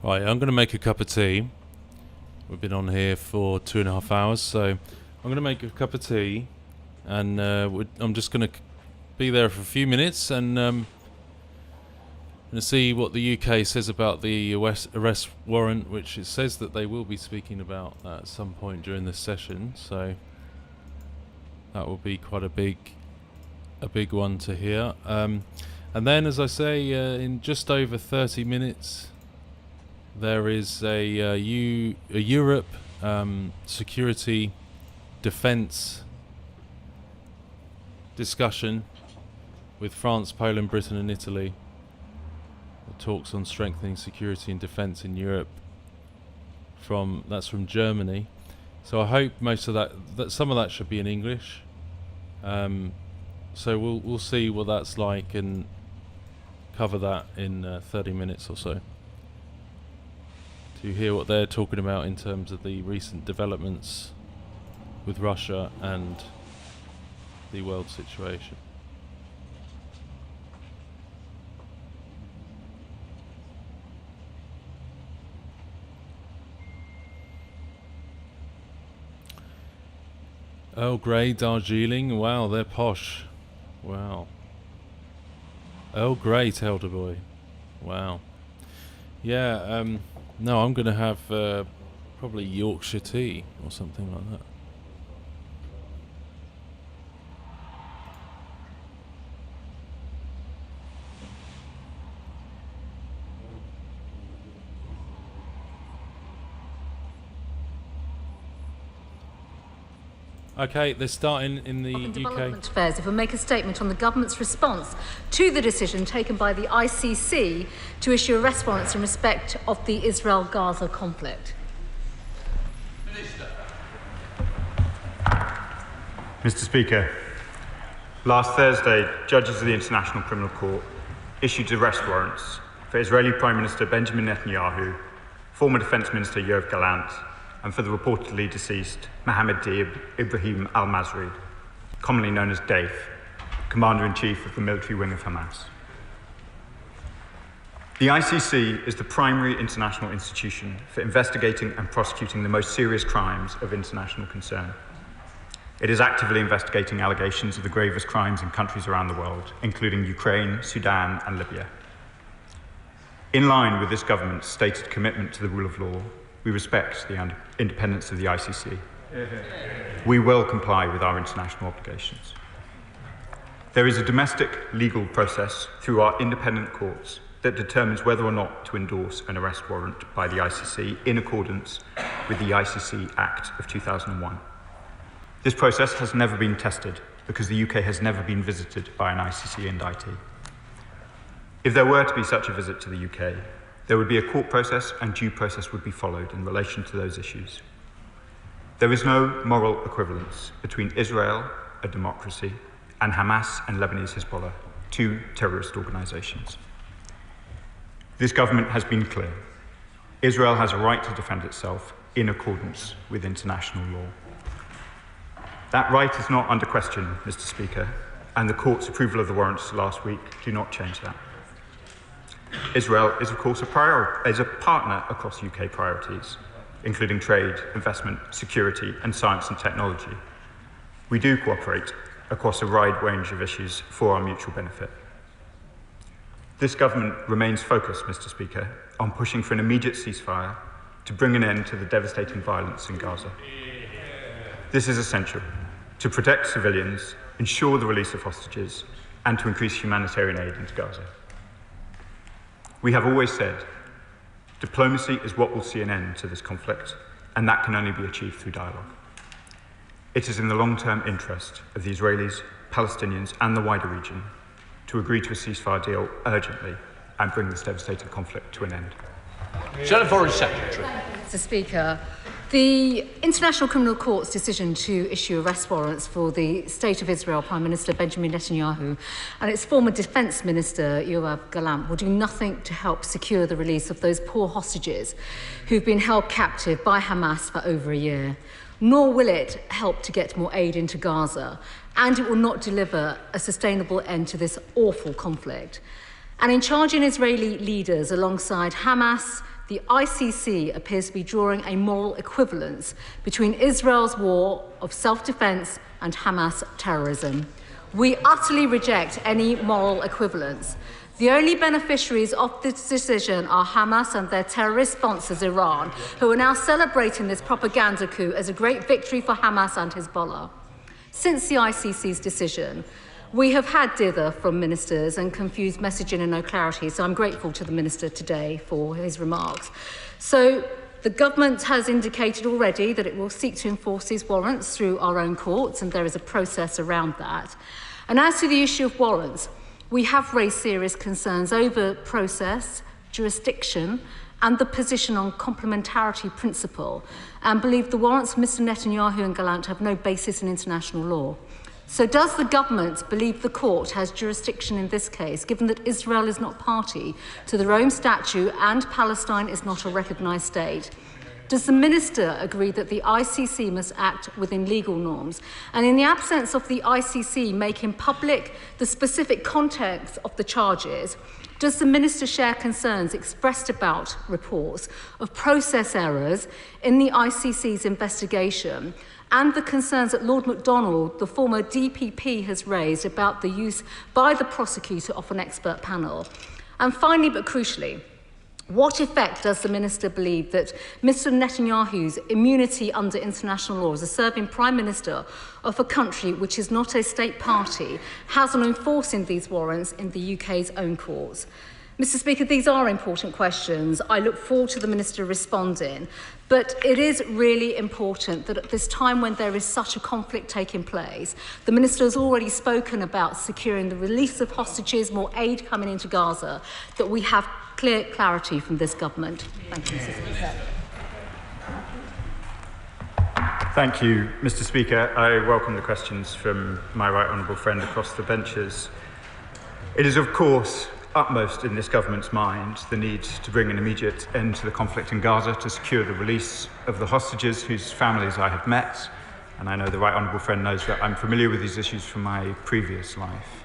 Right, I'm going to make a cup of tea. We've been on here for 2.5 hours, so I'm going to make a cup of tea, and I'm just going to be there for a few minutes, and going to see what the UK says about the arrest warrant, which it says that they will be speaking about at some point during this session. So that will be quite a big one to hear. And then, as I say, in just over 30 minutes, there is a Europe security defence discussion with France, Poland, Britain and Italy. The talks on strengthening security and defence in Europe. That's from Germany. So I hope most of that some of that should be in English. So we'll see what that's like and cover that in 30 minutes or so, to hear what they're talking about in terms of the recent developments with Russia and the world situation. Earl Grey, Darjeeling, wow, they're posh. Wow. Earl Grey, Elder Boy. Wow. Yeah, no, I'm going to have probably Yorkshire tea or something like that. Okay, they're starting in the UK. Development Affairs, if we make a statement on the government's response to the decision taken by the ICC to issue arrest warrants in respect of the Israel-Gaza conflict. Mr. Speaker, last Thursday, judges of the International Criminal Court issued arrest warrants for Israeli Prime Minister Benjamin Netanyahu, former Defence Minister Yoav Gallant, and for the reportedly deceased Mohammed D. Ibrahim al-Masri, commonly known as Daif, Commander-in-Chief of the military wing of Hamas. The ICC is the primary international institution for investigating and prosecuting the most serious crimes of international concern. It is actively investigating allegations of the gravest crimes in countries around the world, including Ukraine, Sudan, and Libya. In line with this government's stated commitment to the rule of law, we respect the independence of the ICC. We will comply with our international obligations. There is a domestic legal process through our independent courts that determines whether or not to endorse an arrest warrant by the ICC in accordance with the ICC Act of 2001. This process has never been tested because the UK has never been visited by an ICC indictee. If there were to be such a visit to the UK, there would be a court process and due process would be followed in relation to those issues. There is no moral equivalence between Israel, a democracy, and Hamas and Lebanese Hezbollah, two terrorist organisations. This government has been clear. Israel has a right to defend itself in accordance with international law. That right is not under question, Mr. Speaker, and the court's approval of the warrants last week do not change that. Israel is, of course, a partner across UK priorities, including trade, investment, security, and science and technology. We do cooperate across a wide range of issues for our mutual benefit. This government remains focused, Mr. Speaker, on pushing for an immediate ceasefire to bring an end to the devastating violence in Gaza. This is essential to protect civilians, ensure the release of hostages, and to increase humanitarian aid into Gaza. We have always said, diplomacy is what will see an end to this conflict, and that can only be achieved through dialogue. It is in the long-term interest of the Israelis, Palestinians, and the wider region to agree to a ceasefire deal urgently and bring this devastating conflict to an end. Senate Foreign Secretary. Mr. Speaker, the International Criminal Court's decision to issue arrest warrants for the State of Israel Prime Minister Benjamin Netanyahu and its former Defence Minister Yoav Gallant will do nothing to help secure the release of those poor hostages who've been held captive by Hamas for over a year. Nor will it help to get more aid into Gaza, and it will not deliver a sustainable end to this awful conflict. And in charging Israeli leaders alongside Hamas, the ICC appears to be drawing a moral equivalence between Israel's war of self-defense and Hamas terrorism. We utterly reject any moral equivalence. The only beneficiaries of this decision are Hamas and their terrorist sponsors, Iran, who are now celebrating this propaganda coup as a great victory for Hamas and Hezbollah. Since the ICC's decision, we have had dither from ministers and confused messaging and no clarity, so I'm grateful to the minister today for his remarks. So the government has indicated already that it will seek to enforce these warrants through our own courts, and there is a process around that. And as to the issue of warrants, we have raised serious concerns over process, jurisdiction, and the position on complementarity principle, and believe the warrants of Mr Netanyahu and Gallant have no basis in international law. So does the government believe the court has jurisdiction in this case, given that Israel is not party to the Rome Statute and Palestine is not a recognised state? Does the minister agree that the ICC must act within legal norms? And in the absence of the ICC making public the specific context of the charges, does the minister share concerns expressed about reports of process errors in the ICC's investigation and the concerns that Lord MacDonald, the former DPP, has raised about the use by the prosecutor of an expert panel? And finally, but crucially, what effect does the minister believe that Mr Netanyahu's immunity under international law as a serving Prime Minister of a country which is not a state party has on enforcing these warrants in the UK's own courts? Mr Speaker, these are important questions. I look forward to the Minister responding, but it is really important that at this time when there is such a conflict taking place, the Minister has already spoken about securing the release of hostages, more aid coming into Gaza, that we have clear clarity from this government. Thank you, Mr Speaker. Thank you, Mr Speaker. I welcome the questions from my right honourable friend across the benches. It is, of course, utmost in this government's mind the need to bring an immediate end to the conflict in Gaza, to secure the release of the hostages whose families I have met, and I know the right honourable friend knows that I'm familiar with these issues from my previous life.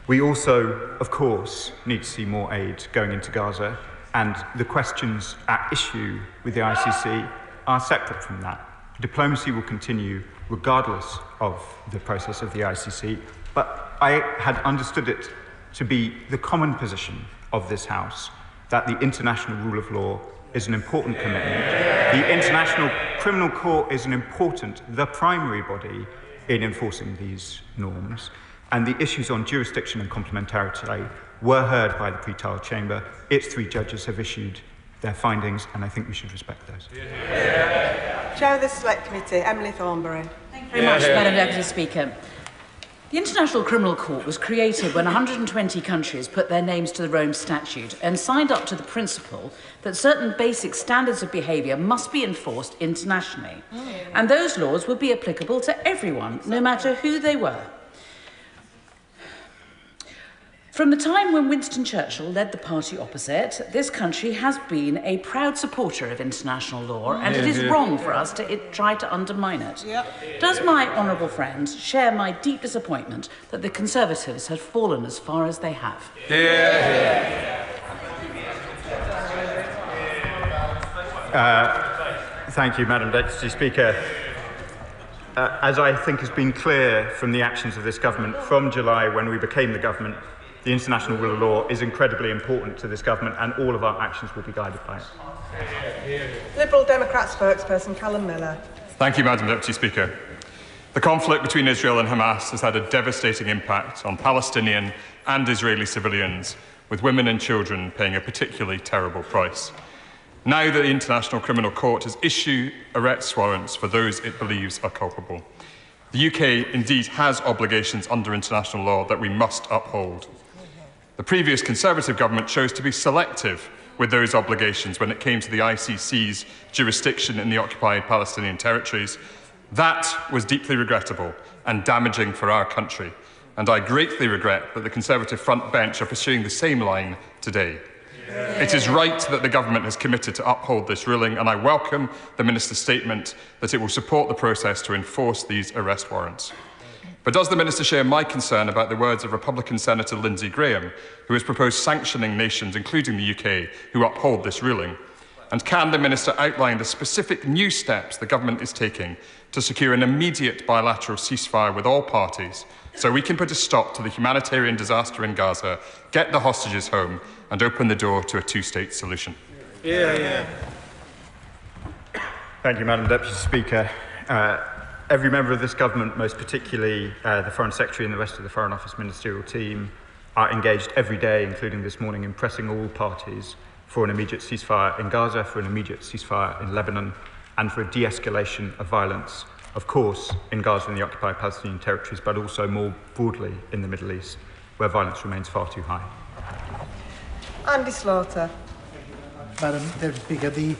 We also, of course, need to see more aid going into Gaza, and the questions at issue with the ICC are separate from that. Diplomacy will continue regardless of the process of the ICC, but I had understood it to be the common position of this House that the international rule of law is an important commitment. The International Criminal Court is an important, the primary body in enforcing these norms, and the issues on jurisdiction and complementarity were heard by the pre-trial chamber. Its 3 judges have issued their findings, and I think we should respect those. Chair of the Select Committee, Emily Thornberry. Thank you very much, Madam Deputy Speaker. The International Criminal Court was created when 120 countries put their names to the Rome Statute and signed up to the principle that certain basic standards of behaviour must be enforced internationally. And those laws would be applicable to everyone, no matter who they were. From the time when Winston Churchill led the party opposite, this country has been a proud supporter of international law, and it is wrong for us to try to undermine it. Does my honourable friend share my deep disappointment that the Conservatives have fallen as far as they have? Thank you, Madam Deputy Speaker. As I think has been clear from the actions of this government from July when we became the government, the international rule of law is incredibly important to this government, and all of our actions will be guided by it. Liberal Democrats spokesperson Callum Miller. Thank you, Madam Deputy Speaker. The conflict between Israel and Hamas has had a devastating impact on Palestinian and Israeli civilians, with women and children paying a particularly terrible price. Now that the International Criminal Court has issued arrest warrants for those it believes are culpable, the UK indeed has obligations under international law that we must uphold. The previous Conservative government chose to be selective with those obligations when it came to the ICC's jurisdiction in the occupied Palestinian territories. That was deeply regrettable and damaging for our country, and I greatly regret that the Conservative front bench are pursuing the same line today. It is right that the government has committed to uphold this ruling, and I welcome the Minister's statement that it will support the process to enforce these arrest warrants. But does the Minister share my concern about the words of Republican Senator Lindsey Graham, who has proposed sanctioning nations, including the UK, who uphold this ruling? And can the Minister outline the specific new steps the government is taking to secure an immediate bilateral ceasefire with all parties so we can put a stop to the humanitarian disaster in Gaza, get the hostages home, and open the door to a two-state solution? Thank you, Madam Deputy Speaker. Every member of this government, most particularly the Foreign Secretary and the rest of the Foreign Office ministerial team, are engaged every day, including this morning, in pressing all parties for an immediate ceasefire in Gaza, for an immediate ceasefire in Lebanon, and for a de-escalation of violence, of course, in Gaza and the occupied Palestinian territories, but also more broadly in the Middle East, where violence remains far too high. Andy Slaughter. Madam Deputy Speaker, the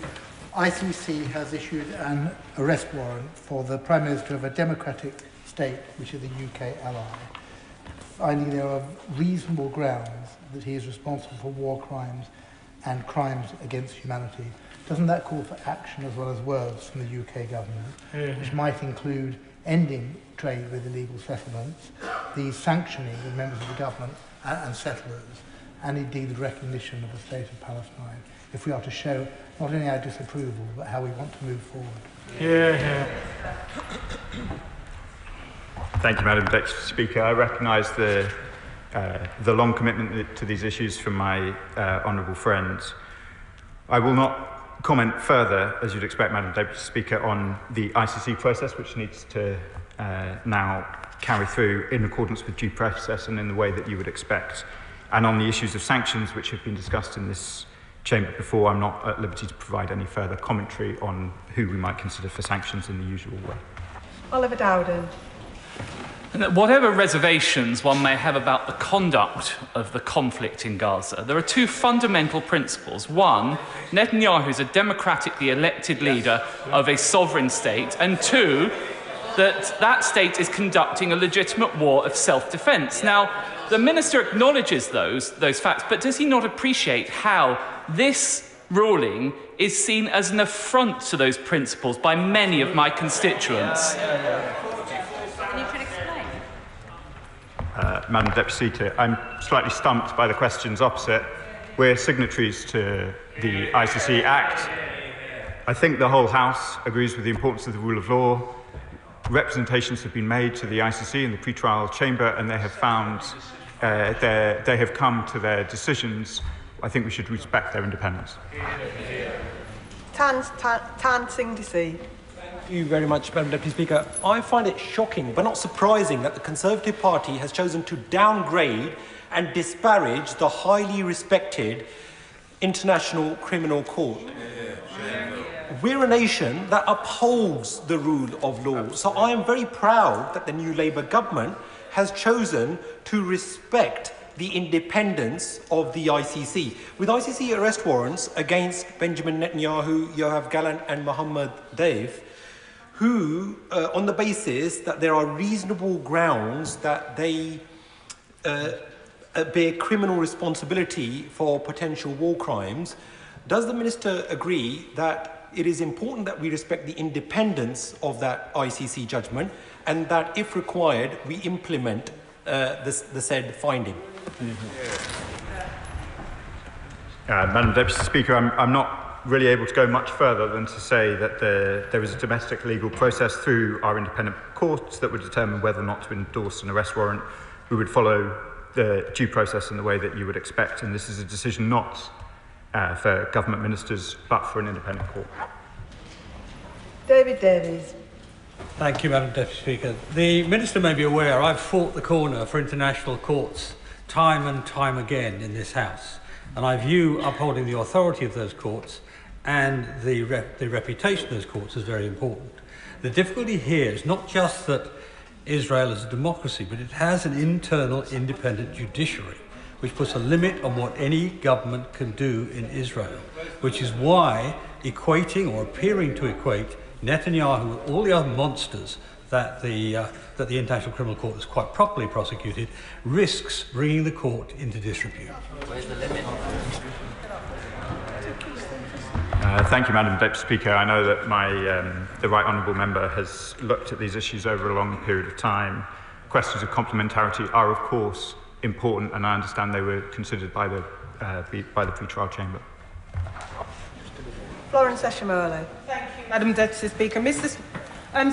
ICC has issued an arrest warrant for the Prime Minister of a democratic state, which is the UK ally, finding there are reasonable grounds that he is responsible for war crimes and crimes against humanity. Doesn't that call for action as well as words from the UK government, which might include ending trade with illegal settlements, the sanctioning of members of the government and settlers, and indeed the recognition of the state of Palestine, if we are to show not only our disapproval, but how we want to move forward? Thank you, Madam Deputy Speaker. I recognise the long commitment to these issues from my honourable friends. I will not comment further, as you'd expect, Madam Deputy Speaker, on the ICC process, which needs to now carry through in accordance with due process and in the way that you would expect. And on the issues of sanctions, which have been discussed in this chamber before, I'm not at liberty to provide any further commentary on who we might consider for sanctions in the usual way. Oliver Dowden. Whatever reservations one may have about the conduct of the conflict in Gaza, there are two fundamental principles. One, Netanyahu is a democratically elected leader of a sovereign state, and two, that state is conducting a legitimate war of self-defence. Now, the Minister acknowledges those facts, but does he not appreciate how this ruling is seen as an affront to those principles by many of my constituents? Madam Deputy Speaker, I'm slightly stumped by the questions opposite. We're signatories to the ICC Act. I think the whole House agrees with the importance of the rule of law. Representations have been made to the ICC in the pre-trial chamber, and they have found they have come to their decisions. I think we should respect their independence. Tan Singh Desi. Thank you very much, Madam Deputy Speaker. I find it shocking, but not surprising, that the Conservative Party has chosen to downgrade and disparage the highly respected International Criminal Court. We're a nation that upholds the rule of law, so I am very proud that the new Labour government has chosen to respect the independence of the ICC. With ICC arrest warrants against Benjamin Netanyahu, Yoav Gallant and Mohammed Deif, who, on the basis that there are reasonable grounds that they bear criminal responsibility for potential war crimes, does the Minister agree that it is important that we respect the independence of that ICC judgment, and that, if required, we implement the said finding? Madam Deputy Speaker, I'm not really able to go much further than to say that there is a domestic legal process through our independent courts that would determine whether or not to endorse an arrest warrant. We would follow the due process in the way that you would expect, and this is a decision not for government ministers, but for an independent court. David Davies. Thank you, Madam Deputy Speaker. The Minister may be aware I've fought the corner for international courts time and time again in this House, and I view upholding the authority of those courts and the reputation of those courts as very important. The difficulty here is not just that Israel is a democracy, but it has an internal independent judiciary, which puts a limit on what any government can do in Israel, which is why equating or appearing to equate Netanyahu with all the other monsters that the International Criminal Court has quite properly prosecuted risks bringing the court into disrepute. Where's the limit? Thank you, Madam Deputy Speaker. I know that the Right Honourable Member has looked at these issues over a long period of time. questions of complementarity are, of course, important, and I understand they were considered by the pre-trial chamber. Florence Eshamole. Thank you, Madam Deputy Speaker.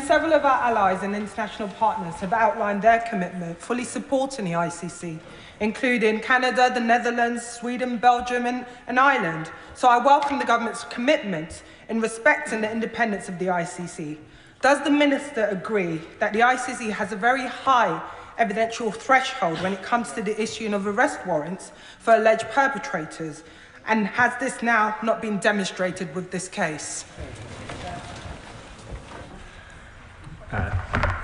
Several of our allies and international partners have outlined their commitment fully supporting the ICC, including Canada, the Netherlands, Sweden, Belgium and Ireland. So I welcome the government's commitment in respecting the independence of the ICC. Does the Minister agree that the ICC has a very high evidential threshold when it comes to the issuing of arrest warrants for alleged perpetrators? And has this now not been demonstrated with this case?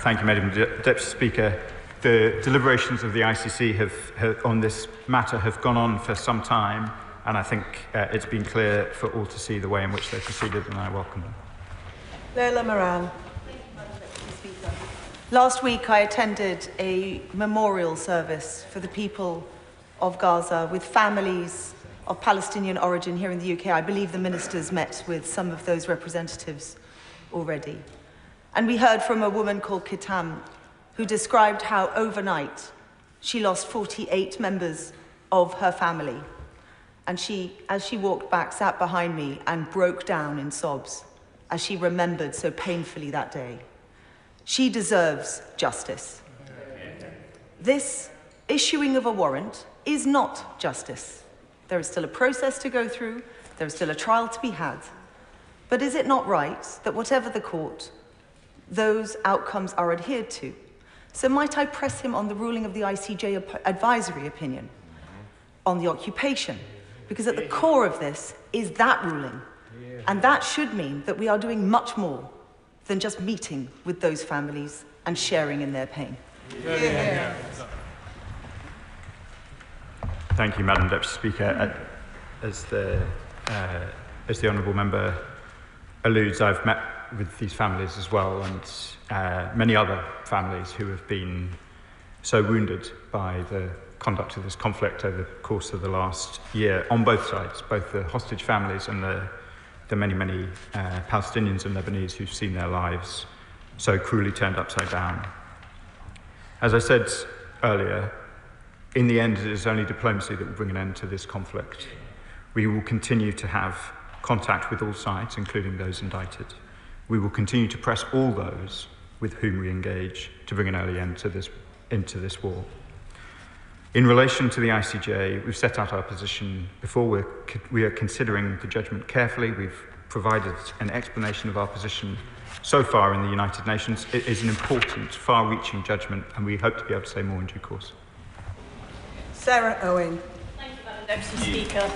Thank you, Madam Deputy Speaker. The deliberations of the ICC on this matter have gone on for some time, and I think it's been clear for all to see the way in which they proceeded, and I welcome them. Leila Moran. Last week I attended a memorial service for the people of Gaza with families of Palestinian origin here in the UK. I believe the ministers met with some of those representatives already. And we heard from a woman called Kitam, who described how overnight she lost 48 members of her family. And she, as she walked back, sat behind me and broke down in sobs as she remembered so painfully that day. She deserves justice. This issuing of a warrant is not justice. There is still a process to go through, there is still a trial to be had. But is it not right that whatever the court, those outcomes are adhered to? So might I press him on the ruling of the ICJ advisory opinion on the occupation? Because at the core of this is that ruling. And that should mean that we are doing much more than just meeting with those families and sharing in their pain. Yeah. Thank you, Madam Deputy Speaker. As the honourable member alludes, I've met with these families as well, and many other families who have been so wounded by the conduct of this conflict over the course of the last year on both sides, both the hostage families and the many Palestinians and Lebanese who've seen their lives so cruelly turned upside down. As I said earlier, in the end, it is only diplomacy that will bring an end to this conflict. We will continue to have contact with all sides, including those indicted. We will continue to press all those with whom we engage to bring an early end to this war. In relation to the ICJ, we've set out our position before. We are considering the judgment carefully. We've provided an explanation of our position so far in the United Nations. It is an important, far-reaching judgment, and we hope to be able to say more in due course. Sarah Owen. Thank you, Madam Deputy Speaker.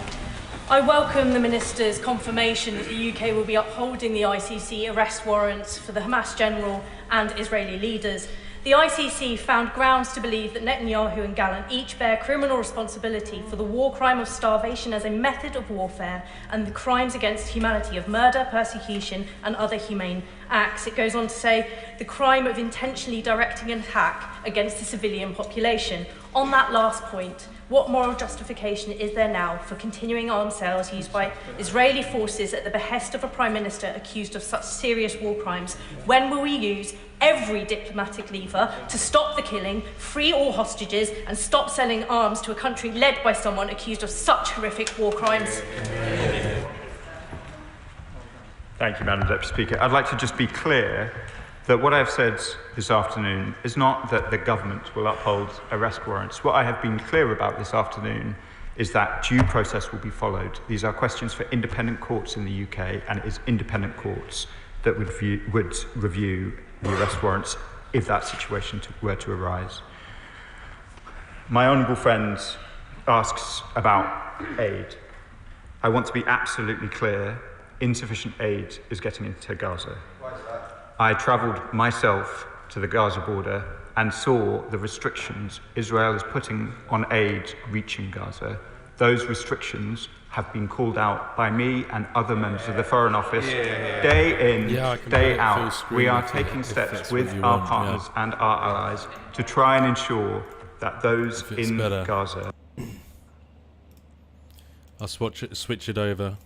I welcome the Minister's confirmation that the UK will be upholding the ICC arrest warrants for the Hamas general and Israeli leaders. The ICC found grounds to believe that Netanyahu and Gallant each bear criminal responsibility for the war crime of starvation as a method of warfare and the crimes against humanity of murder, persecution and other humane acts. It goes on to say the crime of intentionally directing an attack against the civilian population. On that last point, what moral justification is there now for continuing arms sales used by Israeli forces at the behest of a Prime Minister accused of such serious war crimes? When will we use every diplomatic lever to stop the killing, free all hostages, and stop selling arms to a country led by someone accused of such horrific war crimes? Thank you, Madam Deputy Speaker. I'd like to just be clear that what I've said this afternoon is not that the government will uphold arrest warrants. What I have been clear about this afternoon is that due process will be followed. These are questions for independent courts in the UK, and it is independent courts that would review the arrest warrants if that situation were to arise. My honourable friend asks about aid. I want to be absolutely clear, insufficient aid is getting into Gaza. Why is that? I travelled myself to the Gaza border and saw the restrictions Israel is putting on aid reaching Gaza. Those restrictions have been called out by me and other members of the Foreign Office day in, day out. We are taking steps with our partners and our allies to try and ensure that those in Gaza... I'll switch it over.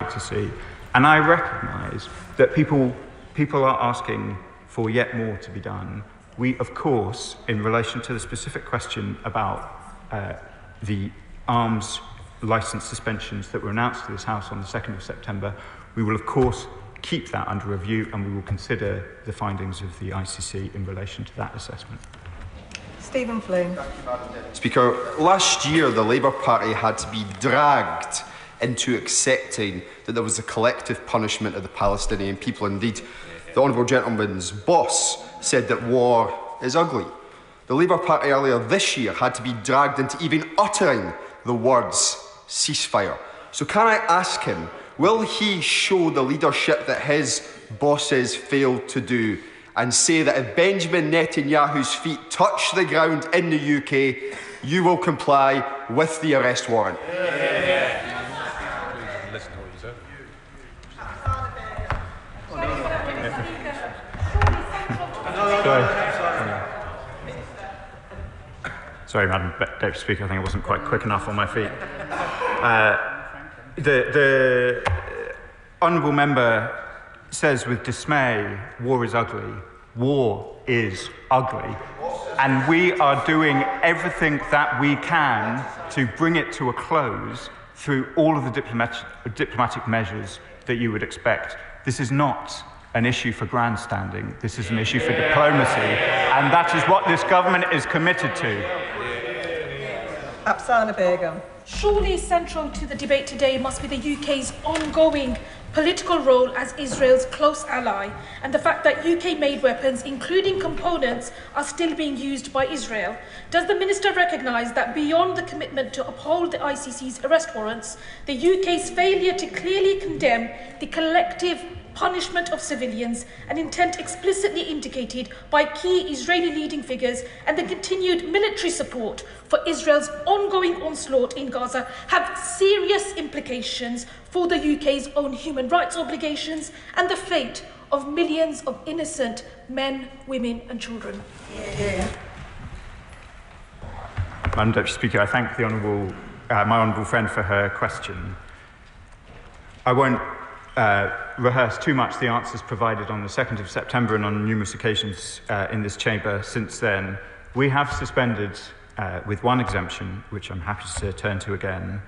advocacy. And I recognise that people are asking for yet more to be done. We, of course, in relation to the specific question about the arms licence suspensions that were announced to this House on the 2nd of September, we will, of course, keep that under review, and we will consider the findings of the ICC in relation to that assessment. Stephen Flynn. Speaker, last year the Labour Party had to be dragged into accepting that there was a collective punishment of the Palestinian people. Indeed, the Honourable Gentleman's boss said that war is ugly. The Labour Party earlier this year had to be dragged into even uttering the words ceasefire. So can I ask him, will he show the leadership that his bosses failed to do and say that if Benjamin Netanyahu's feet touch the ground in the UK, you will comply with the arrest warrant? Sorry, Madam Deputy Speaker, I think I wasn't quite quick enough on my feet. The honourable member says with dismay, war is ugly. War is ugly. And we are doing everything that we can to bring it to a close through all of the diplomatic measures that you would expect. This is not an issue for grandstanding. This is an issue for diplomacy. And that is what this government is committed to. Apsana Begum. Surely central to the debate today must be the UK's ongoing political role as Israel's close ally and the fact that UK-made weapons, including components, are still being used by Israel. Does the Minister recognise that beyond the commitment to uphold the ICC's arrest warrants, the UK's failure to clearly condemn the collective punishment of civilians, an intent explicitly indicated by key Israeli leading figures, and the continued military support for Israel's ongoing onslaught in Gaza have serious implications for the UK's own human rights obligations and the fate of millions of innocent men, women and children? Madam Deputy Speaker, I thank the my honourable friend for her question. I won't rehearse too much the answers provided on the 2nd of September and on numerous occasions in this chamber since then. We have suspended, with one exemption, which I'm happy to turn to again,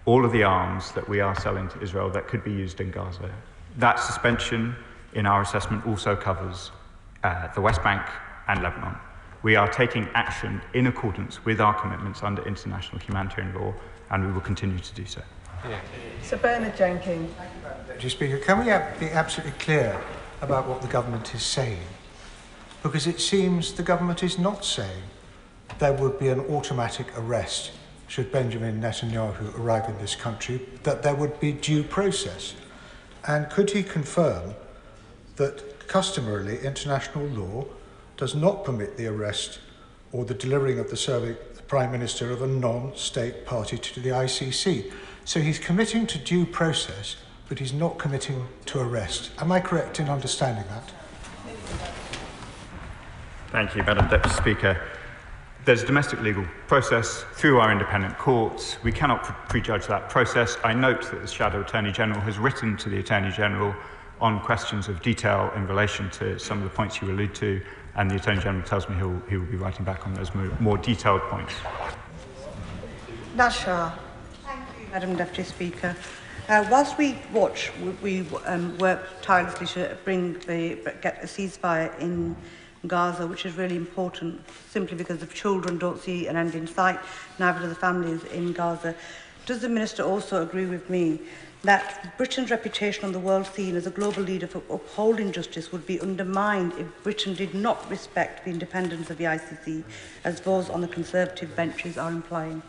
all of the arms that we are selling to Israel that could be used in Gaza. That suspension, in our assessment, also covers the West Bank and Lebanon. We are taking action in accordance with our commitments under international humanitarian law, and we will continue to do so. Sir Bernard Jenkins. Deputy Speaker, can we be absolutely clear about what the government is saying? Because it seems the government is not saying there would be an automatic arrest should Benjamin Netanyahu arrive in this country, that there would be due process. And could he confirm that customarily international law does not permit the arrest or the delivering of the Prime Minister of a non-state party to the ICC? So he's committing to due process, but he's not committing to arrest. Am I correct in understanding that? Thank you, Madam Deputy Speaker. There's a domestic legal process through our independent courts. We cannot prejudge that process. I note that the Shadow Attorney General has written to the Attorney General on questions of detail in relation to some of the points you allude to, and the Attorney General tells me he will be writing back on those more detailed points. Nasha. Madam Deputy Speaker, whilst we watch, we work tirelessly to get a ceasefire in Gaza, which is really important, simply because the children don't see an end in sight, neither do the families in Gaza. Does the Minister also agree with me that Britain's reputation on the world scene as a global leader for upholding justice would be undermined if Britain did not respect the independence of the ICC, as those on the Conservative benches are implying?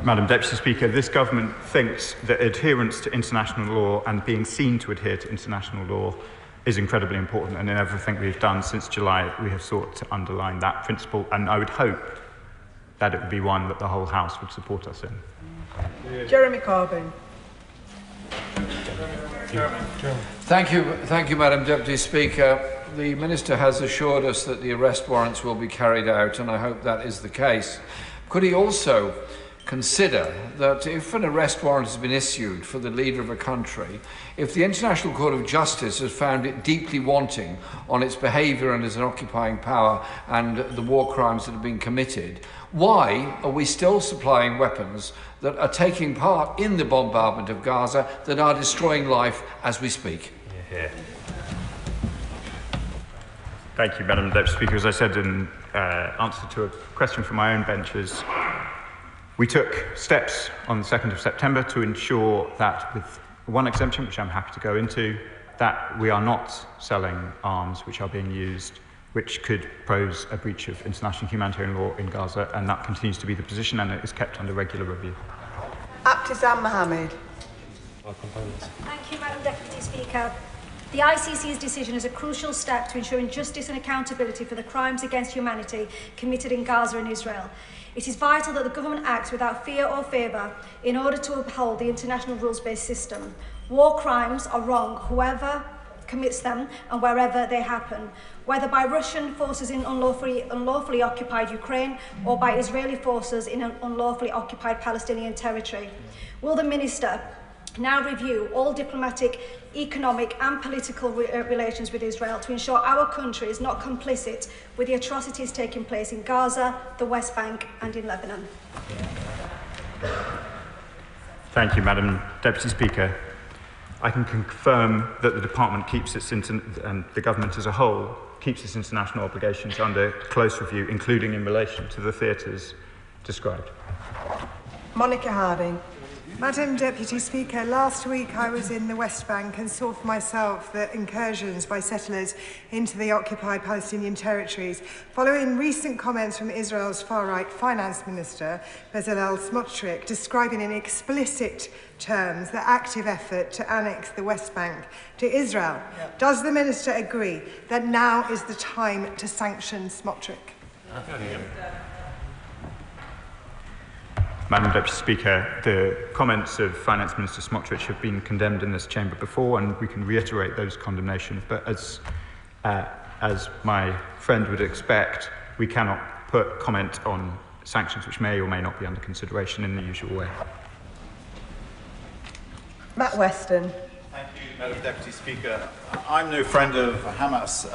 Madam Deputy Speaker, this government thinks that adherence to international law and being seen to adhere to international law is incredibly important, and in everything we've done since July, we have sought to underline that principle, and I would hope that it would be one that the whole House would support us in. Jeremy Corbyn. Thank you, Madam Deputy Speaker. The Minister has assured us that the arrest warrants will be carried out, and I hope that is the case. Could he also consider that if an arrest warrant has been issued for the leader of a country, if the International Court of Justice has found it deeply wanting on its behaviour and as an occupying power and the war crimes that have been committed, why are we still supplying weapons that are taking part in the bombardment of Gaza that are destroying life as we speak? Yeah. Thank you, Madam Deputy Speaker. As I said in answer to a question from my own benches, we took steps on the 2nd of September to ensure that, with one exemption, which I'm happy to go into, that we are not selling arms which are being used, which could pose a breach of international humanitarian law in Gaza, and that continues to be the position, and it is kept under regular review. Abtisam Mohammed. Thank you, Madam Deputy Speaker. The ICC's decision is a crucial step to ensuring justice and accountability for the crimes against humanity committed in Gaza and Israel. It is vital that the government acts without fear or favour in order to uphold the international rules-based system. War crimes are wrong, whoever commits them and wherever they happen, whether by Russian forces in unlawfully occupied Ukraine or by Israeli forces in an unlawfully occupied Palestinian territory. Will the Minister now review all diplomatic, economic and political relations with Israel to ensure our country is not complicit with the atrocities taking place in Gaza, the West Bank and in Lebanon? Thank you, Madam Deputy Speaker. I can confirm that the Department keeps its and the Government as a whole keeps its international obligations under close review, including in relation to the theatres described. Monica Harding. Madam Deputy Speaker, last week I was in the West Bank and saw for myself the incursions by settlers into the occupied Palestinian territories, following recent comments from Israel's far-right finance minister, Bezalel Smotrich, describing in explicit terms the active effort to annex the West Bank to Israel. Does the minister agree that now is the time to sanction Smotrich? Madam Deputy Speaker, the comments of Finance Minister Smotrich have been condemned in this chamber before, and we can reiterate those condemnations. But as my friend would expect, we cannot put comment on sanctions which may or may not be under consideration in the usual way. Matt Weston. Thank you, Madam Deputy Speaker. I'm no friend of Hamas,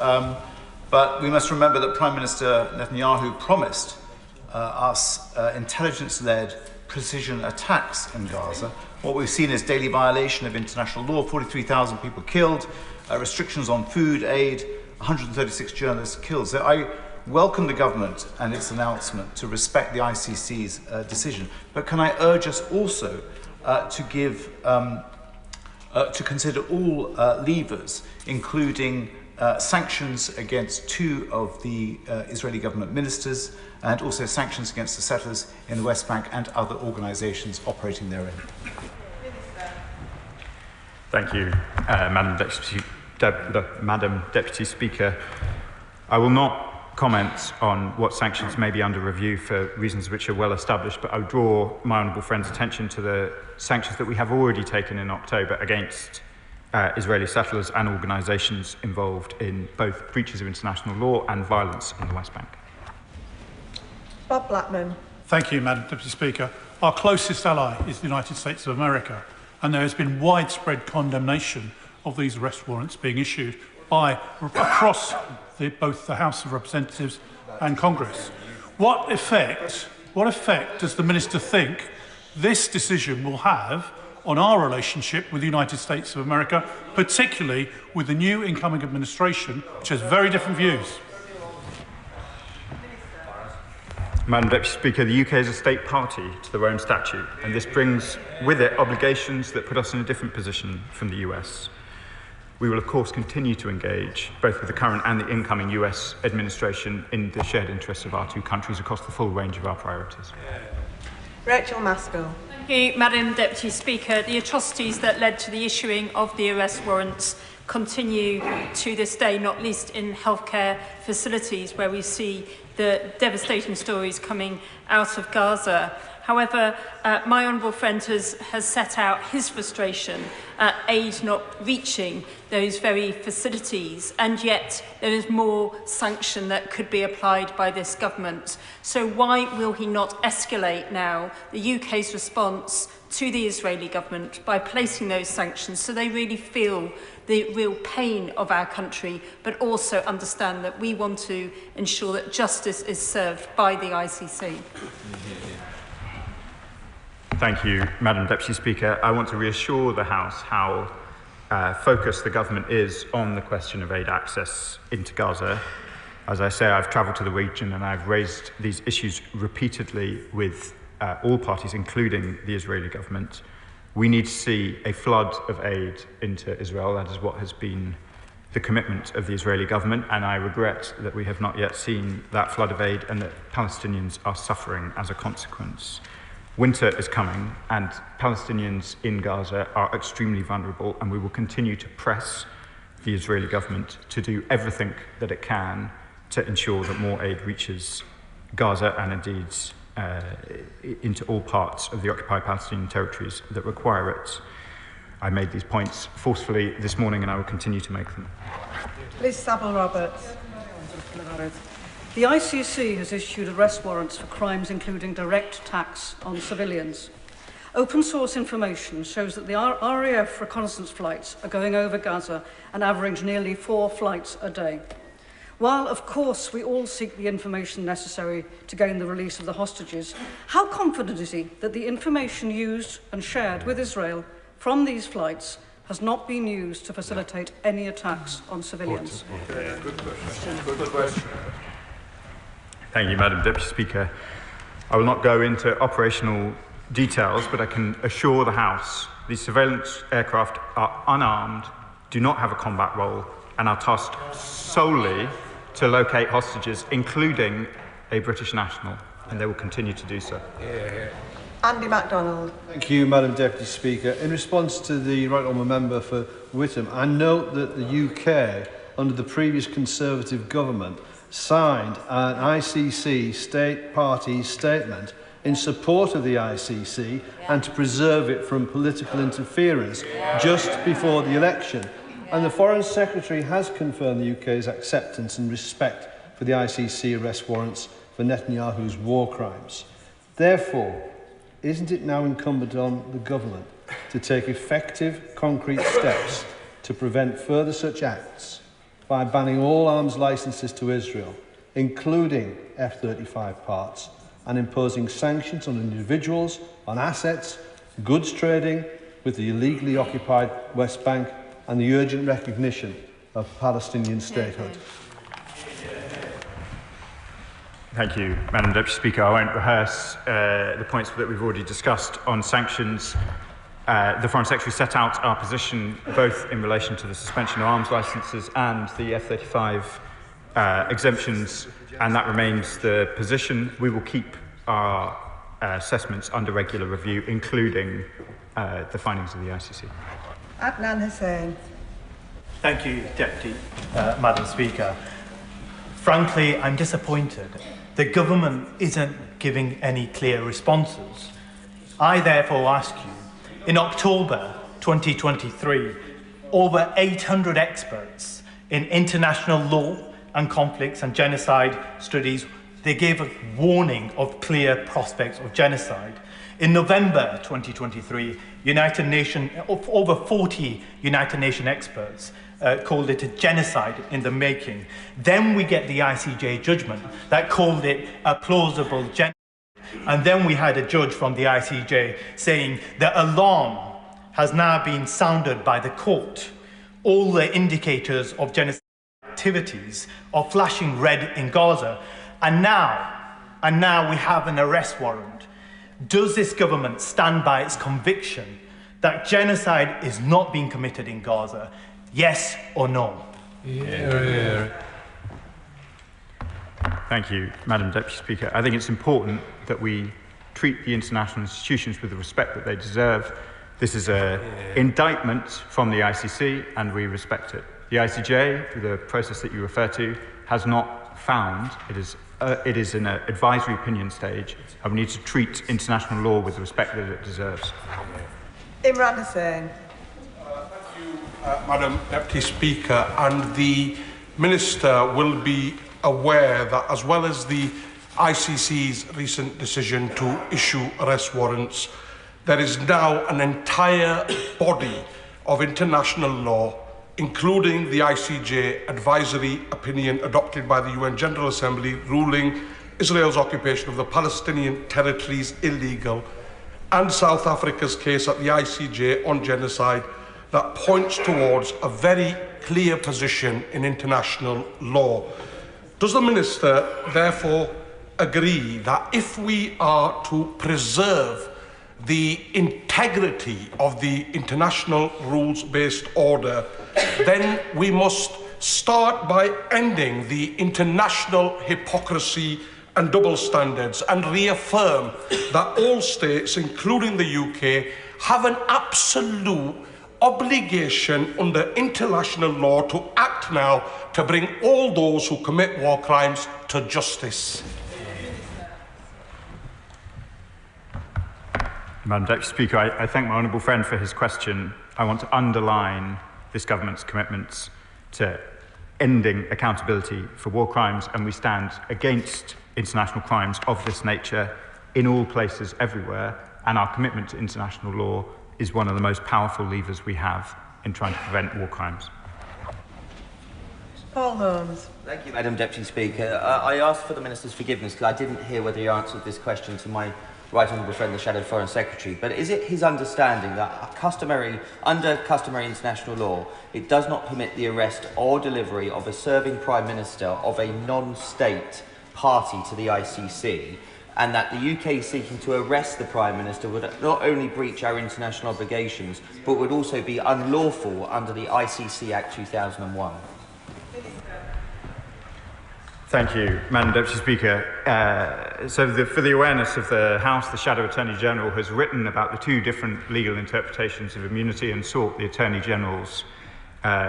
but we must remember that Prime Minister Netanyahu promised us intelligence-led precision attacks in Gaza. What we've seen is daily violation of international law, 43,000 people killed, restrictions on food aid, 136 journalists killed. So I welcome the government and its announcement to respect the ICC's decision, but can I urge us also to consider all levers, including sanctions against 2 of the Israeli government ministers, and also sanctions against the settlers in the West Bank and other organisations operating therein. Thank you, Madam Deputy Speaker. I will not comment on what sanctions may be under review for reasons which are well established, but I would draw my honourable friend's attention to the sanctions that we have already taken in October against Israeli settlers and organisations involved in both breaches of international law and violence in the West Bank. Bob Blackman. Thank you, Madam Deputy Speaker. Our closest ally is the United States of America, and there has been widespread condemnation of these arrest warrants being issued by across both the House of Representatives and Congress. What effect does the Minister think this decision will have on our relationship with the United States of America, particularly with the new incoming administration, which has very different views? Madam Deputy Speaker, the UK is a state party to the Rome Statute, and this brings with it obligations that put us in a different position from the US. We will, of course, continue to engage both with the current and the incoming US administration in the shared interests of our 2 countries across the full range of our priorities. Rachel Maskell. Thank you, Madam Deputy Speaker. The atrocities that led to the issuing of the arrest warrants continue to this day, not least in healthcare facilities where we see the devastating stories coming out of Gaza. However, my honourable friend has set out his frustration at aid not reaching those very facilities, and yet there is more sanction that could be applied by this government. So why will he not escalate now the UK's response to the Israeli government by placing those sanctions so they really feel the real pain of our country, but also understand that we want to ensure that justice is served by the ICC? Thank you, Madam Deputy Speaker. I want to reassure the House how focused the government is on the question of aid access into Gaza. As I say, I've travelled to the region and I've raised these issues repeatedly with all parties, including the Israeli government. We need to see a flood of aid into Israel. That is what has been the commitment of the Israeli government, and I regret that we have not yet seen that flood of aid and that Palestinians are suffering as a consequence. Winter is coming, and Palestinians in Gaza are extremely vulnerable, and we will continue to press the Israeli government to do everything that it can to ensure that more aid reaches Gaza and indeed into all parts of the occupied Palestinian territories that require it. I made these points forcefully this morning and I will continue to make them. Liz Saville-Roberts. The ICC has issued arrest warrants for crimes including direct attacks on civilians. Open source information shows that the RAF reconnaissance flights are going over Gaza and average nearly 4 flights a day. While, of course, we all seek the information necessary to gain the release of the hostages, how confident is he that the information used and shared with Israel from these flights has not been used to facilitate any attacks on civilians? Good question. Good question. Thank you, Madam Deputy Speaker. I will not go into operational details, but I can assure the House these surveillance aircraft are unarmed, do not have a combat role, and are tasked solely to locate hostages, including a British national, and they will continue to do so. Andy MacDonald. Thank you, Madam Deputy Speaker. In response to the Right Honourable Member for Whittam, I note that the UK, under the previous Conservative government, signed an ICC state party statement in support of the ICC and to preserve it from political interference just before the election. And the Foreign Secretary has confirmed the UK's acceptance and respect for the ICC arrest warrants for Netanyahu's war crimes. Therefore, isn't it now incumbent on the government to take effective, concrete steps to prevent further such acts by banning all arms licences to Israel, including F-35 parts, and imposing sanctions on individuals, on assets, goods trading with the illegally occupied West Bank, and the urgent recognition of Palestinian statehood? Thank you, Madam Deputy Speaker. I won't rehearse the points that we've already discussed on sanctions. The Foreign Secretary set out our position both in relation to the suspension of arms licences and the F-35 exemptions, and that remains the position. We will keep our assessments under regular review, including the findings of the ICC. Adnan Hussain. Thank you, Deputy Madam Speaker. Frankly, I'm disappointed. The government isn't giving any clear responses. I therefore ask you, in October 2023, over 800 experts in international law and conflicts and genocide studies, they gave a warning of clear prospects of genocide. In November 2023, over 40 United Nations experts called it a genocide in the making. Then we get the ICJ judgment that called it a plausible genocide. And then we had a judge from the ICJ saying the alarm has now been sounded by the court. All the indicators of genocide activities are flashing red in Gaza. And now we have an arrest warrant. Does this government stand by its conviction that genocide is not being committed in Gaza? Yes or no? Thank you, Madam Deputy Speaker. I think it's important that we treat the international institutions with the respect that they deserve. This is an indictment from the ICC, and we respect it. The ICJ, through the process that you refer to, has not found, it has it is in an advisory opinion stage, and we need to treat international law with the respect that it deserves. Imran Hussain. Madam Deputy Speaker, and the Minister will be aware that, as well as the ICC's recent decision to issue arrest warrants, there is now an entire body of international law, including the ICJ advisory opinion adopted by the UN General Assembly ruling Israel's occupation of the Palestinian territories illegal, and South Africa's case at the ICJ on genocide, that points towards a very clear position in international law. Does the Minister therefore agree that if we are to preserve the integrity of the international rules-based order, then we must start by ending the international hypocrisy and double standards and reaffirm that all states, including the UK, have an absolute obligation under international law to act now to bring all those who commit war crimes to justice? Madam Deputy Speaker, I thank my honourable friend for his question. I want to underline this government's commitments to ending accountability for war crimes, and we stand against international crimes of this nature in all places, everywhere, and our commitment to international law is one of the most powerful levers we have in trying to prevent war crimes. Paul Holmes. Thank you, Madam Deputy Speaker. I asked for the Minister's forgiveness because I didn't hear whether he answered this question to my right honourable friend, the Shadow Foreign Secretary. But is it his understanding that under customary international law, it does not permit the arrest or delivery of a serving Prime Minister of a non-state party to the ICC, and that the UK seeking to arrest the Prime Minister would not only breach our international obligations, but would also be unlawful under the ICC Act 2001? Thank you, Madam Deputy Speaker. For the awareness of the House, the Shadow Attorney General has written about the two different legal interpretations of immunity and sought the Attorney General's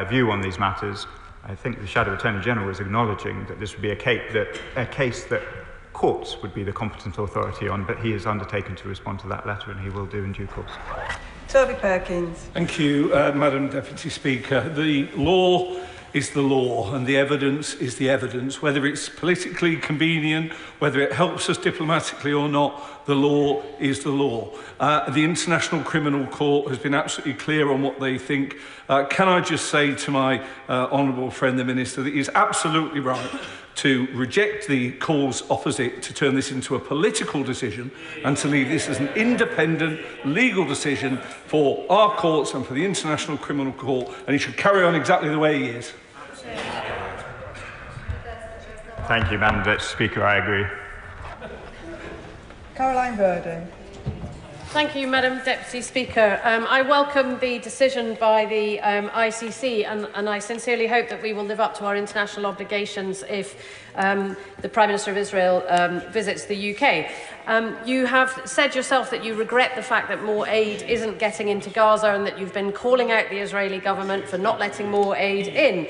view on these matters. I think the Shadow Attorney General is acknowledging that this would be a case that courts would be the competent authority on, but he has undertaken to respond to that letter, and he will do in due course. Toby Perkins. Thank you, Madam Deputy Speaker. The law is the law, and the evidence is the evidence. Whether it's politically convenient, whether it helps us diplomatically or not, the law is the law. The International Criminal Court has been absolutely clear on what they think. Can I just say to my honourable friend, the Minister, that he is absolutely right to reject the calls opposite to turn this into a political decision and to leave this as an independent legal decision for our courts and for the International Criminal Court, and he should carry on exactly the way he is. Thank you, Madam Deputy Speaker. I agree. Caroline Verdon. Thank you, Madam Deputy Speaker. I welcome the decision by the ICC, and I sincerely hope that we will live up to our international obligations if the Prime Minister of Israel visits the UK. You have said yourself that you regret the fact that more aid isn't getting into Gaza and that you've been calling out the Israeli government for not letting more aid in.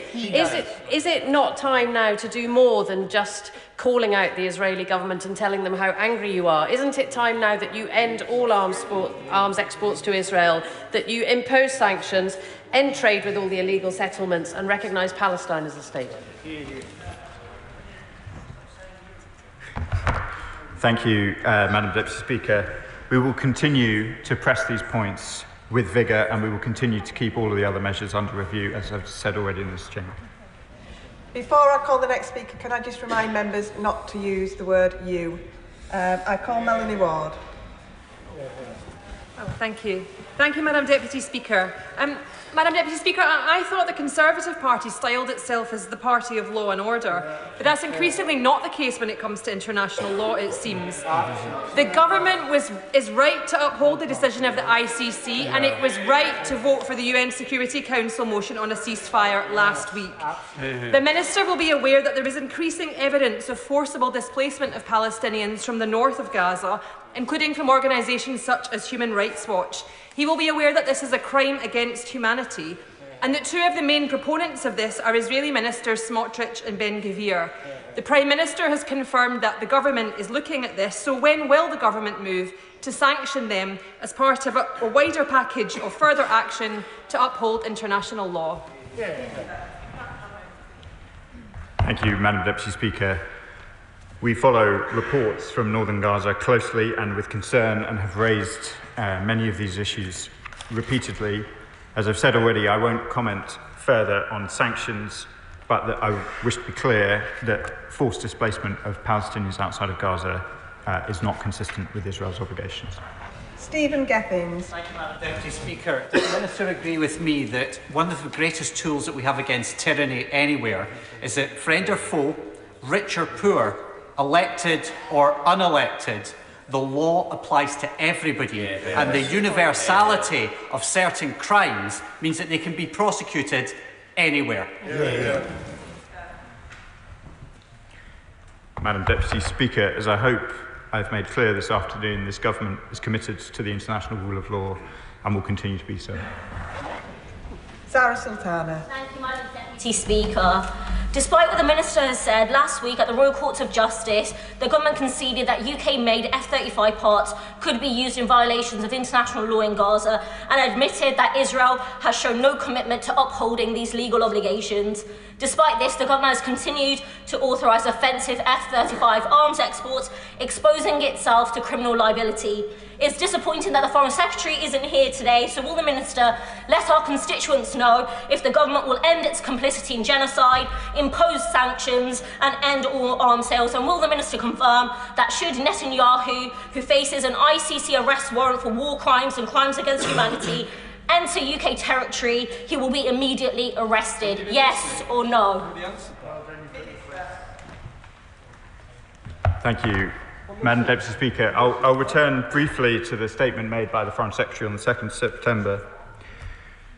Is it not time now to do more than just calling out the Israeli government and telling them how angry you are? Isn't it time now that you end all arms exports to Israel, that you impose sanctions, end trade with all the illegal settlements and recognise Palestine as a state? Thank you, Madam Deputy Speaker. We will continue to press these points with vigour, and we will continue to keep all of the other measures under review, as I've said already in this chamber. Before I call the next speaker, can I just remind members not to use the word you? I call Melanie Ward. Oh, thank you. Thank you, Madam Deputy Speaker. Madam Deputy Speaker, I thought the Conservative Party styled itself as the party of law and order, but that's increasingly not the case when it comes to international law, it seems. The government is right to uphold the decision of the ICC, and it was right to vote for the UN Security Council motion on a ceasefire last week. The Minister will be aware that there is increasing evidence of forcible displacement of Palestinians from the north of Gaza, including from organisations such as Human Rights Watch. He will be aware that this is a crime against humanity, and that two of the main proponents of this are Israeli ministers Smotrich and Ben-Gvir. The Prime Minister has confirmed that the government is looking at this, so when will the government move to sanction them as part of a wider package of further action to uphold international law? Thank you, Madam Deputy Speaker. We follow reports from northern Gaza closely and with concern and have raised many of these issues repeatedly. As I've said already, I won't comment further on sanctions, but that I wish to be clear that forced displacement of Palestinians outside of Gaza is not consistent with Israel's obligations. Stephen Geffins. Thank you, Madam Deputy Speaker. Does the Minister agree with me that one of the greatest tools that we have against tyranny anywhere is that friend or foe, rich or poor, elected or unelected, the law applies to everybody, and the universality of certain crimes means that they can be prosecuted anywhere? Madam Deputy Speaker, as I hope I've made clear this afternoon, this government is committed to the international rule of law and will continue to be so. Zara Sultana. Thank you, Madam Deputy Speaker. Despite what the Minister has said, last week at the Royal Courts of Justice, the government conceded that UK-made F-35 parts could be used in violations of international law in Gaza and admitted that Israel has shown no commitment to upholding these legal obligations. Despite this, the government has continued to authorise offensive F-35 arms exports, exposing itself to criminal liability. It's disappointing that the Foreign Secretary isn't here today, so will the Minister let our constituents know if the government will end its complicity in genocide, impose sanctions and end all arms sales? And will the Minister confirm that should Netanyahu, who faces an ICC arrest warrant for war crimes and crimes against humanity, enter UK territory, he will be immediately arrested? Yes or no? Thank you, Madam Deputy Speaker. I'll return briefly to the statement made by the Foreign Secretary on the 2nd of September.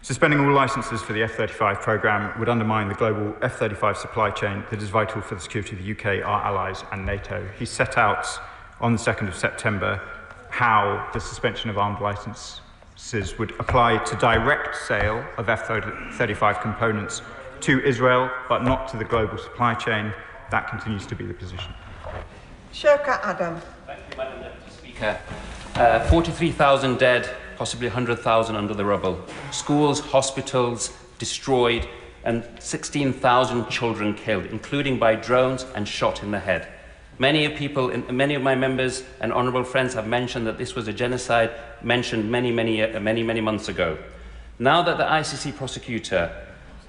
Suspending all licences for the F-35 programme would undermine the global F-35 supply chain that is vital for the security of the UK, our allies and NATO. He set out on the 2nd of September how the suspension of armed licences would apply to direct sale of F-35 components to Israel, but not to the global supply chain. That continues to be the position. Shirka Adam. Thank you, Madam Deputy Speaker. 43,000 dead, possibly 100,000 under the rubble. Schools, hospitals destroyed, and 16,000 children killed, including by drones and shot in the head. Many of my members and honourable friends have mentioned that this was a genocide mentioned many months ago. Now that the ICC prosecutor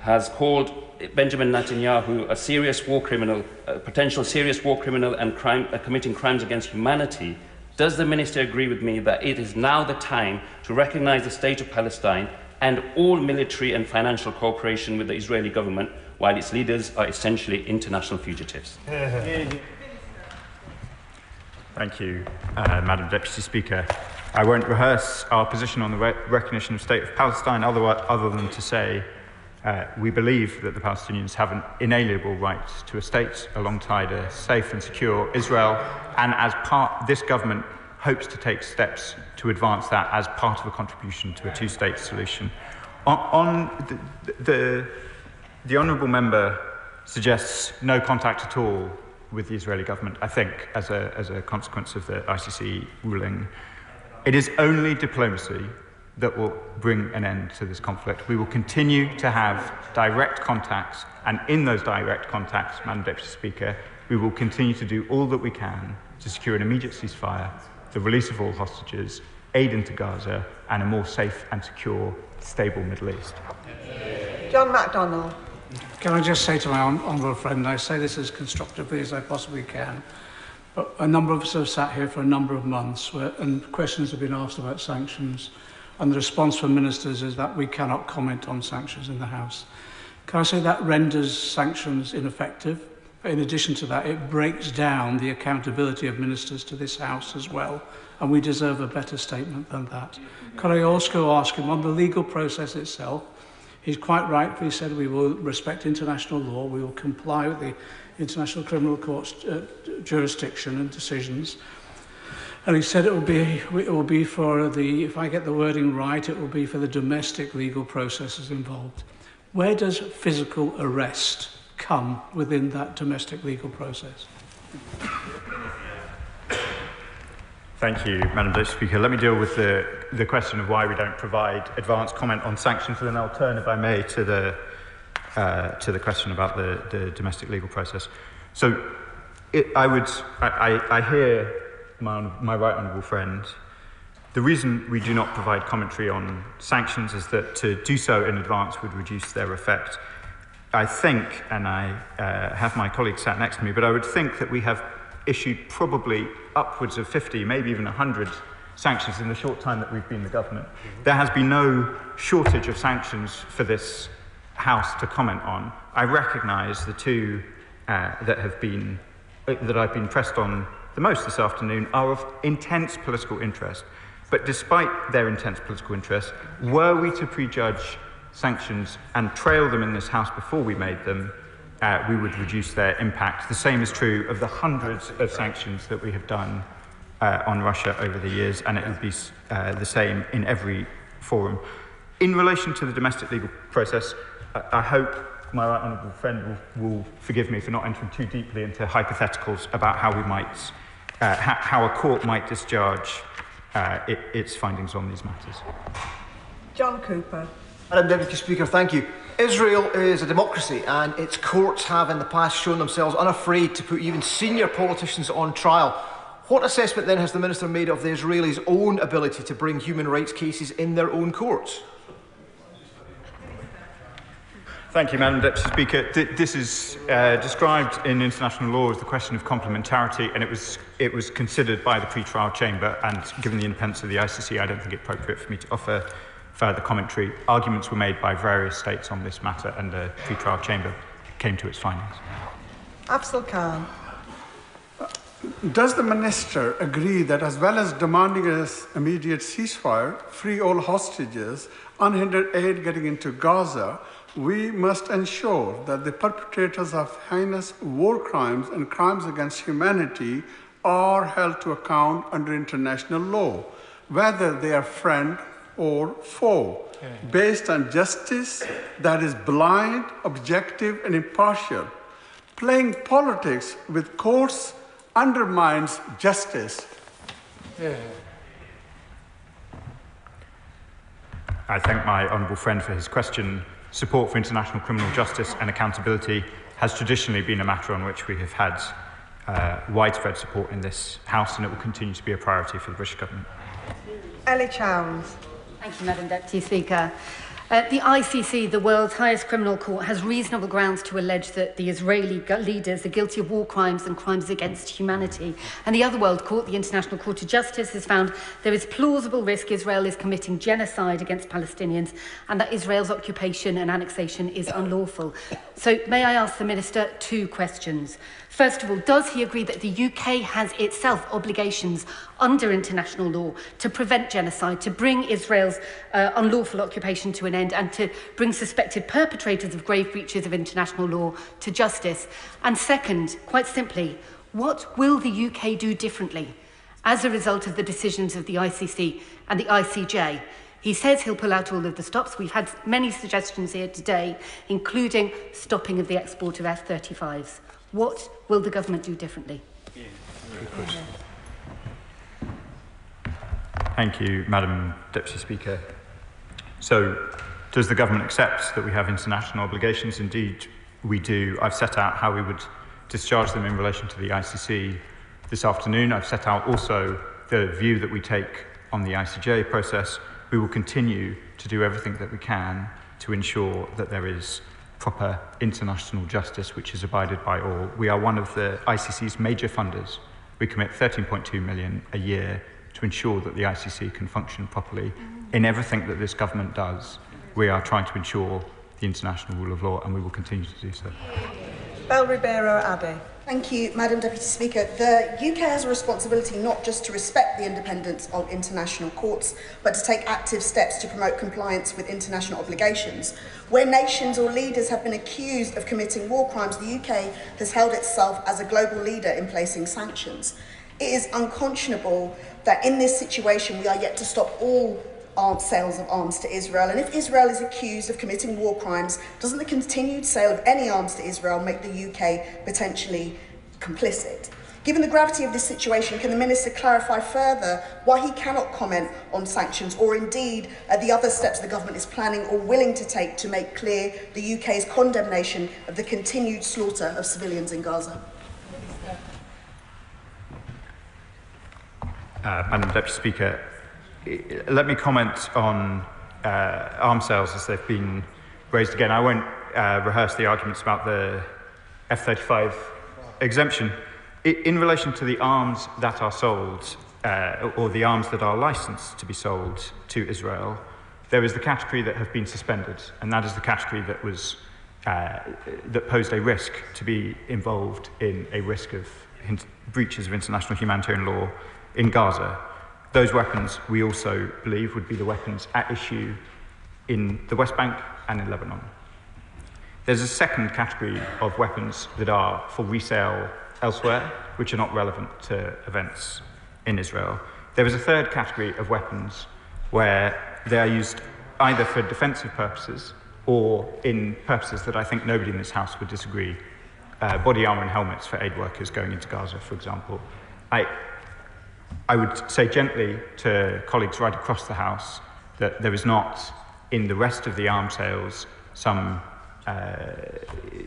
has called Benjamin Netanyahu a serious war criminal, a potential serious war criminal and committing crimes against humanity, does the Minister agree with me that it is now the time to recognise the State of Palestine and all military and financial cooperation with the Israeli government, while its leaders are essentially international fugitives? Thank you, Madam Deputy Speaker. I won't rehearse our position on the recognition of the State of Palestine other than to say we believe that the Palestinians have an inalienable right to a state alongside a safe and secure Israel, and this government hopes to take steps to advance that as part of a contribution to a two-state solution. The honourable member suggests no contact at all with the Israeli government, I think, as a consequence of the ICC ruling. It is only diplomacy that will bring an end to this conflict. We will continue to have direct contacts, and in those direct contacts, Madam Deputy Speaker, we will continue to do all that we can to secure an immediate ceasefire, the release of all hostages, aid into Gaza, and a more safe and secure, stable Middle East. John MacDonald. Can I just say to my honourable friend, I say this as constructively as I possibly can, but a number of us have sat here for a number of months and questions have been asked about sanctions, and the response from ministers is that we cannot comment on sanctions in the House. Can I say that renders sanctions ineffective? But in addition to that, it breaks down the accountability of ministers to this House as well, and we deserve a better statement than that. Could I also ask him on the legal process itself? He's quite right when he said we will respect international law, we will comply with the International Criminal Court's jurisdiction and decisions. And he said it will be for the, if I get the wording right, it will be for the domestic legal processes involved. Where does physical arrest come within that domestic legal process? Thank you, Madam Deputy Speaker. Let me deal with the question of why we don't provide advance comment on sanctions, and then I'll turn, if I may, to the question about the domestic legal process. So, I hear my right honourable friend. The reason we do not provide commentary on sanctions is that to do so in advance would reduce their effect. I think, and I have my colleague sat next to me, but I would think that we have issued probably upwards of 50, maybe even 100 sanctions in the short time that we've been the government. There has been no shortage of sanctions for this House to comment on. I recognise the two that I've been pressed on the most this afternoon are of intense political interest. But despite their intense political interest, were we to prejudge sanctions and trail them in this House before we made them, we would reduce their impact. The same is true of the hundreds of sanctions that we have done on Russia over the years, and it would be the same in every forum. In relation to the domestic legal process, I hope my right honourable friend will forgive me for not entering too deeply into hypotheticals about how we might, how a court might discharge its findings on these matters. John Cooper. Madam Deputy Speaker, thank you. Israel is a democracy, and its courts have in the past shown themselves unafraid to put even senior politicians on trial. What assessment then has the Minister made of the Israelis' own ability to bring human rights cases in their own courts? Thank you, Madam Deputy Speaker. This is described in international law as the question of complementarity, and it was considered by the pre-trial chamber, and given the independence of the ICC, I don't think it appropriate for me to offer further commentary. Arguments were made by various states on this matter, and the pre-trial chamber came to its findings. Afzal Khan. Does the Minister agree that as well as demanding an immediate ceasefire, free all hostages, unhindered aid getting into Gaza, we must ensure that the perpetrators of heinous war crimes and crimes against humanity are held to account under international law, whether they are friend or foe, based on justice that is blind, objective, and impartial. Playing politics with courts undermines justice. I thank my honourable friend for his question. Support for international criminal justice and accountability has traditionally been a matter on which we have had widespread support in this House, and it will continue to be a priority for the British Government. Ellie Chowns. Thank you, Madam Deputy Speaker. The ICC, the world's highest criminal court, has reasonable grounds to allege that the Israeli leaders are guilty of war crimes and crimes against humanity. And the other world court, the International Court of Justice, has found there is plausible risk Israel is committing genocide against Palestinians and that Israel's occupation and annexation is unlawful. So may I ask the Minister two questions? First of all, does he agree that the UK has itself obligations under international law to prevent genocide, to bring Israel's unlawful occupation to an end, and to bring suspected perpetrators of grave breaches of international law to justice? And second, quite simply, what will the UK do differently as a result of the decisions of the ICC and the ICJ? He says he'll pull out all of the stops. We've had many suggestions here today, including stopping of the export of F-35s. What will the government do differently? Thank you, Madam Deputy Speaker. So, does the government accept that we have international obligations? Indeed, we do. I've set out how we would discharge them in relation to the ICC this afternoon. I've set out also the view that we take on the ICJ process. We will continue to do everything that we can to ensure that there is proper international justice which is abided by all. We are one of the ICC's major funders. We commit 13.2 million a year to ensure that the ICC can function properly. In everything that this government does, we are trying to ensure the international rule of law, and we will continue to do so. Bel Ribeiro Abbey. Thank you, Madam Deputy Speaker. The UK has a responsibility not just to respect the independence of international courts, but to take active steps to promote compliance with international obligations. Where nations or leaders have been accused of committing war crimes, the UK has held itself as a global leader in placing sanctions. It is unconscionable that in this situation we are yet to stop all sales of arms to Israel? And if Israel is accused of committing war crimes, doesn't the continued sale of any arms to Israel make the UK potentially complicit? Given the gravity of this situation, can the Minister clarify further why he cannot comment on sanctions, or indeed the other steps the government is planning or willing to take to make clear the UK's condemnation of the continued slaughter of civilians in Gaza? Madam Deputy Speaker, let me comment on arms sales as they've been raised again. I won't rehearse the arguments about the F-35 exemption. In relation to the arms that are sold, or the arms that are licensed to be sold to Israel, there is the category that have been suspended, and that is the category that was that posed a risk to be involved in a risk of breaches of international humanitarian law in Gaza. Those weapons, we also believe, would be the weapons at issue in the West Bank and in Lebanon. There's a second category of weapons that are for resale elsewhere, which are not relevant to events in Israel. There is a third category of weapons where they are used either for defensive purposes or in purposes that I think nobody in this House would disagree. Body armour and helmets for aid workers going into Gaza, for example. I would say gently to colleagues right across the House that there is not, in the rest of the arms sales, some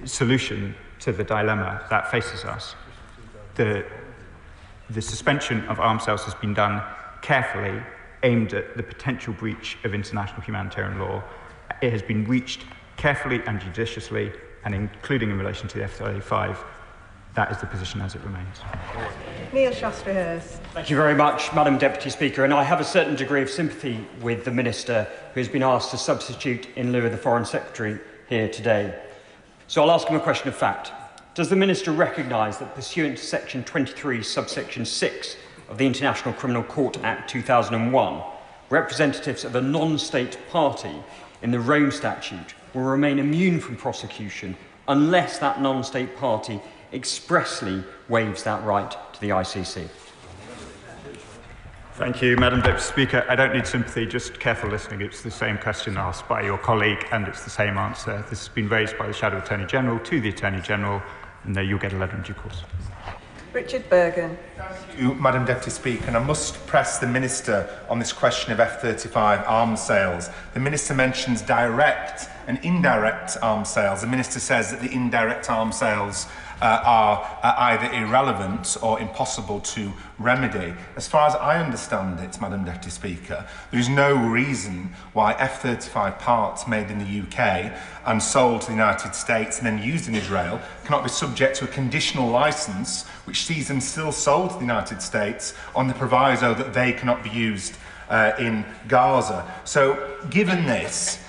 solution to the dilemma that faces us. The suspension of arms sales has been done carefully, aimed at the potential breach of international humanitarian law. It has been reached carefully and judiciously, and including in relation to the F-35. That is the position as it remains. Neil Shastra-Hurst. Thank you very much, Madam Deputy Speaker. And I have a certain degree of sympathy with the Minister who has been asked to substitute in lieu of the Foreign Secretary here today. So I'll ask him a question of fact. Does the Minister recognise that pursuant to Section 23, subsection 6 of the International Criminal Court Act 2001, representatives of a non-state party in the Rome Statute will remain immune from prosecution unless that non-state party expressly waives that right to the ICC? Thank you, Madam Deputy Speaker. I don't need sympathy, just careful listening. It's the same question asked by your colleague, and it's the same answer. This has been raised by the Shadow Attorney General to the Attorney General, and you'll get a letter in due course. Richard Bergen. Thank you, Madam Deputy Speaker, and I must press the Minister on this question of F-35 arms sales. The Minister mentions direct and indirect arms sales. The Minister says that the indirect arms sales are either irrelevant or impossible to remedy. As far as I understand it, Madam Deputy Speaker, there is no reason why F-35 parts made in the UK and sold to the United States and then used in Israel cannot be subject to a conditional licence which sees them still sold to the United States on the proviso that they cannot be used in Gaza. So, given this,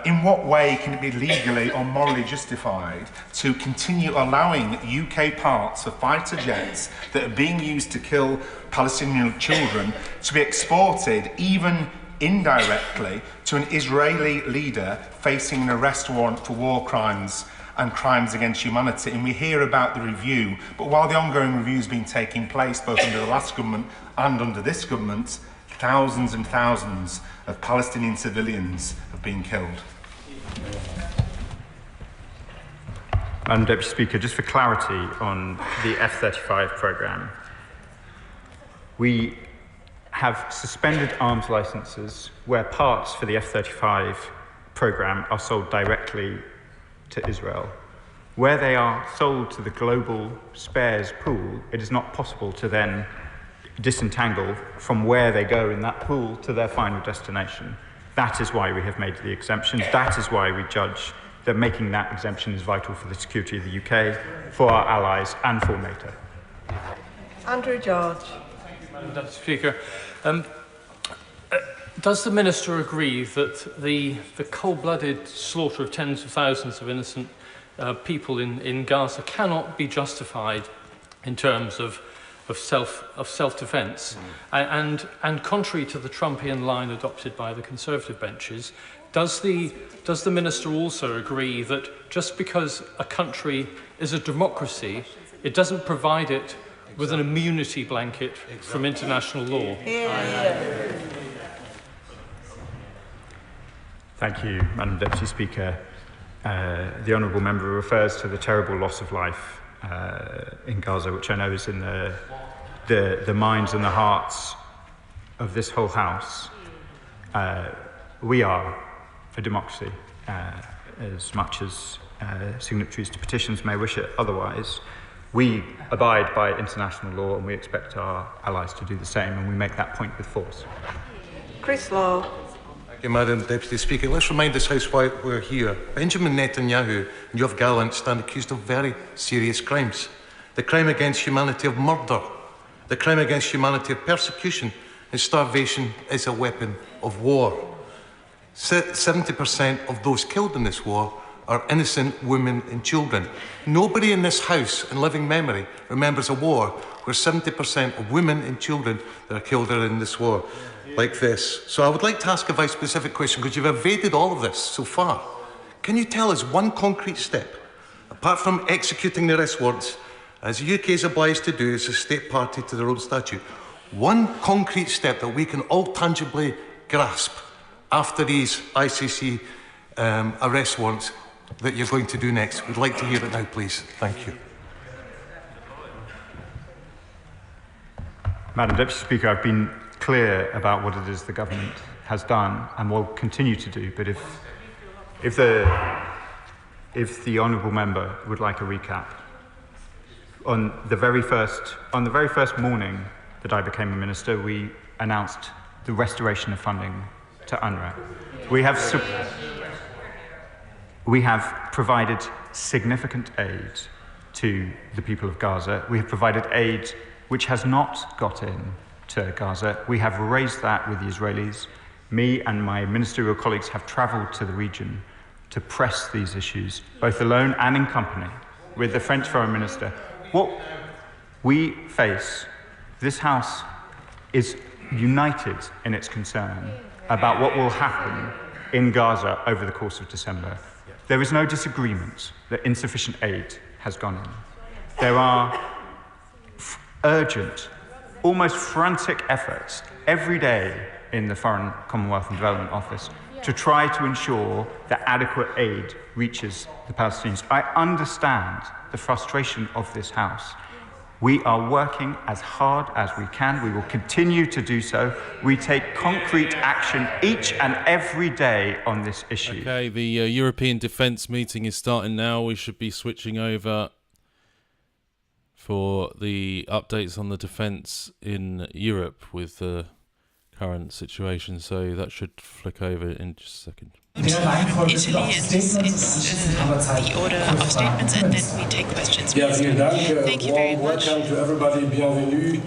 in what way can it be legally or morally justified to continue allowing UK parts for fighter jets that are being used to kill Palestinian children to be exported, even indirectly, to an Israeli leader facing an arrest warrant for war crimes and crimes against humanity? And we hear about the review, but while the ongoing review has been taking place both under the last government and under this government, thousands and thousands of Palestinian civilians have been killed. Madam Deputy Speaker, just for clarity on the F-35 programme, we have suspended arms licences where parts for the F-35 programme are sold directly to Israel. Where they are sold to the global spares pool, it is not possible to then disentangle from where they go in that pool to their final destination. That is why we have made the exemptions. That is why we judge that making that exemption is vital for the security of the UK, for our allies and for NATO. Andrew George. Madam Deputy Speaker, does the Minister agree that the cold-blooded slaughter of tens of thousands of innocent people in Gaza cannot be justified in terms of self-defence? And contrary to the Trumpian line adopted by the Conservative benches, does the Minister also agree that just because a country is a democracy, it doesn't provide it with an immunity blanket from international law? Thank you, Madam Deputy Speaker. The Honourable Member refers to the terrible loss of life in Gaza, which I know is in the minds and the hearts of this whole House. We are for democracy, as much as signatories to petitions may wish it otherwise. We abide by international law and we expect our allies to do the same, and we make that point with force. Chris Law. Thank you, Madam Deputy Speaker. Let's remind this House why we're here. Benjamin Netanyahu and Yoav Gallant stand accused of very serious crimes. The crime against humanity of murder, the crime against humanity of persecution and starvation is a weapon of war. 70% of those killed in this war are innocent women and children. Nobody in this House, in living memory, remembers a war where 70% of women and children that are killed are in this war like this. So I would like to ask a very specific question, because you've evaded all of this so far. Can you tell us one concrete step, apart from executing the arrest warrants, as the UK is obliged to do as a state party to their own statute, one concrete step that we can all tangibly grasp after these ICC arrest warrants that you're going to do next? We'd like to hear it now, please. Thank you. Madam Deputy Speaker, I've been clear about what it is the government has done and will continue to do, but if the honourable member would like a recap, on the very first morning that I became a minister, we announced the restoration of funding to UNRWA. We have provided significant aid to the people of Gaza. We have provided aid which has not got in to Gaza. We have raised that with the Israelis. Me and my ministerial colleagues have travelled to the region to press these issues, both alone and in company with the French Foreign Minister. What we face, this House is united in its concern about what will happen in Gaza over the course of December. There is no disagreement that insufficient aid has gone in. There are urgent, almost frantic efforts every day in the Foreign, Commonwealth and Development Office to try to ensure that adequate aid reaches the Palestinians. I understand the frustration of this House. We are working as hard as we can. We will continue to do so. We take concrete action each and every day on this issue. Okay, the European Defence meeting is starting now. We should be switching over for the updates on the defence in Europe with the current situation. So that should flick over in just a second. Italy, and this is the order of statements, and then we take questions. Thank you very much. Welcome to everybody, bienvenue,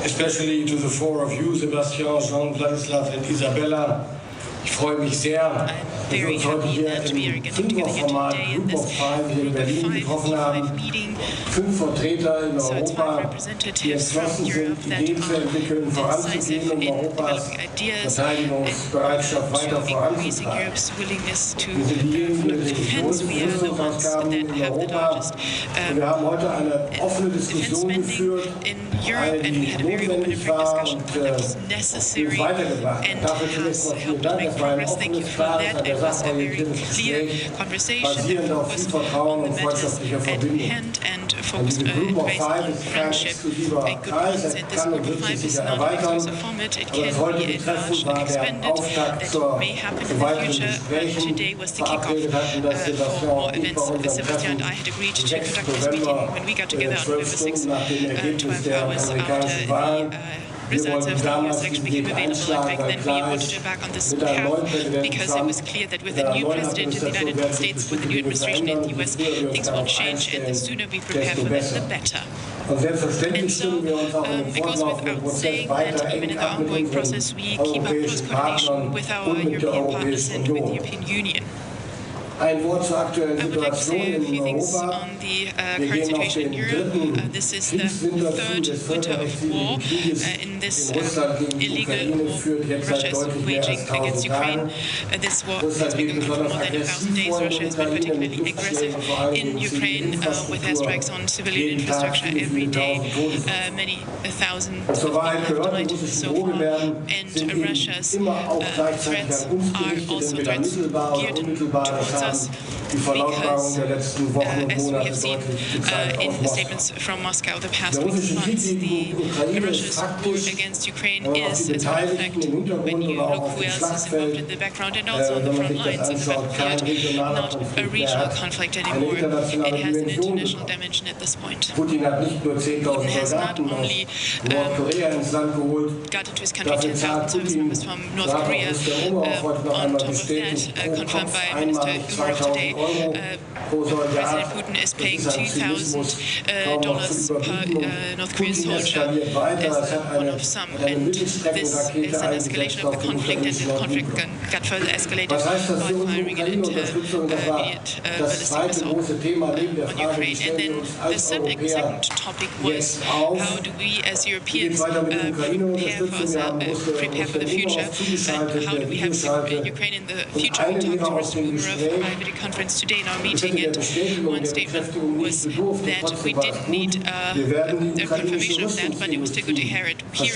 especially to the four of you, Sebastian, Jean, Vladislav and Isabella. Ich freue mich sehr, dass wir uns heute hier im Fünferformat Group of Five hier in Berlin getroffen haben. 5 Vertreter in Europa, die entschlossen sind, Ideen zu entwickeln, voranzugehen, um Europas Verteidigungsbereitschaft weiter voranzutreiben. Wir sind diejenigen mit den größten Rüstungsausgaben in Europa. Und wir haben heute eine offene Diskussion geführt, die notwendig war und uns weitergebracht. Dafür zunächst mal vielen Dank. Progress. Thank you for that. It was a very clear conversation that focused on the matters at hand and focused based on friendship and good ones. And this Group of Five is not a closer format. It can be enlarged and expanded. That may happen in the future. Today was the kickoff for more events. Sebastian and I had agreed to conduct this meeting when we got together on November 6th, 12 hours after the results of the US election became available, and back then we wanted to embark on this path because it was clear that with a new president in the United States, with a new administration in the US, things will change, and the sooner we prepare for that, the better. And so it goes without saying that even in the ongoing process, we keep up close coordination with our European partners and with the European Union. Ein Wort zur aktuellen I would like to Situation say a in few things Europa. on the Wir current gehen auf situation in den Europe. dritten This is the Kriegswinter zu third des winter of war völkerrechtswidrigen Krieges, in this den Russland gegen die illegal Ukraine war führt, jetzt Russia seit is deutlich mehr waging als against 1000 Ukraine. Tagen. This war has Russland been geht going on for besonders more than 1,000 aggressiv days. vor in Russia der has been Ukraine, particularly mit aggressive Luftschlägen vor allem in gegen Ukraine with Zivilinfrastruktur. airstrikes on civilian Jeden Tag infrastructure viele, every viele day. tausend Tote. Many thousands Zur of Wahrheit people gehört, have die died russischen so Drohungen far. werden, And sind eben Russia's immer auch gleichzeitig threats an uns are gerichtet, also entweder threats mittelbar oder geared unmittelbar. Das towards haben us die Verlautbarungen because, der letzten Wochen und as we Monate have seen deutlich gezeigt aus in Moskau. statements from Moscow the past Der weeks russische and Krieg months, gegen die Ukraine ist Russia's war faktisch, against Ukraine wenn man auf is, die as a matter of fact, Beteiligten im when Hintergrund you oder auch look auf who dem else is involved Schlachtfeld, in the background and also on the wenn man front sich das lines of the anschaut, kein battlefield, regionaler not a Konflikt mehr regional hat. conflict Eine anymore. internationale It has an Dimension international bekommen. dimension at this point. Putin hat nicht nur 10.000 Putin has not Soldaten only aus Nordkorea ins Land geholt. got into his country Dafür 10,000 zahlt service Putin, members from North da hat Korea. auch Mr. Umar heute noch On einmal top of bestätigt, that, pro confirmed Kopf by Minister einmalig Umar today, 2.000 Euro pro Soldat. President Putin is paying Das ist ein Zynismus, kaum noch zu $2,000 überbieten. per North Korean Putin soldier eskaliert weiter. as Es hat one eine of some, and this is Mittelstreckenrakete an eingesetzt escalation of auf the dem conflict, and the ukrainischen conflict Nordlippe. got further escalated Was heißt das by für unsere firing an Ukraine-Unterstützung? Das war intermediate das ballistic zweite missile große Thema neben der on Frage, wie Ukraine. And stellen wir then uns the als Europäer second topic was jetzt auf? how do we as Wie geht Europeans es weiter mit der prepare for Ukraine-Unterstützung? Wir haben prepare for the future, and how do we have Ukraine in the future? We talked to Mr. Umar by video conference today in our meeting, and one statement was that we didn't need a confirmation of that, but it was still good to hear it. We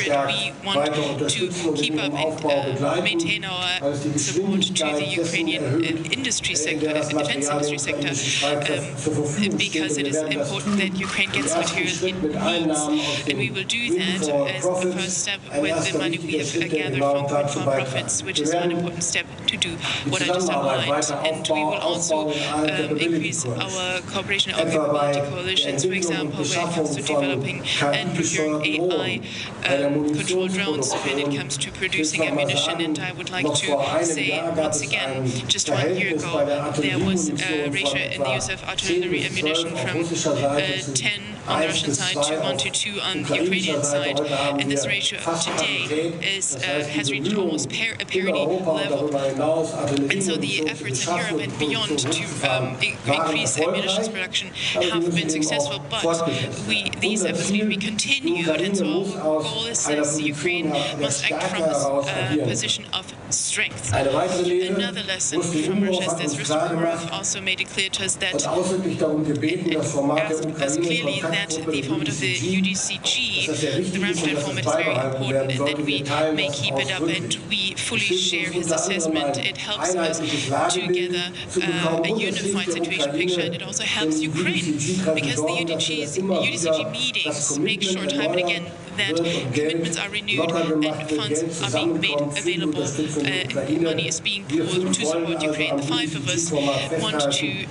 want to keep up and maintain our support to the Ukrainian industry sector, defense industry sector, because it is important that Ukraine gets material it needs, and we will do that as the first step with the money we have gathered from foreign profits, which is one important step to do what I just outlined. And we will also increase our cooperation of the Baltic coalitions, for example, when it comes to developing and procuring AI control drones when it comes to producing ammunition. And I would like to say once again, just 1 year ago, there was a ratio in the use of artillery ammunition from 10 on the Russian side to 1 to 2 on the Ukrainian side, and this ratio today has reached almost a parity level. And so the efforts in Europe and beyond to increase ammunition production have been successful, but these efforts need to be continued, and so our goal is Ukraine must act from a position of strength. Another lesson from Russia is this. Mr. Umar also made it clear to us that as clearly that the format of the UDCG, the Ramstein format, is very important, and that we may keep it up, and we fully share his assessment. It helps us to gather a unified situation picture, and it also helps Ukraine, because the UDCG meetings make sure time and again that commitments are renewed and funds are being made available, and money is being pooled to support Ukraine. The 5 of us want to keep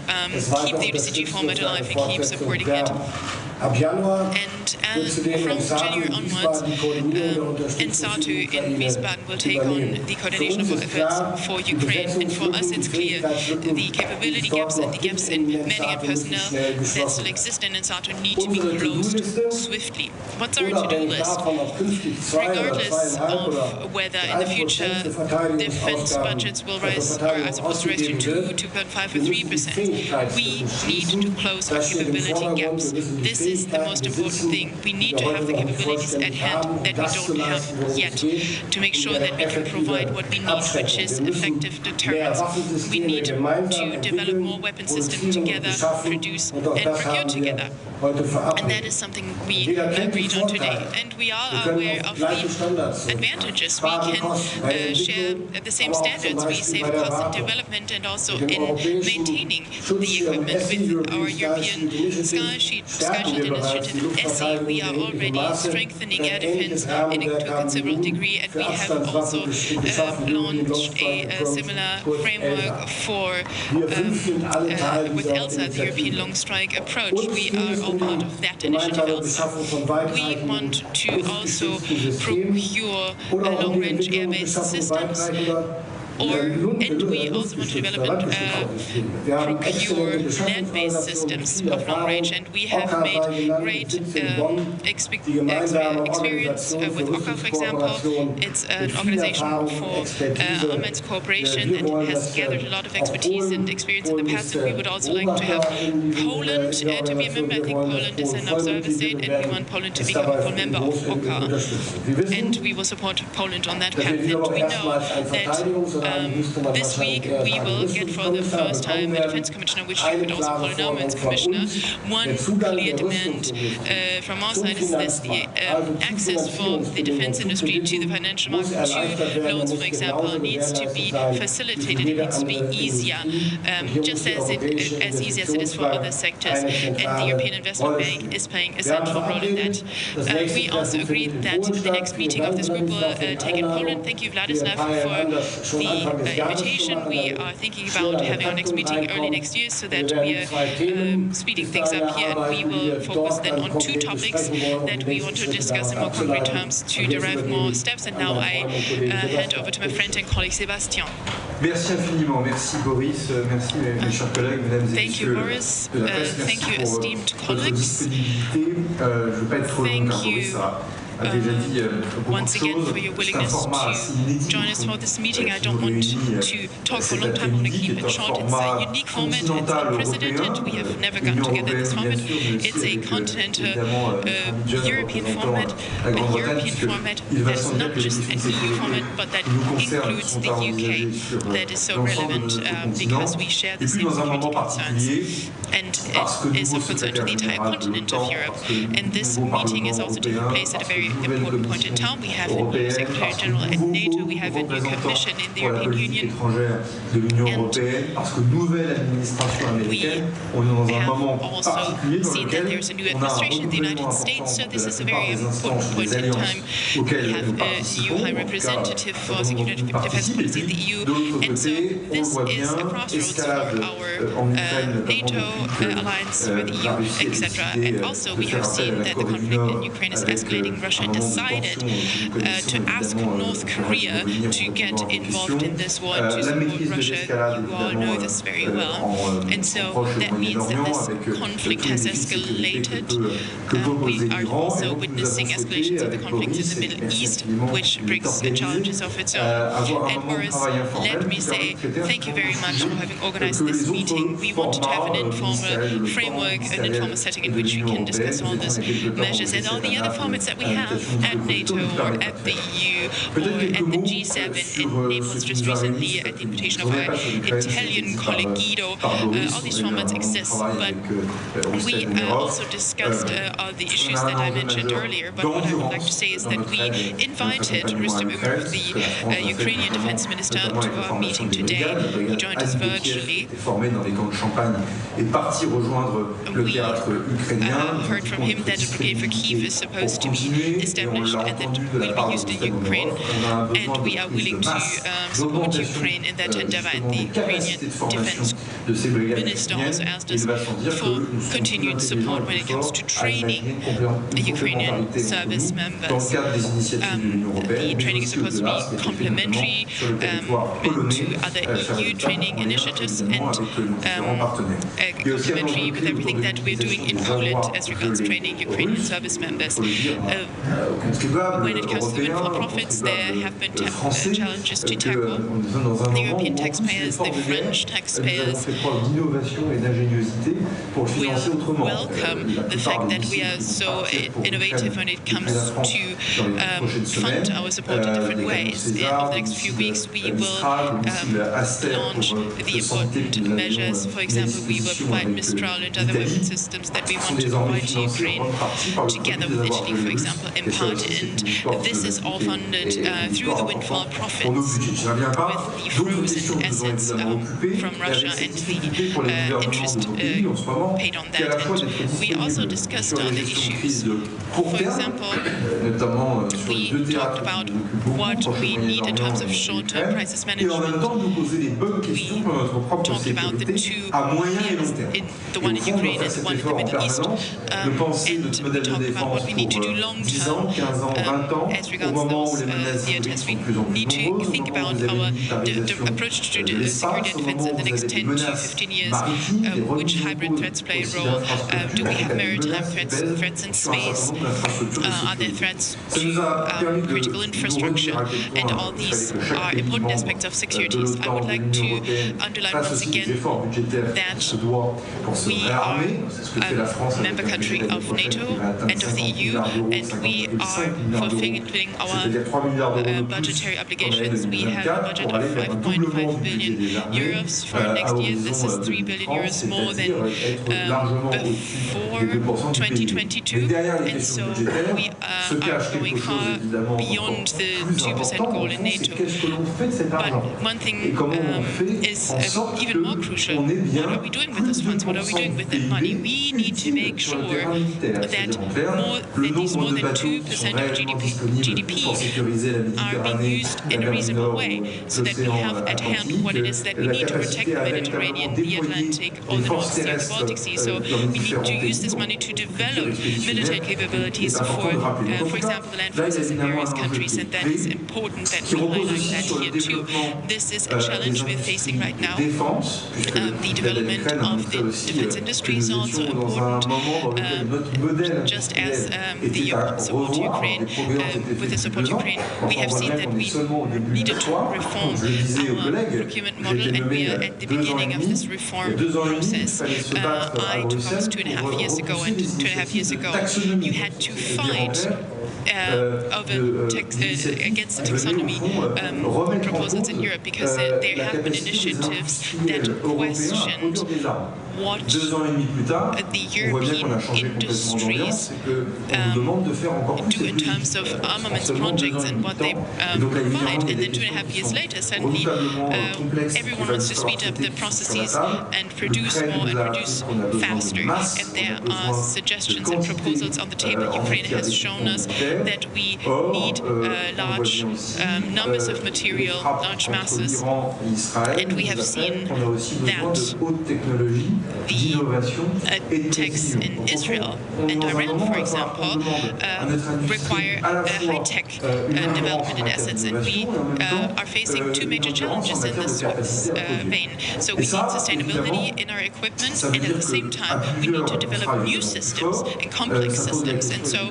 the UDCG format alive and keep supporting it. And from January onwards, NSATU in Wiesbaden will take on the coordination of efforts for Ukraine. And for us, it's clear the capability gaps and the gaps in manning and personnel that still exist in NSATU need to be closed swiftly. What's our to-do list? Regardless of whether in the future defense budgets will rise or are supposed to rise to 2, 2.5 or 3%, we need to close our capability gaps. This is the most important thing. We need to have the capabilities at hand that we don't have yet to make sure that we can provide what we need, which is effective deterrence. We need to develop more weapon systems together, produce and procure together. And that is something we agreed on today. And we are aware of the advantages. We can share the same standards. We save costs in development and also in maintaining the equipment with our European Sky Shield initiative, ESSI. We are already strengthening air defense to a considerable degree, and we have also launched a similar framework for with ELSA, the European Long Strike Approach. We are all part of that initiative, ELSA. We want to also procure long-range air-based systems. And we also want to develop and procure land-based systems of long range. And we have made great experience with OCCA, for example. It's an organization for armaments cooperation that has gathered a lot of expertise and experience in the past. And we would also like to have Poland to be a member. I think Poland is an observer state, and we want Poland to become a full member of OCCA. And we will support Poland on that path. And we know that this week we will get for the first time a defense commissioner, which we could also call an armaments commissioner. One clear demand from our side is this: the access for the defense industry to the financial market, to loans, for example, needs to be facilitated. It needs to be easier, just as easy as it is for other sectors. And the European Investment Bank is playing a central role in that. We also agreed that the next meeting of this group will take in Poland. Thank you, Vladislav, for the invitation. We are thinking about having our next meeting early next year so that we are speeding things up here, and we will focus then on two topics that we want to discuss in more concrete terms to derive more steps. And now I hand over to my friend and colleague Sébastien. Merci infiniment. Merci Boris. Merci mes chers collègues, mesdames et Thank you, Boris. Thank you, esteemed colleagues. Thank you. Once again for your willingness to join us for this meeting. I don't want to talk for a long time. I want to keep it short. It's a unique format. It's unprecedented. We have never gotten together in this format. It's a continental European format, a European format that is not just an EU format, but that includes the UK. That is so relevant because we share the same security concerns. And it is of concern to the entire continent of Europe. And this meeting is also taking place at a very important point in time. We have a new Secretary General at NATO, we have a new Commission in the European Union, and we have also seen that there's a new administration in the United States, so this is a very important point in time. We have a EU High Representative for Security and Defence Policy in the EU, and so this is a crossroads for our NATO alliance with the EU, etc. And also we have seen that the conflict in Ukraine is escalating. Russia decided to ask North Korea to get involved in this war, to support Russia. You all know this very well. And so that means that this conflict has escalated. We are also witnessing escalations of the conflicts in the Middle East, which brings challenges of its own. And Boris, let me say thank you very much for having organized this meeting. We wanted to have an informal framework, an informal setting in which we can discuss all these measures and all the other formats that we have at NATO or at the EU or at the G7 in Naples just recently at the invitation of our Italian colleague Guido. All these formats exist, but we also discussed all the issues that I mentioned earlier. But what I would like to say is that we invited Rustem Umerov, the Ukrainian defense minister, to our meeting today. He joined us virtually. We heard from him that a brigade for Kyiv is supposed to be established and that will be used in Ukraine, and we are willing to support Ukraine in that endeavor. And the Ukrainian defense minister also asked us for continued support when it comes to training Ukrainian service members. The training is supposed to be complementary to other EU training initiatives and complementary with everything that we're doing in Poland as regards training Ukrainian service members. When it comes to windfall profits, there have been challenges to tackle. The European taxpayers, the French taxpayers will welcome the fact that we are so innovative when it comes to fund our support in different ways. Over the next few weeks, we will launch the important measures. For example, we will provide Mistral and other weapon systems that we want to provide to Ukraine, together with Italy, for example, in part. And this is all funded through the windfall profits with the frozen assets from Russia and the interest paid on that. And we also discussed other issues. For example, we talked about what we need in terms of short-term crisis management. We talked about the two fields, the one in Ukraine and the one in the Middle East. And we talked about what we need to do long-term as regards those theatres. We need to think about our approach to security and defence in the next 10 to 15 years. Which hybrid threats play a role? Do we have maritime threats, threats in space? Are there threats to critical infrastructure? And all these are important aspects of security. I would like to underline once again that we are a member country of NATO and of the EU, and we are fulfilling our budgetary obligations. We have a budget of 5.5 billion euros for next year. This is 3 billion euros more than before 2022, and so we are going far beyond the 2% goal in NATO. But one thing is even more crucial. What are we doing with those funds? What are we doing with that money? We need to make sure that these more than 2% of GDP are being used in a reasonable way, so that we have at hand what it is that we need to protect the Mediterranean, the Atlantic, or the North Sea, or the Baltic Sea. So we need to use this money to develop military capabilities for example, the land forces in various countries, and that is important that we highlight that here too. This is a challenge we're facing right now. The development of the defense industry is also important, just as the support to Ukraine. With the support to Ukraine, we have seen that we needed to reform our procurement model, and we are at the beginning of this reform process. I took office 2.5 years ago, and 2.5 years ago you had to fight against the taxonomy proposals in Europe, because there have been initiatives that questioned what the European industries do in terms of armaments projects and what they provide. And then 2.5 years later, suddenly everyone wants to speed up the processes and produce more and produce faster. And there are suggestions and proposals on the table. Ukraine has shown us that we need large numbers of material, large masses, and we have seen that the attacks in Israel and Iran, for example, require high-tech development and assets, and we are facing two major challenges in this vein. So we need sustainability in our equipment, and at the same time we need to develop new systems and complex systems. And so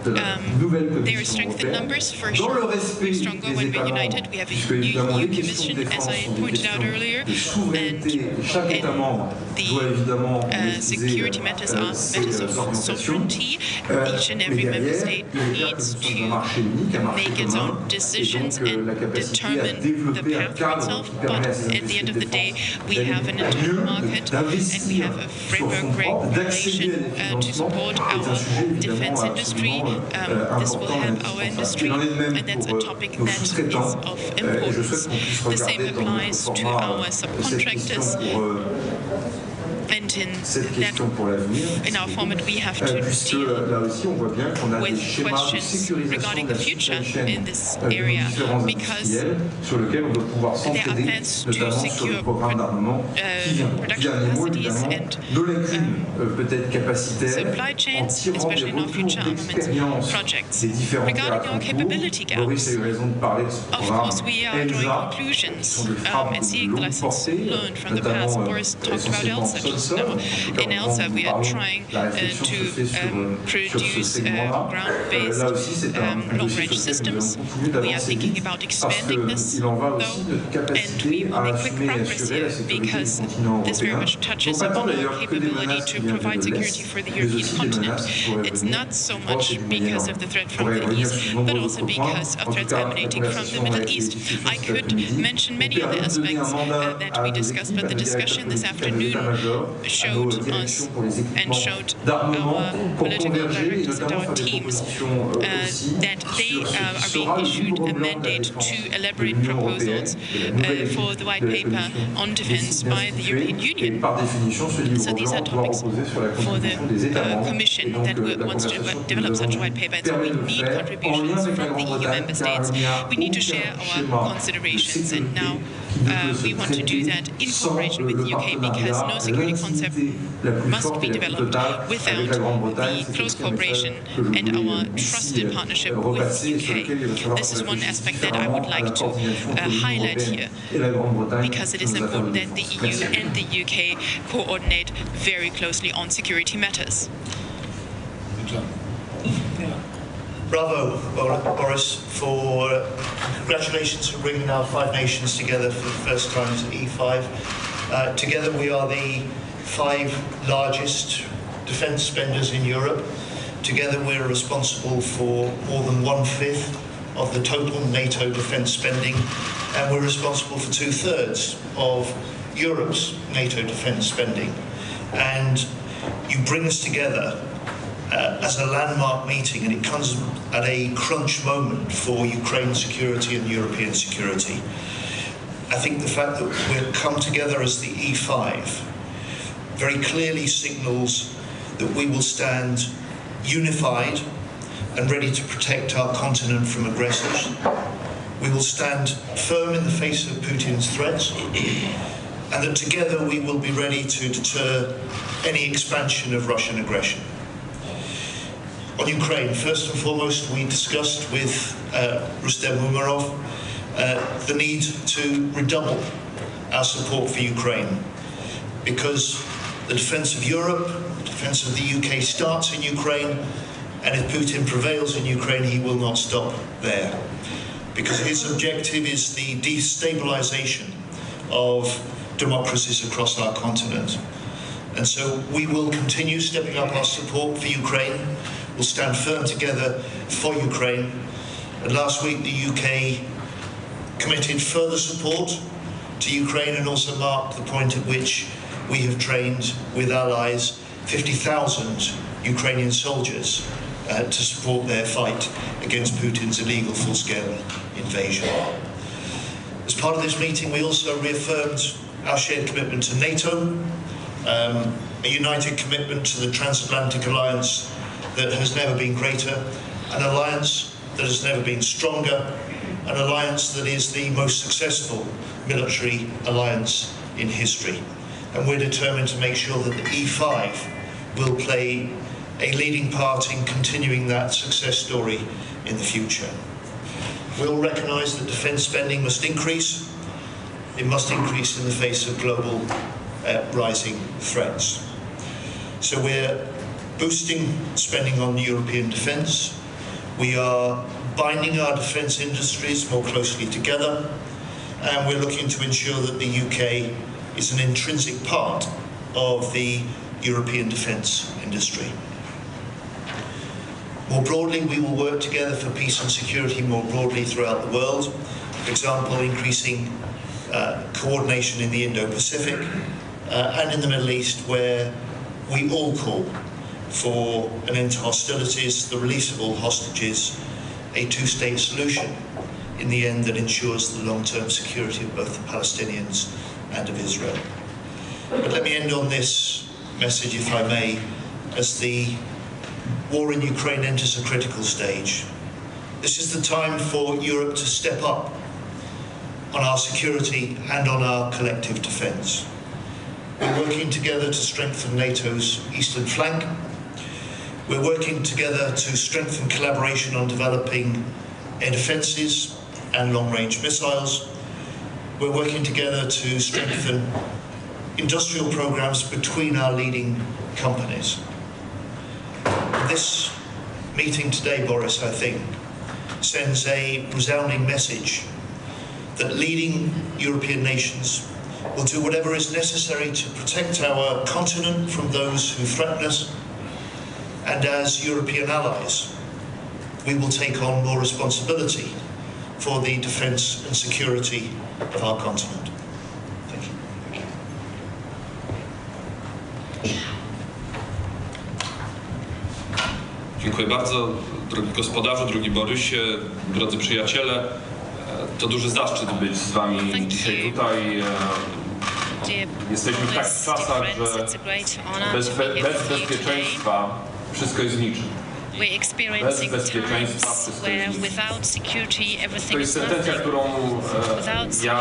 there are strength in numbers, for sure. We're stronger when we're united. We have a new EU Commission, as I pointed out earlier, and the security matters are matters of sovereignty. Each and every member state needs to make its own decisions and determine the path for itself. But at the end of the day, we have an internal market, and we have a framework regulation to support our defense industry. This will help our industry, and that's a topic that is of importance. The same applies to our subcontractors. And in our format, we have to deal with questions regarding the future in this area, because there are plans to secure production capacities and supply chains, especially in our future armaments projects. Regarding our capability gaps, of course, we are drawing conclusions and seeing the lessons learned from the past. Boris talked about ELSA just now. In ELSA, we are trying to produce ground-based long-range systems. We are thinking about expanding this, though, and we will make quick progress here, because this very much touches upon our capability to provide security for the European continent. It's not so much because of the threat from the East, but also because of threats emanating from the Middle East. I could mention many other aspects that we discussed, but the discussion this afternoon showed us and showed our political directors and our teams that they are being issued a mandate to elaborate proposals for the white paper on defense by the European Union. So these are topics for the Commission that wants to develop such a white paper. And so we need contributions from the EU member states. We need to share our considerations. And now We want to do that in cooperation with the UK because no security concept must be developed without the close cooperation and our trusted partnership with the UK. This is one aspect that I would like to highlight here, because it is important that the EU and the UK coordinate very closely on security matters. Bravo, Boris, for congratulations for bringing our 5 nations together for the first time as E5. Together we are the 5 largest defence spenders in Europe. Together we're responsible for more than 1/5 of the total NATO defence spending, and we're responsible for 2/3 of Europe's NATO defence spending. And you bring us together as a landmark meeting, and it comes at a crunch moment for Ukraine's security and European security. I think the fact that we've come together as the E5 very clearly signals that we will stand unified and ready to protect our continent from aggressors. We will stand firm in the face of Putin's threats, and that together we will be ready to deter any expansion of Russian aggression. On Ukraine, first and foremost, we discussed with Rustem Umerov the need to redouble our support for Ukraine, because the defence of Europe, the defence of the UK starts in Ukraine, and if Putin prevails in Ukraine, he will not stop there, because his objective is the destabilisation of democracies across our continent. And so we will continue stepping up our support for Ukraine. We'll stand firm together for Ukraine. And last week, the UK committed further support to Ukraine and also marked the point at which we have trained with allies 50,000 Ukrainian soldiers to support their fight against Putin's illegal full-scale invasion. As part of this meeting, we also reaffirmed our shared commitment to NATO, a united commitment to the transatlantic alliance that has never been greater, an alliance that has never been stronger, an alliance that is the most successful military alliance in history. And we're determined to make sure that the E5 will play a leading part in continuing that success story in the future. We all recognise that defence spending must increase. It must increase in the face of global rising threats. So we're boosting spending on European defence. We are binding our defence industries more closely together, and we're looking to ensure that the UK is an intrinsic part of the European defence industry. More broadly, we will work together for peace and security more broadly throughout the world. For example, increasing coordination in the Indo-Pacific and in the Middle East, where we all call for an end to hostilities, the release of all hostages, a 2-state solution in the end that ensures the long-term security of both the Palestinians and of Israel. But let me end on this message, if I may, as the war in Ukraine enters a critical stage. This is the time for Europe to step up on our security and on our collective defence. We're working together to strengthen NATO's eastern flank. We're working together to strengthen collaboration on developing air defences and long-range missiles. We're working together to strengthen industrial programmes between our leading companies. This meeting today, Boris, I think, sends a resounding message that leading European nations will do whatever is necessary to protect our continent from those who threaten us, and as European allies, we will take on more responsibility for the defence and security of our continent. Thank you. Dziękuję bardzo, drogi gospodarzu, drogi Borysie, drodzy przyjaciele. To duży zaszczyt być z Wami dzisiaj tutaj. Jesteśmy w takich czasach, że bez bezpieczeństwa wszystko jest niczym. We're experiencing times where without security everything To is jest sentencja, nothing. którą ja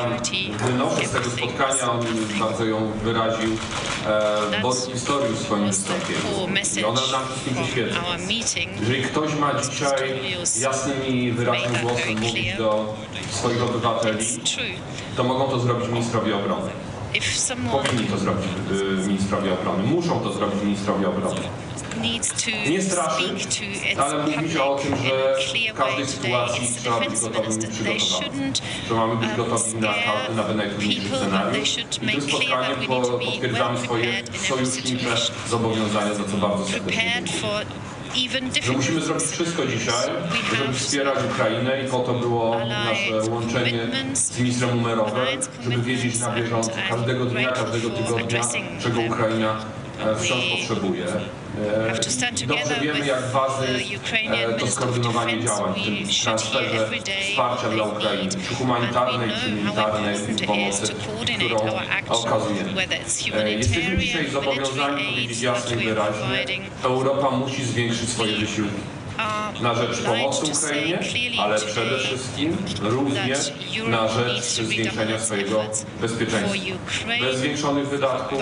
wynoszę z tego spotkania, on bardzo ją wyraził Boris Pistorius w swoim wystąpieniu. I ona nam wszystkim przyświeca. Jeżeli ktoś ma dzisiaj jasnym i wyraźnym głosem mówić do swoich obywateli, to mogą to zrobić ministrowie obrony. Powinni to zrobić ministrowie obrony. Muszą to zrobić ministrowie obrony. Nie straszyć, ale mówić o tym, że w każdej sytuacji trzeba być gotowym i przygotowanym. Że mamy być gotowi na każdy, nawet najtrudniejszy scenariusz. I tym spotkaniem potwierdzamy swoje sojusznicze zobowiązania, za co bardzo serdecznie dziękuję. Że musimy zrobić wszystko dzisiaj, żeby wspierać Ukrainę i po to było nasze łączenie z ministrem Umerowem, żeby wiedzieć na bieżąco każdego dnia, każdego tygodnia, czego Ukraina wciąż potrzebuje. Dobrze wiemy, jak ważne jest to skoordynowanie działań w tym transferze wsparcia dla Ukrainy, czy humanitarnej, czy militarnej pomocy, którą okazujemy. Jesteśmy dzisiaj zobowiązani powiedzieć jasno i wyraźnie, Europa musi zwiększyć swoje wysiłki na rzecz pomocy Ukrainie, ale przede wszystkim również na rzecz zwiększenia swojego bezpieczeństwa. Bez zwiększonych wydatków,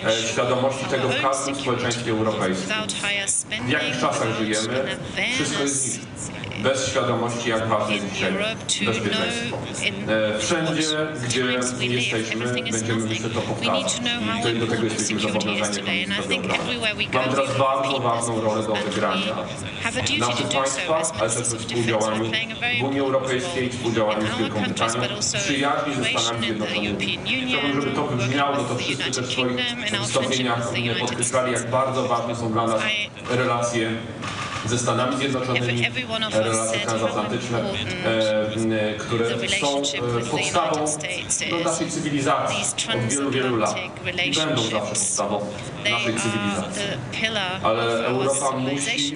bez świadomości tego w każdym społeczeństwie europejskim. W jakich czasach żyjemy, wszystko jest niższe. Bez świadomości, jak ważne jest dzisiaj bezpieczeństwo. Wszędzie, gdzie jesteśmy, będziemy myślę to powtarzać. I do tego jesteśmy zobowiązani jako ministrowie obrony. Mamy teraz bardzo ważną rolę do odegrania. Nasze państwa, ale też we współdziałaniu w Unii Europejskiej, współdziałaniu z Wielką Brytanią, przyjaźni ze Stanami Zjednoczonymi. Chciałbym, żeby to wybrzmiało, bo to wszyscy też w swoich wystąpieniach podkreślali, jak bardzo ważne są dla nas relacje ze Stanami Zjednoczonymi, relacje transatlantyczne, które są podstawą naszej cywilizacji od wielu, wielu lat i będą zawsze podstawą naszej cywilizacji. Ale Europa musi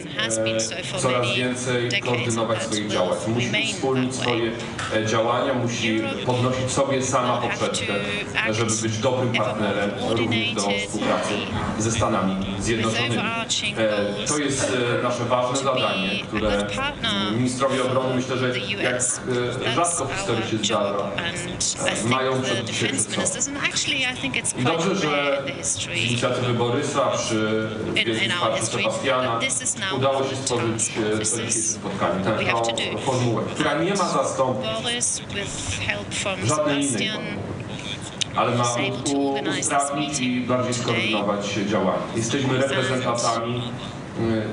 coraz więcej koordynować swoich działań, musi wspólnić swoje działania, musi podnosić sobie sama poprzeczkę, żeby być dobrym partnerem również do współpracy ze Stanami Zjednoczonymi. To jest nasze ważne zadanie, które ministrowie obrony, myślę, że jak rzadko w historii się zdarza, mają przed sobą. I dobrze, że z inicjatywy Borysa przy wielkim wsparciu Sebastiana udało się stworzyć to dzisiejsze spotkanie, tę formułę, która nie ma zastąpić żadnej innej formuły, ale ma usprawnić i bardziej skoordynować działania. Jesteśmy reprezentantami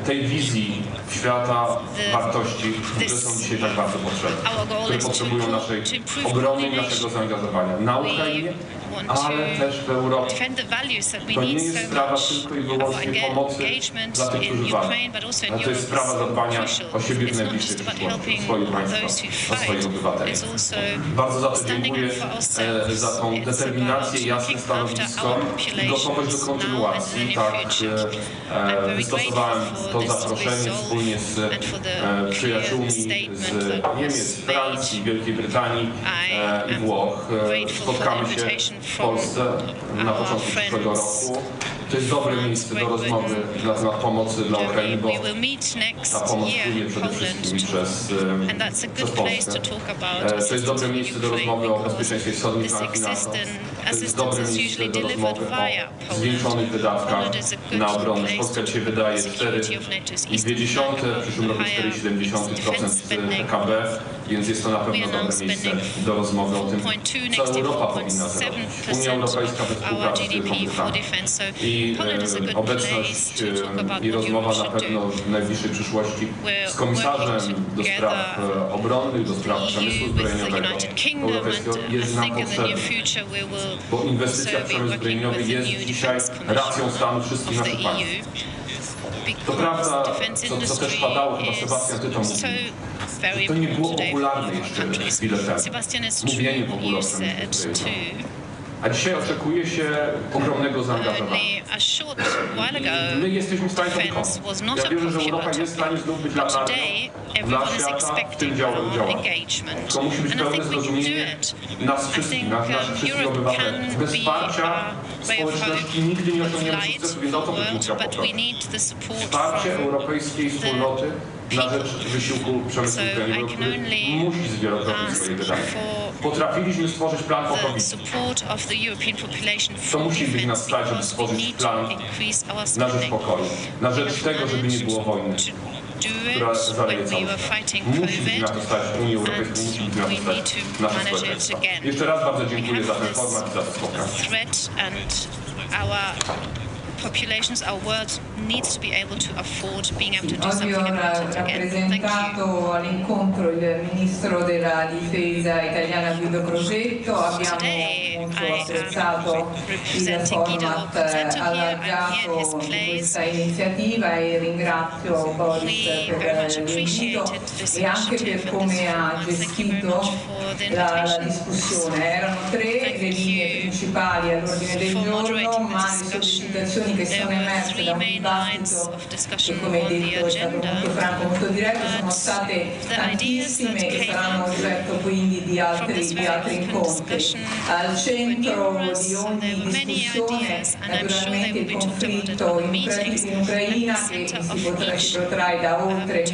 tej wizji świata wartości, które są dzisiaj tak bardzo potrzebne, które potrzebują naszej obrony i naszego zaangażowania na Ukrainie, ale też w Europie. To nie jest sprawa tylko i wyłącznie pomocy dla tych, którzy walczą, ale to jest sprawa zadbania o siebie w najbliższej przyszłości, o swoje państwa, o swoich obywateli. Bardzo za to dziękuję za tą determinację, jasne stanowisko i gotowość do kontynuacji. Tak wystosowałem to zaproszenie wspólnie z przyjaciółmi z Niemiec, Francji, Wielkiej Brytanii i Włoch. Spotkamy się w Polsce na początku przyszłego roku. To jest dobre miejsce do rozmowy na temat pomocy dla Ukrainy, bo ta pomoc płynie przede wszystkim przez Polskę. To jest dobre miejsce do rozmowy o bezpieczeństwie wschodniej flanki NATO. To jest dobre miejsce do rozmowy o zwiększonych wydatkach na obronę. Polska dzisiaj wydaje 4,2, w przyszłym roku 4,7% PKB, więc jest to na pewno dobre miejsce do rozmowy o tym, co Europa powinna zrobić. Unia Europejska we współpracy z Wielką Brytanią. I obecność i rozmowa na pewno w najbliższej przyszłości z komisarzem do spraw obronnych, do spraw przemysłu zbrojeniowego europejskiego jest nam potrzebna, bo inwestycja w przemysł zbrojeniowy jest dzisiaj racją stanu wszystkich naszych państw. To prawda, co też padało, chyba Sebastian, ty to mówił, to nie było popularne jeszcze chwilę temu. Mówienie w ogóle o przemyśle zbrojeniowym. A dzisiaj oczekuje się ogromnego zaangażowania. My jesteśmy w stanie to wykonać. Ja wierzę, że Europa jest w stanie znów być latarnią dla świata w tym działaniu. To musi być pełne zrozumienie nas wszystkich, naszych wszystkich obywateli. Bez wsparcia społeczności nigdy nie osiągniemy sukcesu, więc o to bym chciał poprosić. Wsparcie europejskiej wspólnoty na rzecz wysiłku przemysłu zbrojeniowego, który musi zwielokrotnić swoje wydania. Potrafiliśmy stworzyć plan pokoju. To musi być nas stać, żeby stworzyć plan na rzecz pokoju, na rzecz tego, żeby nie było wojny, która zaleje cały świat. Musi być na to stać Unii Europejskiej, musi być na to stać nasze społeczeństwa. Jeszcze raz bardzo dziękuję za ten format i za to spotkanie. Populations, our world needs to be able to afford being able to do something about it again. Thank you. All'incontro il ministro della difesa italiana Guido Crosetto, abbiamo molto apprezzato il format allargato di questa iniziativa e ringrazio Boris per l'invito e anche per come ha gestito la discussione. Erano 3 le linee principali all'ordine del giorno, ma le sollecitazioni che sono emerse da un dibattito che, come detto, è stato molto franco, molto diretto, sono state tantissime e saranno oggetto quindi di altri incontri. Al centro di ogni discussione naturalmente il conflitto in Ucraina che si protrae da oltre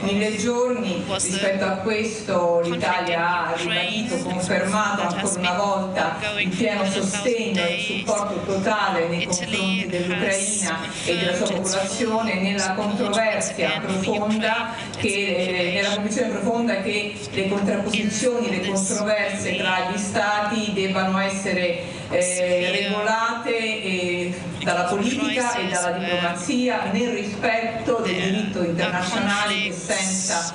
1000 giorni. Rispetto a questo l'Italia ha ribadito, confermato ancora una volta il pieno sostegno e il supporto totale nei confronti dell'Ucraina e della sua popolazione nella controversia profonda nella convinzione profonda che le contrapposizioni, le controversie tra gli Stati debbano essere regolate dalla politica e dalla diplomazia nel rispetto del diritto internazionale e senza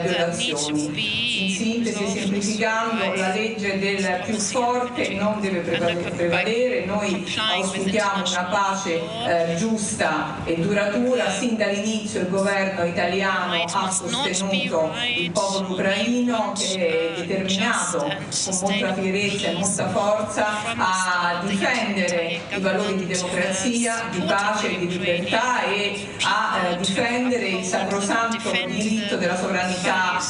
violazioni. In sintesi e semplificando, la legge del più forte non deve prevalere, noi auspichiamo una pace giusta e duratura. Sin dall'inizio il governo italiano ha sostenuto il popolo ucraino che è determinato con molta fierezza e molta forza a difendere i valori di democrazia, di pace e di libertà e a difendere il sacrosanto diritto della sovranità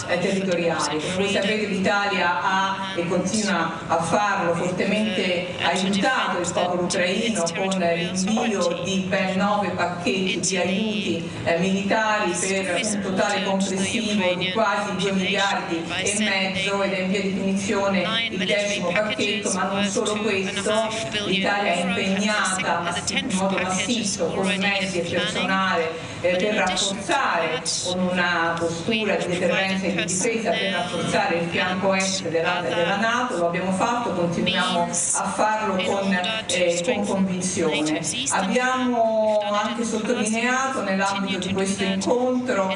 territoriale. Come voi sapete l'Italia ha e continua a farlo, fortemente aiutato il popolo ucraino con l'invio di ben 9 pacchetti di aiuti militari per un totale complessivo di quasi 2,5 miliardi ed è in via di definizione il 10° pacchetto, ma non solo questo, l'Italia è impegnata in modo massiccio con mezzi e personale per rafforzare con una postura di deterrenza e di difesa per rafforzare il fianco est della NATO. Lo abbiamo fatto, continuiamo a farlo con convinzione. Abbiamo anche sottolineato nell'ambito di questo incontro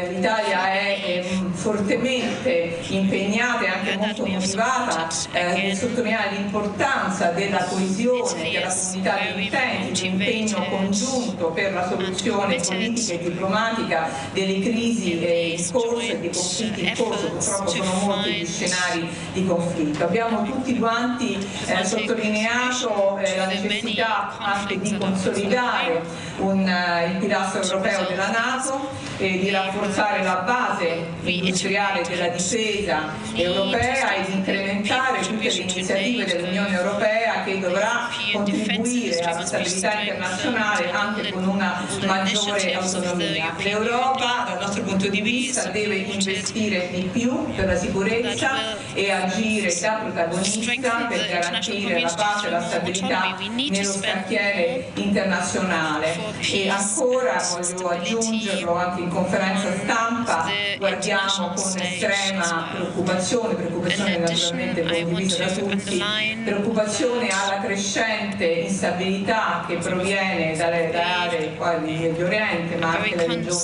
l'Italia è fortemente impegnata e anche molto motivata nel sottolineare l'importanza della coesione della comunità degli utenti, l'impegno congiunto per la soluzione politica e diplomatica delle crisi in corso e dei conflitti in corso. Purtroppo sono molti gli scenari di conflitto. Abbiamo tutti quanti sottolineato la necessità anche di consolidare il pilastro europeo della NATO e di rafforzare la base industriale della difesa europea e di incrementare tutte le iniziative dell'Unione Europea che dovrà contribuire alla stabilità internazionale anche con una maggiore autonomia. L'Europa dal nostro punto di vista deve investire di più per la sicurezza e agire da protagonista per garantire la pace e la stabilità nello scacchiere internazionale. E ancora voglio aggiungerlo anche in conferenza stampa, guardiamo con estrema preoccupazione naturalmente condivisa da tutti, preoccupazione alla la crescente instabilità che proviene dalle aree quali Medio Oriente, ma anche dalle regioni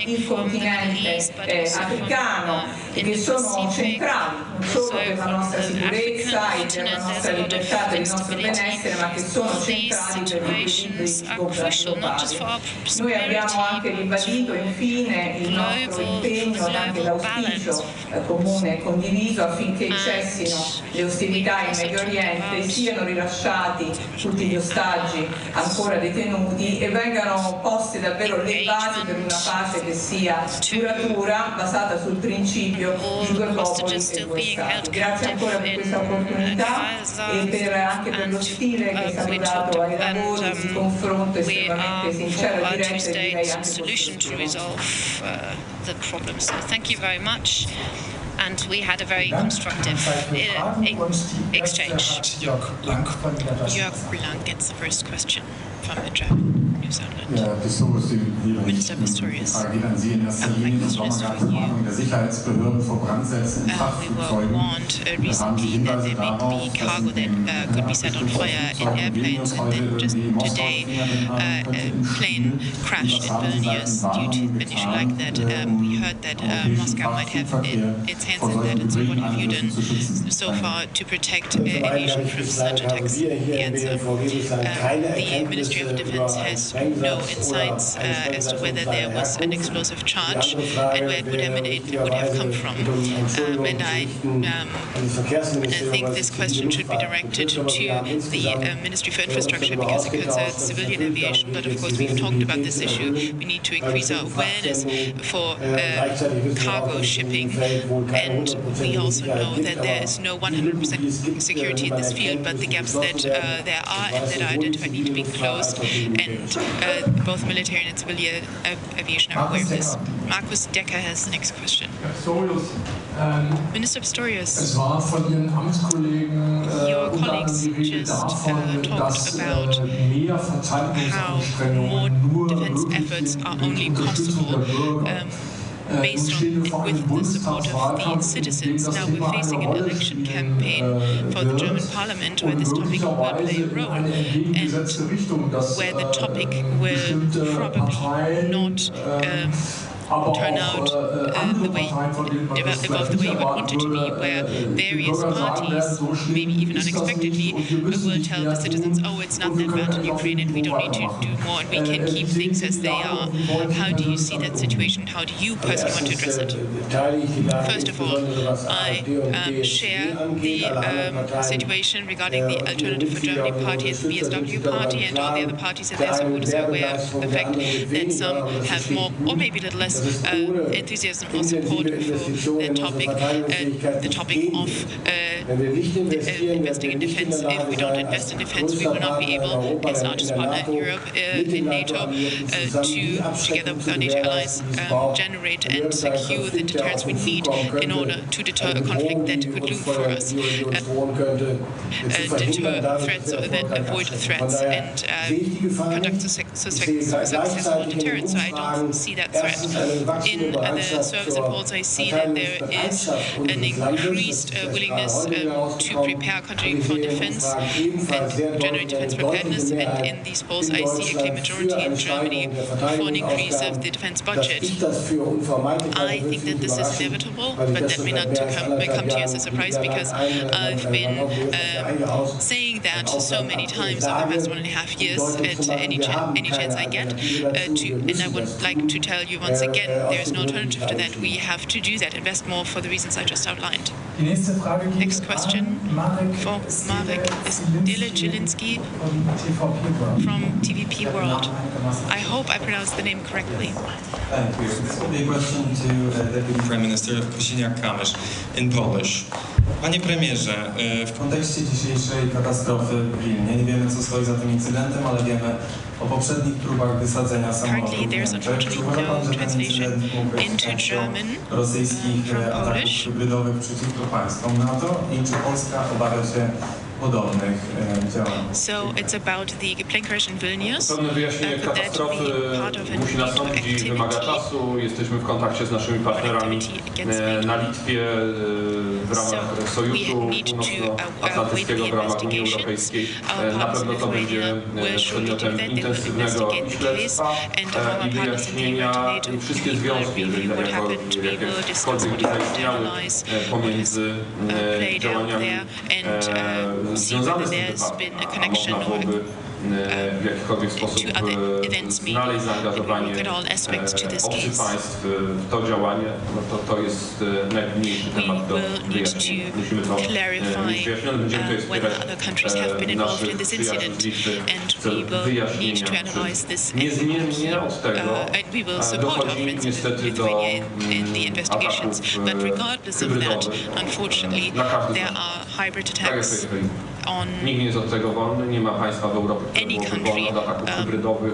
il continente africano, che sono centrali non solo per la nostra sicurezza e per la nostra libertà, per il nostro benessere, ma che sono centrali per l'equilibrio globale. Noi abbiamo anche ribadito infine il nostro impegno e anche l'auspicio comune e condiviso affinché cessino le ostilità in Medio Oriente, siano rilasciati tutti gli ostaggi ancora detenuti e vengano poste davvero le basi per una pace che sia duratura, basata sul principio di due popoli e due stati. Grazie ancora per questa opportunità e anche per lo stile che è stato dato ai lavori di confronto estremamente sincero e diretto, e direi anche costruttivo. Thank you very much. And we had a very constructive exchange. Jörg Blank gets the first question from New Zealand. Minister Pistorius, my question is for you. We were warned recently that there may be cargo that could be set on fire in airplanes, and then just today a plane crashed in Vilnius due to an issue like that. We heard that Moscow might have its hands in that, and so what have you done so far to protect aviation from such attacks? The answer, the Ministry of Defence has no insights as to whether there was an explosive charge and where it would have come from. And I think this question should be directed to the Ministry for Infrastructure because it concerns civilian aviation. But of course, we've talked about this issue. We need to increase our awareness for cargo shipping, and we also know that there is no 100% security in this field, but the gaps that there are and that are identified need to be closed, and both military and civilian aviation are aware of this. Markus Decker has the next question. Minister Pistorius, your colleagues just talked about how more defense efforts are only possible based on with the support of the citizens. Now we're facing an election campaign for the German Parliament where this topic will play a role, and where the topic will probably not turn out the way, evolve the way you would want it to be, where various parties, maybe even unexpectedly, will tell the citizens, oh, it's not that bad in Ukraine and we don't need to do more and we can keep things as they are. How do you see that situation? How do you personally want to address it? First of all, I share the situation regarding the Alternative for Germany party and the BSW party and all the other parties and their supporters are aware of the fact that some have more or maybe a little less enthusiasm or support for their topic, the topic of investing in defense. If we don't invest in defense, we will not be able, as largest partner in Europe, in NATO, to, together with our NATO allies, generate and secure the deterrence we need in order to deter a conflict that could loom for us, deter threats or then avoid threats and conduct successful deterrence. So I don't see that threat. In the service reports, I see that there is an increased willingness to prepare our country for defense and generate defense preparedness. And in these polls, I see a clear majority in Germany for an increase of the defense budget. I think that this is inevitable, but that may not come to you as a surprise because I've been saying that so many times over the past 1.5 years at any chance I get. And I would like to tell you once again, there is no alternative to that. We have to do that, invest more for the reasons I just outlined. Next question for Marek Stile-Jelinski from TVP World. I hope I pronounced the name correctly. Thank you. A question to Deputy Prime Minister Kosiniak-Kamysz in Polish. Panie premierze, w kontekście dzisiejszej katastrofy w Wilnie, nie wiemy co stoi za tym incydentem, ale wiemy o poprzednich próbach wysadzenia samolotów w Niemczech. Przypuszcza pan, że ten incydent mógł być częścią rosyjskich ataków hybrydowych przeciwko państwom NATO i czy Polska obawia się So it's about the plane crash in Vilnius. Pełne wyjaśnienie katastrofy musi nastąpić, wymaga czasu. Jesteśmy w kontakcie z naszymi partnerami na Litwie w ramach Sojuszu Północnoatlantyckiego, w ramach Unii Europejskiej. Na pewno to będzie przedmiotem intensywnego śledztwa i wyjaśnienia i wszystkie związki, jeżeli jakiekolwiek zaistniały pomiędzy działaniami związane z tym wypadkiem, a można byłoby w jakikolwiek sposób znaleźć zaangażowanie obcych państw w to działanie, no to jest najpilniejszy temat do wyjaśnienia. Musimy to mieć wyjaśnione, będziemy tutaj wspierać naszych przyjaciół z Litwy w celu wyjaśnienia wszystkich. Niezmiennie od tego dochodzi niestety do ataków hybrydowych na każdym Nikt nie jest od tego wolny, nie ma państwa w Europie, które byłoby wolne od ataków hybrydowych,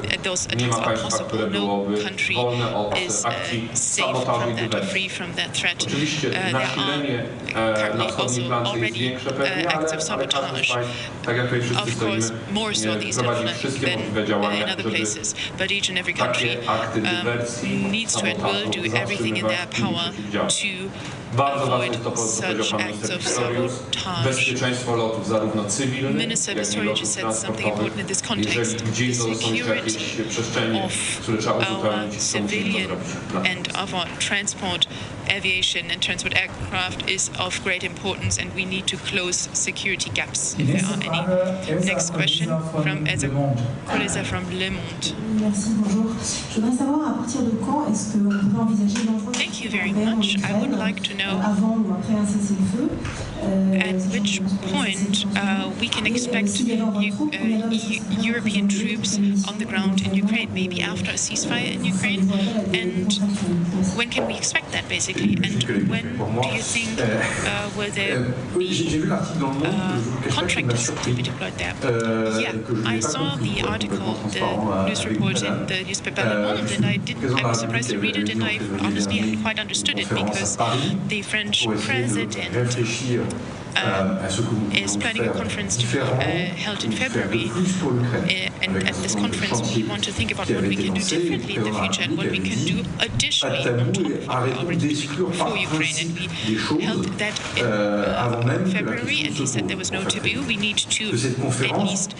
nie ma państwa, które byłoby wolne od akcji sabotażu i dywersji. Oczywiście nasilenie na wschodniej flance jest większe pewnie, ale każdy państw, tak jak tutaj wszyscy stoimy, prowadzi wszystkie możliwe działania, żeby takie akty dywersji, sabotażu zatrzymywać i przeciwdziałać. Bardzo ważne jest to, co powiedział pan minister Pistorius, bezpieczeństwo lotów zarówno cywilnych, jak i lotów transportowych. Jeżeli gdzieś są jakieś przestrzenie, które trzeba uzupełnić, to musimy to zrobić. Aviation and transport aircraft is of great importance, and we need to close security gaps if there are any. Next question from Coleza from Le Monde. Thank you very much. I would like to know at which point we can expect European troops on the ground in Ukraine, maybe after a ceasefire in Ukraine, and when can we expect that basically? And when do you think will there be contractors to be deployed there? Yeah, I saw the article, the news report in the newspaper Le Monde, and I was surprised to read it, and I honestly hadn't quite understood it because the French president is planning a conference to be held in February, and at this conference we want to think about what we can do differently in the future and what we can do additionally on top of what we already do for Ukraine. And we held that in February, and he said there was no taboo. We need to at least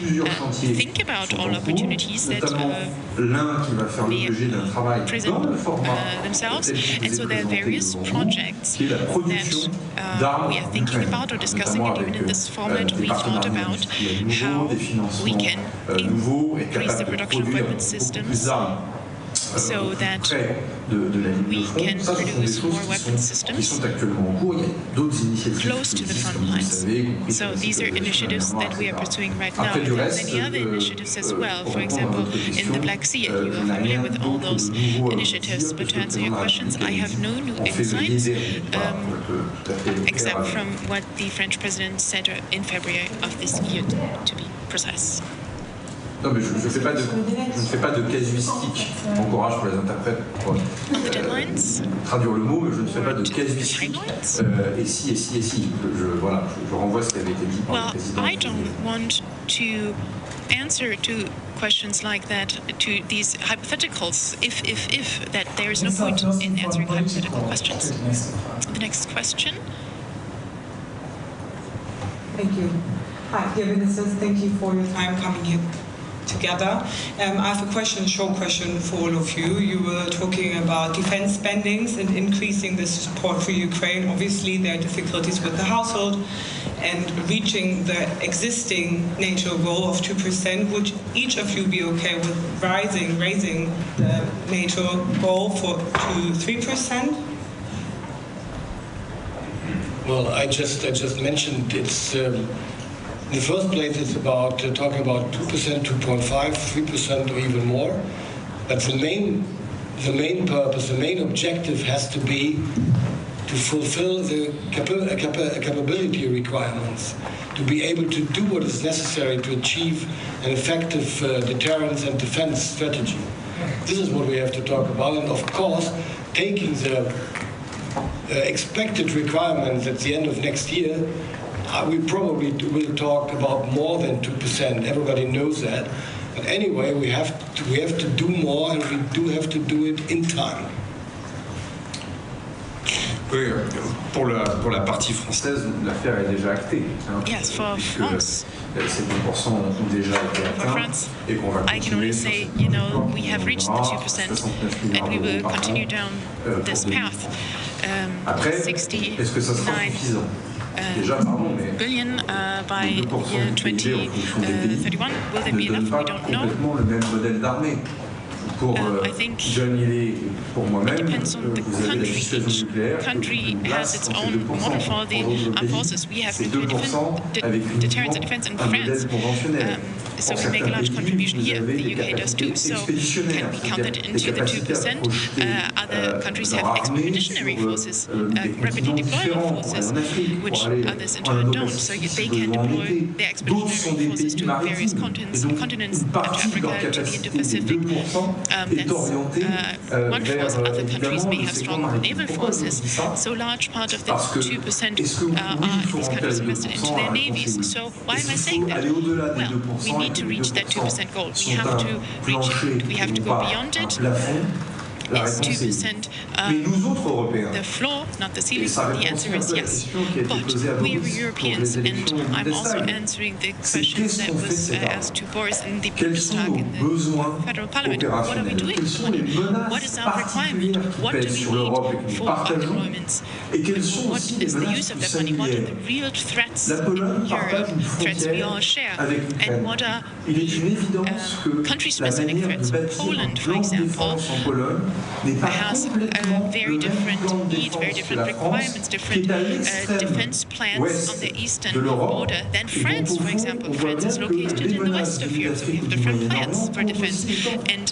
think about all opportunities that the present themselves, and so there are various projects that we are thinking about or discussing, and even in this format we thought about how we can increase the production of weapon systems so that we can produce more weapon systems close to the front lines. So these are initiatives that we are pursuing right now. And there are many other initiatives as well, for example, in the Black Sea, and you are familiar with all those initiatives. But to answer your questions, I have no new insights, except from what the French president said in February of this year, to be precise. Non, mais je ne fais pas de casuistique. Bon courage pour les interprètes pour traduire le mot, mais je ne fais pas de casuistique. Et si. Je renvoie ce qui avait été dit par le président. I don't want to answer to questions like that, to these hypotheticals, if, that there is no point in answering hypothetical questions. The next question. Thank you. Hi, dear ministers, thank you for your time coming here together. I have a short question for all of you. You were talking about defense spendings and increasing the support for Ukraine. Obviously, there are difficulties with the household and reaching the existing NATO goal of 2%. Would each of you be okay with raising the NATO goal to 3%? Well, I just mentioned it's. In the first place, it's about talking about 2%, 2.5%, 3%, or even more. But the main purpose, the main objective has to be to fulfill the capability requirements, to be able to do what is necessary to achieve an effective deterrence and defense strategy. This is what we have to talk about. And of course, taking the expected requirements at the end of next year, we probably will talk about more than 2%. Everybody knows that. But anyway, we have to do more, and we do have to do it in time. Oui, pour la partie française, l'affaire est déjà actée. Yes, for France. Ces 2% ont déjà été atteints et qu'on va I can only say, we have reached the 2% and we will continue down this path. Après, est-ce que ça sera suffisant? Déjà, pardon, mais billion by year 2031. Will there be enough? We don't know. Complètement le même modèle d'armée. Pour John Healey, pour moi-même, vous avez la dissuasion nucléaire. Country has its own model for the armed forces. We have nuclear deterrence and defense in France. So we make a large contribution here. The UK does too. So can we count it into the 2%? Other countries have expeditionary forces, rapidly deployable forces, which others in turn don't. So they can deploy their expeditionary forces to various continents, to Africa, to the Indo-Pacific. That's one force. Other countries may have strong naval forces. So large part of the 2% are these countries invested into their navies. So why am I saying that? Well, we need to reach that 2% goal. We have to reach it. We have to go beyond it. Is 2% the floor, not the ceiling? The answer is yes. But we are Europeans, and I'm also answering the question that was asked to Boris in the Bundestag in the Federal Parliament. What are we doing with money? What is our requirement? What do we need for our deployments? What is the use of that money? What are the real threats in Europe, threats we all share? And what are country-specific threats? Poland, for example, has very different needs, very different requirements, different defense plans on the eastern border than France, for example. France is located in the west of Europe, so we have different plans for defense. And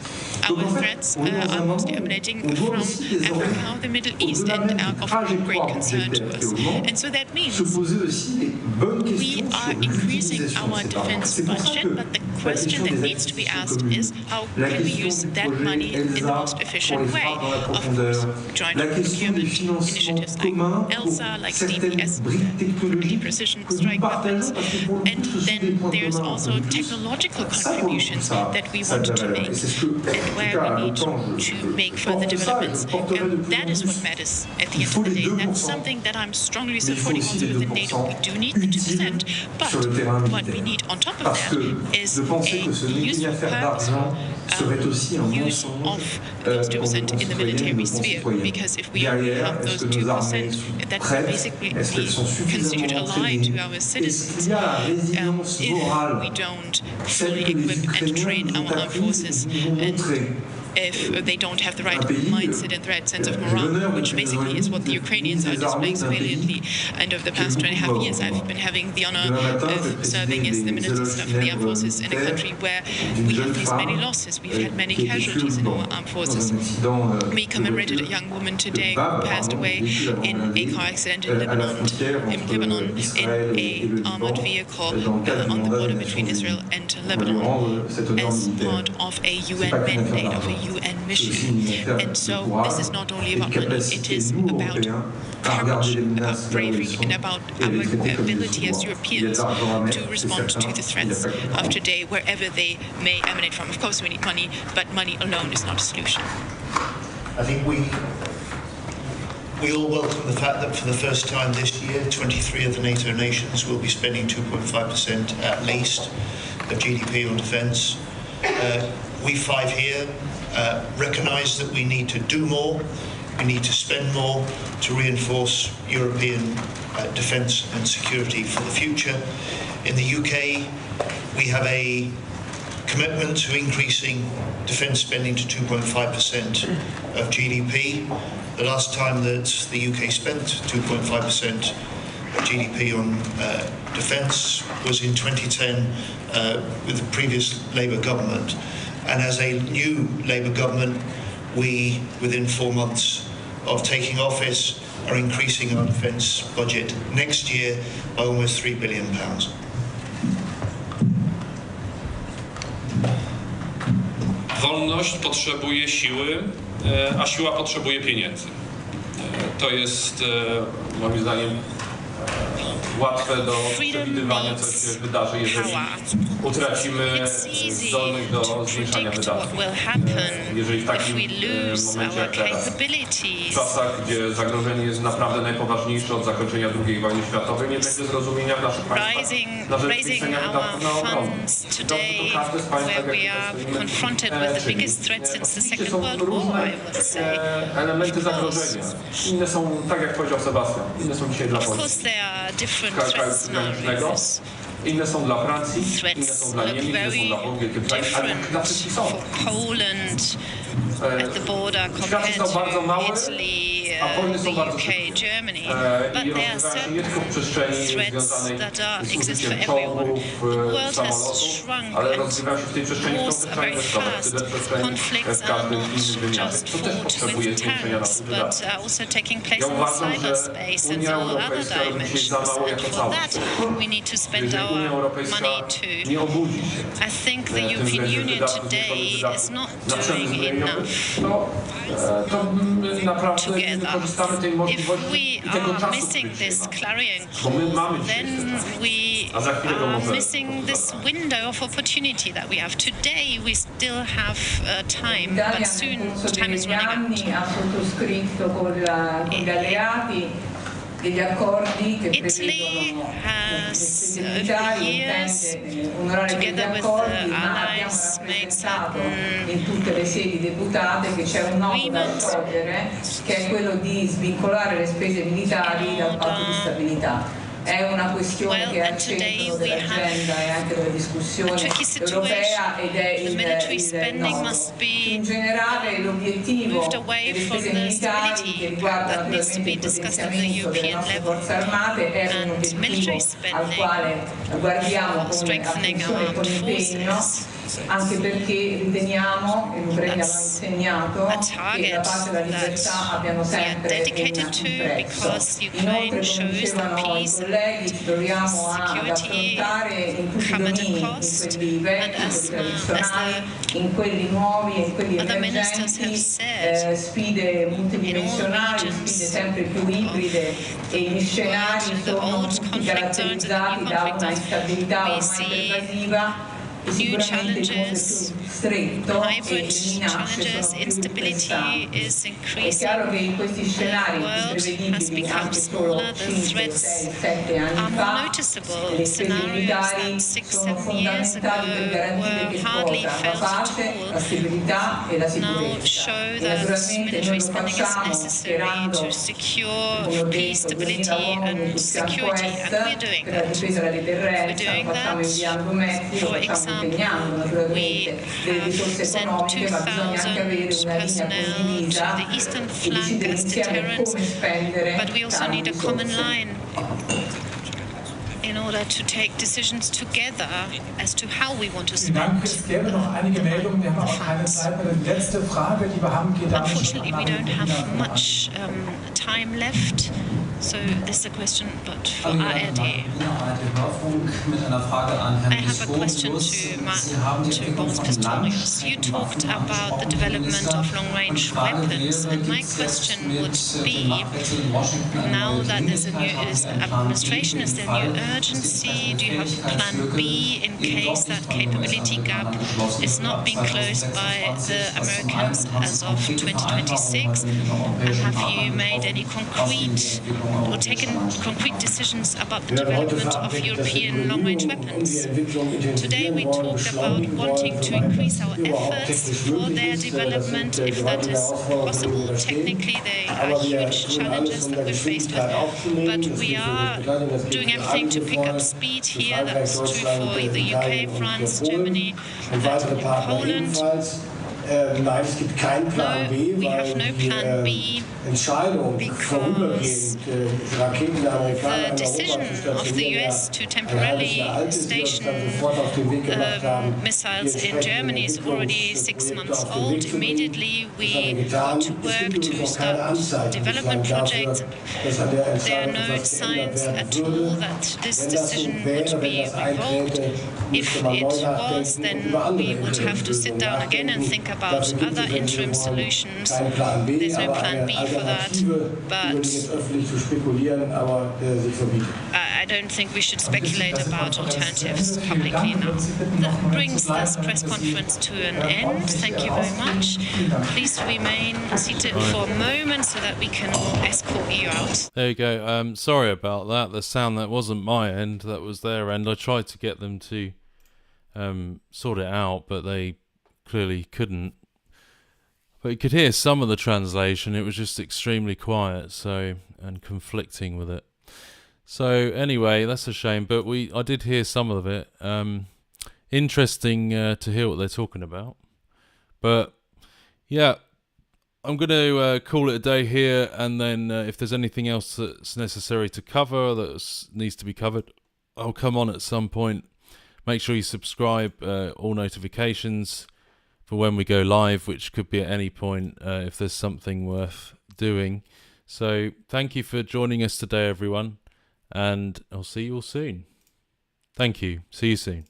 our threats are mostly emanating from Africa, the Middle East, and are of great concern to us. And so that means we are increasing our defense budget, but the question that needs to be asked is how can we use that money in the most efficient way? Of course, joint procurement initiatives like ELSA, like DPS, deep precision strike weapons, and then there's also technological contributions that we want to make, and where we need to make further developments. And that is what matters at the end of the day. That's something that I'm strongly supporting also within NATO. We do need the 2%, but what we need on top of that is a useful, purposeful use of those 2% in the military sphere, because if we only have those 2%, that will basically constitute a lie to our citizens. If we don't fully equip and train our armed forces, and if they don't have the right mindset and the right sense of morale, which basically is what the Ukrainians are displaying so valiantly. And over the past 2.5 years, I've been having the honor of serving as the Minister of the Armed Forces in a country where we have faced many losses. We've had many casualties in our armed forces. We commemorated a young woman today who passed away in a car accident in Lebanon in an armored vehicle on the border between Israel and Lebanon as part of a UN mandate, of a UN mission. And so this is not only about money, it is about courage, about bravery, and about our ability as Europeans to respond to the threats of today, wherever they may emanate from. Of course we need money, but money alone is not a solution. I think we all welcome the fact that for the first time this year, 23 of the NATO nations will be spending 2.5% at least of GDP on defence. We five here recognise that we need to do more, we need to spend more to reinforce European defence and security for the future. In the UK, we have a commitment to increasing defence spending to 2.5% of GDP. The last time that the UK spent 2.5% of GDP on defence was in 2010 with the previous Labour government. And as a new Labour government, we, within 4 months of taking office, are increasing our defence budget next year by almost £3 billion. Wolność potrzebuje siły, a siła potrzebuje pieniędzy. To jest moim zdaniem łatwe do przewidywania, co się wydarzy, jeżeli utracimy zdolność do zwiększania wydatków. Jeżeli w takim momencie jak teraz, w czasach, gdzie zagrożenie jest naprawdę najpoważniejsze od zakończenia II wojny światowej, nie będzie zrozumienia w naszych państwach na rzecz zwiększenia wydatków na obronę. Today, where we are confronted with the biggest threat since the Second World War, I would say. Elementy zagrożenia. Inne są, tak jak powiedział Sebastian, inne są dzisiaj dla Polski. Of course there are different threat scenarios. Inne są dla Francji, inne są dla Niemiec, inne są dla Wielkiej Brytanii, ale dla wszystkich są. Poland at the border compared to Italy, the UK, Germany, but there are certain threats that exist for everyone. The world has shrunk and wars are very fast. Conflicts are not just fought with tanks, but are also taking place in cyberspace and all other dimensions. And for that, we need to spend our money too. I think the European Union today is not doing enough together. If we are missing this clarion call, then we are missing this window of opportunity that we have. Today we still have time, but soon time is running out. Ha sottoscritto con gli alleati degli accordi che Italy has over years, together with the allies, made certain in tutte le sedi deputate che c'è un nodo da togliere, che è quello di svincolare le spese militari dal patto di stabilità. È una questione che è al centro dell'agenda e anche della discussione europea ed è il nodo. In generale l'obiettivo delle spese militari che riguarda naturalmente il potenziamento delle nostre forze armate è un obiettivo al quale guardiamo con attenzione e con impegno, anche perché riteniamo, e Ucraina l'ha insegnato, che la pace e la libertà abbiano sempre un prezzo. Inoltre, come dicevano i colleghi, ci troviamo ad affrontare in tutti i domini, in quelli vecchi, quelli tradizionali, in quelli nuovi e in quelli emergenti, sfide multidimensionali, sfide sempre più ibride, e gli scenari sono tutti caratterizzati da una instabilità ormai pervasiva. New challenges, hybrid challenges, instability is increasing. The world has become smaller, the threats are more noticeable. Scenarios that 6-7 years ago were hardly felt at all now show that military spending is necessary to secure peace, stability and security, and we're doing that. We're doing that, for example, we have sent 2,000 personnel to the eastern flank as deterrence, but we also need a common line in order to take decisions together as to how we want to spend. Unfortunately, we don't have much time left, so this is a question but for ARD. I have a question to Boris Pistorius. You talked about the development of long-range weapons, and my question would be, now that there's a new administration, is there new urgency? Do you have plan B in case that capability gap is not being closed by the Americans as of 2026? And have you made any concrete or taken concrete decisions about the development of European long-range weapons? Today we talked about wanting to increase our efforts for their development, if that is possible. Technically there are huge challenges that we're faced with, but we are doing everything to pick up speed here. That's true for the UK, France, Germany, and Poland. Nein, es gibt keinen Plan B, weil die Entscheidung vorübergehend Raketen der Amerikaner in Europa of the US to temporarily station missiles in Germany is already 6 months old. Immediately we got to work to start development projects. There are no signs at all that this decision would be revoked. If it was, then we would have to sit down again and think about other interim solutions. There's no plan B for that, but I don't think we should speculate about alternatives publicly now. That brings this press conference to an end. Thank you very much. Please remain seated for a moment so that we can escort you out. There you go. Sorry about that. The sound, that wasn't my end, that was their end. I tried to get them to sort it out, but they clearly couldn't. But you could hear some of the translation. It was just extremely quiet, and conflicting with it. So anyway, that's a shame. But I did hear some of it. Interesting to hear what they're talking about. But yeah, I'm going to call it a day here. And then if there's anything else that's necessary to cover, that needs to be covered, I'll come on at some point. Make sure you subscribe, all notifications for when we go live, which could be at any point if there's something worth doing. So thank you for joining us today, everyone, and I'll see you all soon. Thank you. See you soon.